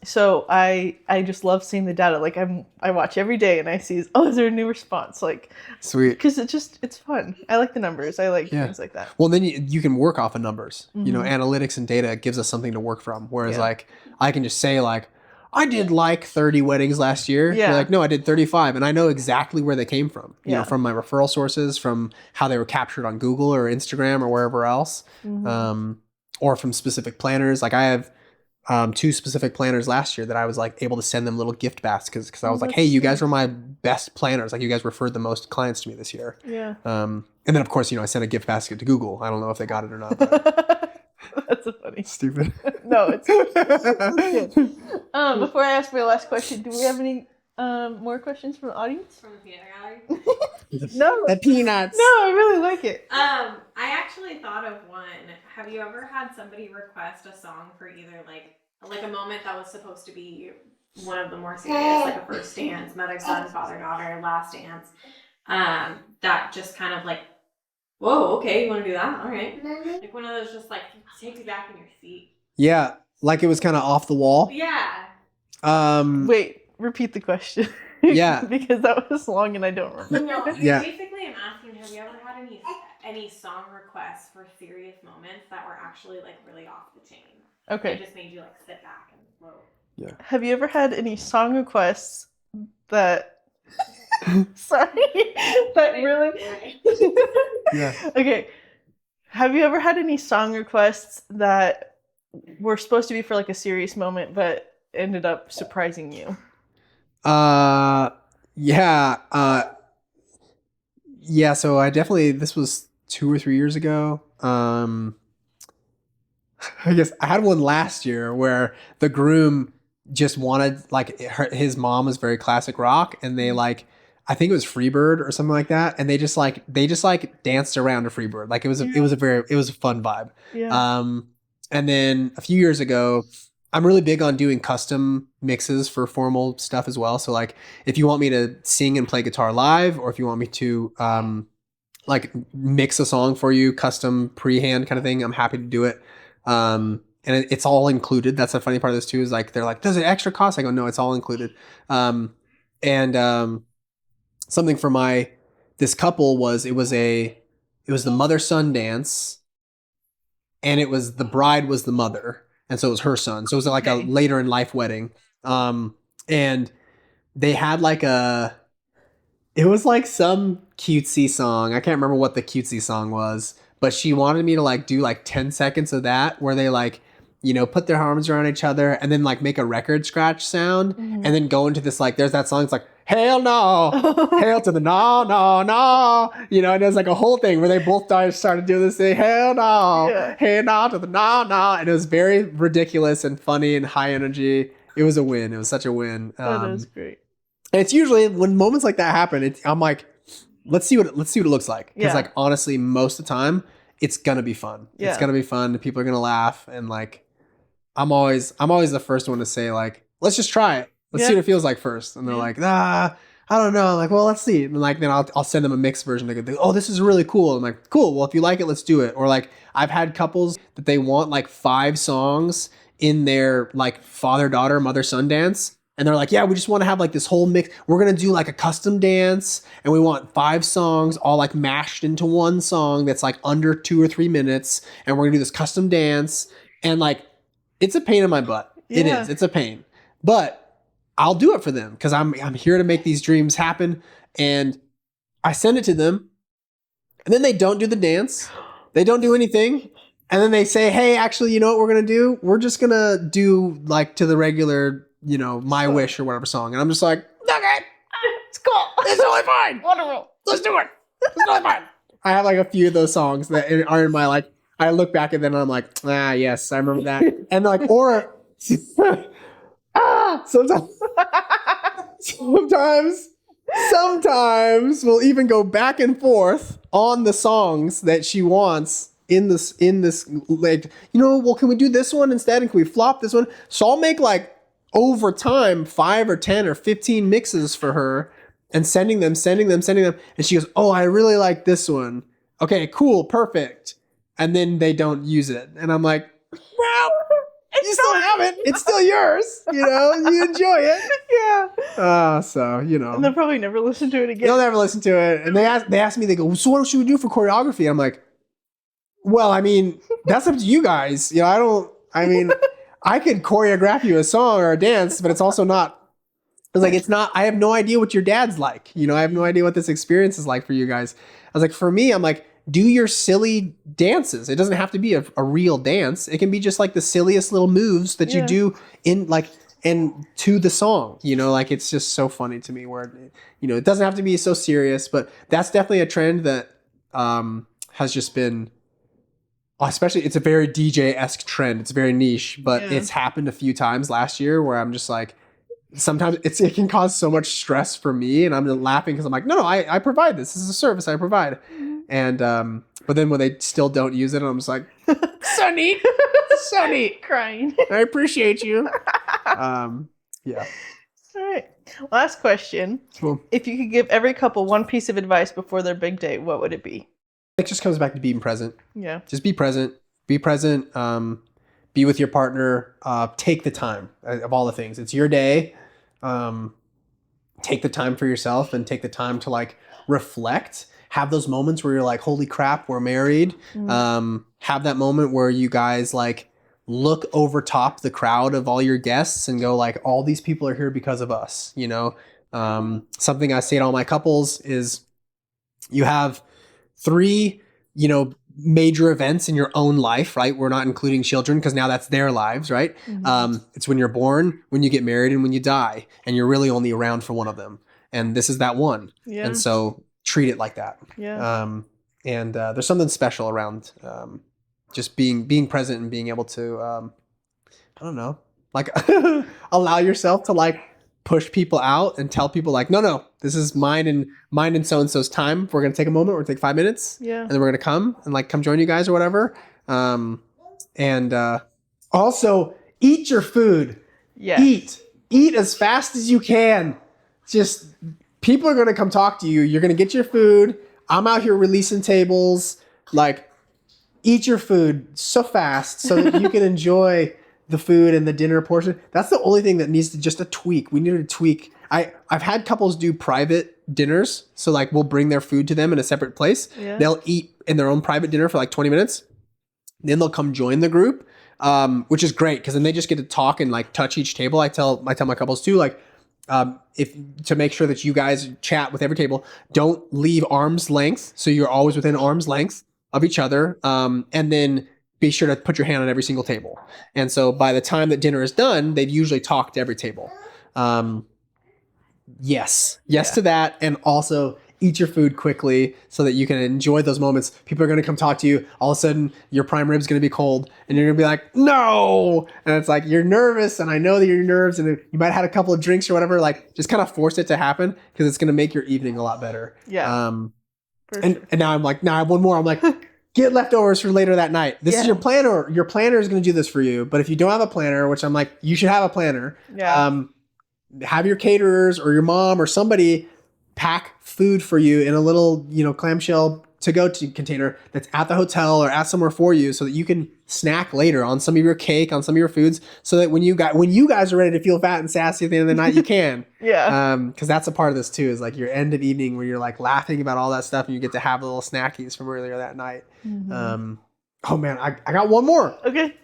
So I just love seeing the data. Like I watch every day and I see, is there a new response? Like, sweet. Because it's fun. I like the numbers. I like things like that. Well, then you can work off of numbers. Analytics and data gives us something to work from. Whereas like I can just say like, I did like 30 weddings last year. Yeah. You're like, no, I did 35. And I know exactly where they came from. You know, from my referral sources, from how they were captured on Google or Instagram or wherever else. Or from specific planners. Like I have 2 specific planners last year that I was like able to send them little gift baskets because I was like, that's hey, you sweet. guys were my best planners. Like you guys referred the most clients to me this year. Yeah. And then of course, I sent a gift basket to Google. I don't know if they got it or not. But That's so funny. stupid. No, it's good. Before I ask my last question, do we have any more questions from the audience? From the peanut gallery. No. The peanuts. No, I really like it. I actually thought of one. Have you ever had somebody request a song for either like a moment that was supposed to be one of the more serious, like a first dance, mother son, father daughter, last dance, that just kind of like, whoa, okay, you want to do that? All right, like one of those just like take you back in your seat. Yeah, like it was kind of off the wall. Yeah. Wait, repeat the question. Yeah. Because that was long and I don't remember. No, Yeah. basically I'm asking, have you ever had any song requests for serious moments that were actually like really off the chain? Okay. It just made you like sit back and whoa. Yeah. Have you ever had any song requests that sorry that really Yeah. Okay. Have you ever had any song requests that were supposed to be for like a serious moment but ended up surprising you? Yeah. Yeah, so I definitely, this was 2 or 3 years ago. I guess I had one last year where the groom just wanted, like, his mom was very classic rock, and they like, I think it was Freebird or something like that, and they just danced around to Freebird. Like it was a fun vibe. Yeah. And then a few years ago, I'm really big on doing custom mixes for formal stuff as well. So like if you want me to sing and play guitar live, or if you want me to like mix a song for you, custom pre-hand kind of thing, I'm happy to do it. And it's all included. That's the funny part of this too, is like, they're like, does it extra cost? I go, no, it's all included. Something for this couple was, it was the mother-son dance, and it was, the bride was the mother. And so it was her son. So it was like a later in life wedding. And they had like it was like some cutesy song. I can't remember what the cutesy song was, but she wanted me to like do like 10 seconds of that where they like, put their arms around each other and then like make a record scratch sound and then go into this, like, there's that song. It's like, hail no, hail to the no, no, no. And there's like a whole thing where they both started doing this thing, hail no, hail no to the no, no. And it was very ridiculous and funny and high energy. It was a win. It was such a win. That is great. And it's usually when moments like that happen, I'm like, let's see what it looks like. Because like, honestly, most of the time, it's gonna be fun. Yeah. It's gonna be fun. People are gonna laugh, and like, I'm always the first one to say like, let's just try it. Let's see what it feels like first. And they're like, I don't know. I'm like, well, let's see. And like, then I'll send them a mixed version. They go, oh, this is really cool. I'm like, cool. Well, if you like it, let's do it. Or like, I've had couples that they want like 5 songs in their like father-daughter, mother-son dance. And they're like, yeah, we just want to have like this whole mix. We're going to do like a custom dance, and we want 5 songs all like mashed into one song that's like under 2 or 3 minutes. And we're going to do this custom dance. And like, it's a pain in my butt. Yeah. It is. It's a pain. But I'll do it for them because I'm here to make these dreams happen. And I send it to them, and then they don't do the dance. They don't do anything. And then they say, hey, actually, you know what we're going to do? We're just going to do like to the regular, My Wish or whatever song. And I'm just like, okay, it's cool. It's totally fine. Wonderful. Let's do it. It's totally fine. I have like a few of those songs that are in my like, I look back at them and I'm like, yes, I remember that. And like, or sometimes we'll even go back and forth on the songs that she wants in this like, well, can we do this one instead? And can we flop this one? So I'll make like over time 5 or 10 or 15 mixes for her and sending them. And she goes, oh, I really like this one. Okay, cool, perfect. And then they don't use it. And I'm like, well, you still have it. It's still yours. You enjoy it. Yeah. So, And they'll probably never listen to it again. They'll never listen to it. And they ask me, they go, so what should we do for choreography? I'm like, well, I mean, that's up to you guys. I could choreograph you a song or a dance, but it's also not, I have no idea what your dad's like. I have no idea what this experience is like for you guys. I was like, for me, I'm like, do your silly dances. It doesn't have to be a real dance. It can be just like the silliest little moves that you do in like, and to the song, you know, like it's just so funny to me where, you know, it doesn't have to be so serious, but that's definitely a trend that has just been, especially it's a very DJ-esque trend. It's very niche, but it's happened a few times last year where I'm just like, sometimes it can cause so much stress for me, and I'm laughing because I'm like, no, I provide this. This is a service I provide. And but then when they still don't use it, I'm just like, so neat, so neat, Crying. I appreciate you. Yeah. All right. Last question. Cool. If you could give every couple one piece of advice before their big day, what would it be? It just comes back to being present. Yeah. Just be present. Be present. Be with your partner. Take the time of all the things. It's your day. Take the time for yourself and take the time to like reflect. Have those moments where you're like, holy crap, we're married. Have that moment where you guys like look over top the crowd of all your guests and go like, all these people are here because of us. You know, something I say to all my couples is you have 3, you know, major events in your own life, right? We're not including children because now that's their lives, right? It's when you're born, when you get married, and when you die, and you're really only around for one of them. And this is that one. Yeah. And so treat it like that. Yeah. And there's something special around just being present and being able to, I don't know, like allow yourself to like push people out and tell people like, no, this is mine and so-and-so's time. We're going to take a moment. We're going to take 5 minutes. Yeah. And then we're going to come join you guys or whatever. Also eat your food. Yeah. Eat as fast as you can. Just people are going to come talk to you. You're going to get your food. I'm out here releasing tables. Like, eat your food so fast so that you can enjoy the food and the dinner portion. That's the only thing that needs to just a tweak. We need to tweak. I've had couples do private dinners. So like we'll bring their food to them in a separate place. Yeah. They'll eat in their own private dinner for like 20 minutes. Then they'll come join the group, which is great because then they just get to talk and like touch each table. I tell my couples too, like, if to make sure that you guys chat with every table, don't leave arm's length. So you're always within arm's length of each other. And then be sure to put your hand on every single table. And so by the time that dinner is done, they've usually talked to every table. Yes to that. And also eat your food quickly so that you can enjoy those moments. People are going to come talk to you. All of a sudden your prime rib's going to be cold and you're going to be like, no. And it's like, you're nervous. And I know that you're nervous and you might have had a couple of drinks or whatever, like just kind of force it to happen because it's going to make your evening a lot better. Yeah. And now I'm like, I have one more. I'm like, get leftovers for later that night. This is your planner. Your planner is going to do this for you. But if you don't have a planner, which I'm like, you should have a planner. Yeah. Have your caterers or your mom or somebody pack food for you in a little, clamshell to-go container that's at the hotel or at somewhere for you so that you can snack later on some of your cake, on some of your foods, so that when you guys are ready to feel fat and sassy at the end of the night, you can. Yeah. Because that's a part of this too, is like your end of evening where you're like laughing about all that stuff and you get to have little snackies from earlier that night. Mm-hmm. Oh man, I got one more. Okay.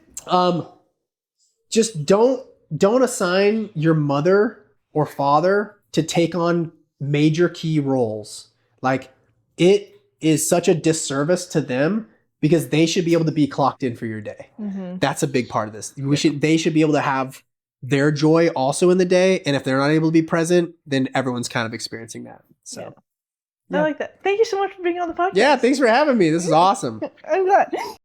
Just don't assign your mother or father to take on major key roles. Like, it is such a disservice to them because they should be able to be clocked in for your day. Mm-hmm. That's a big part of this. They should be able to have their joy also in the day. And if they're not able to be present, then everyone's kind of experiencing that. So I like that. Thank you so much for being on the podcast. Yeah, thanks for having me. This is awesome. I'm glad.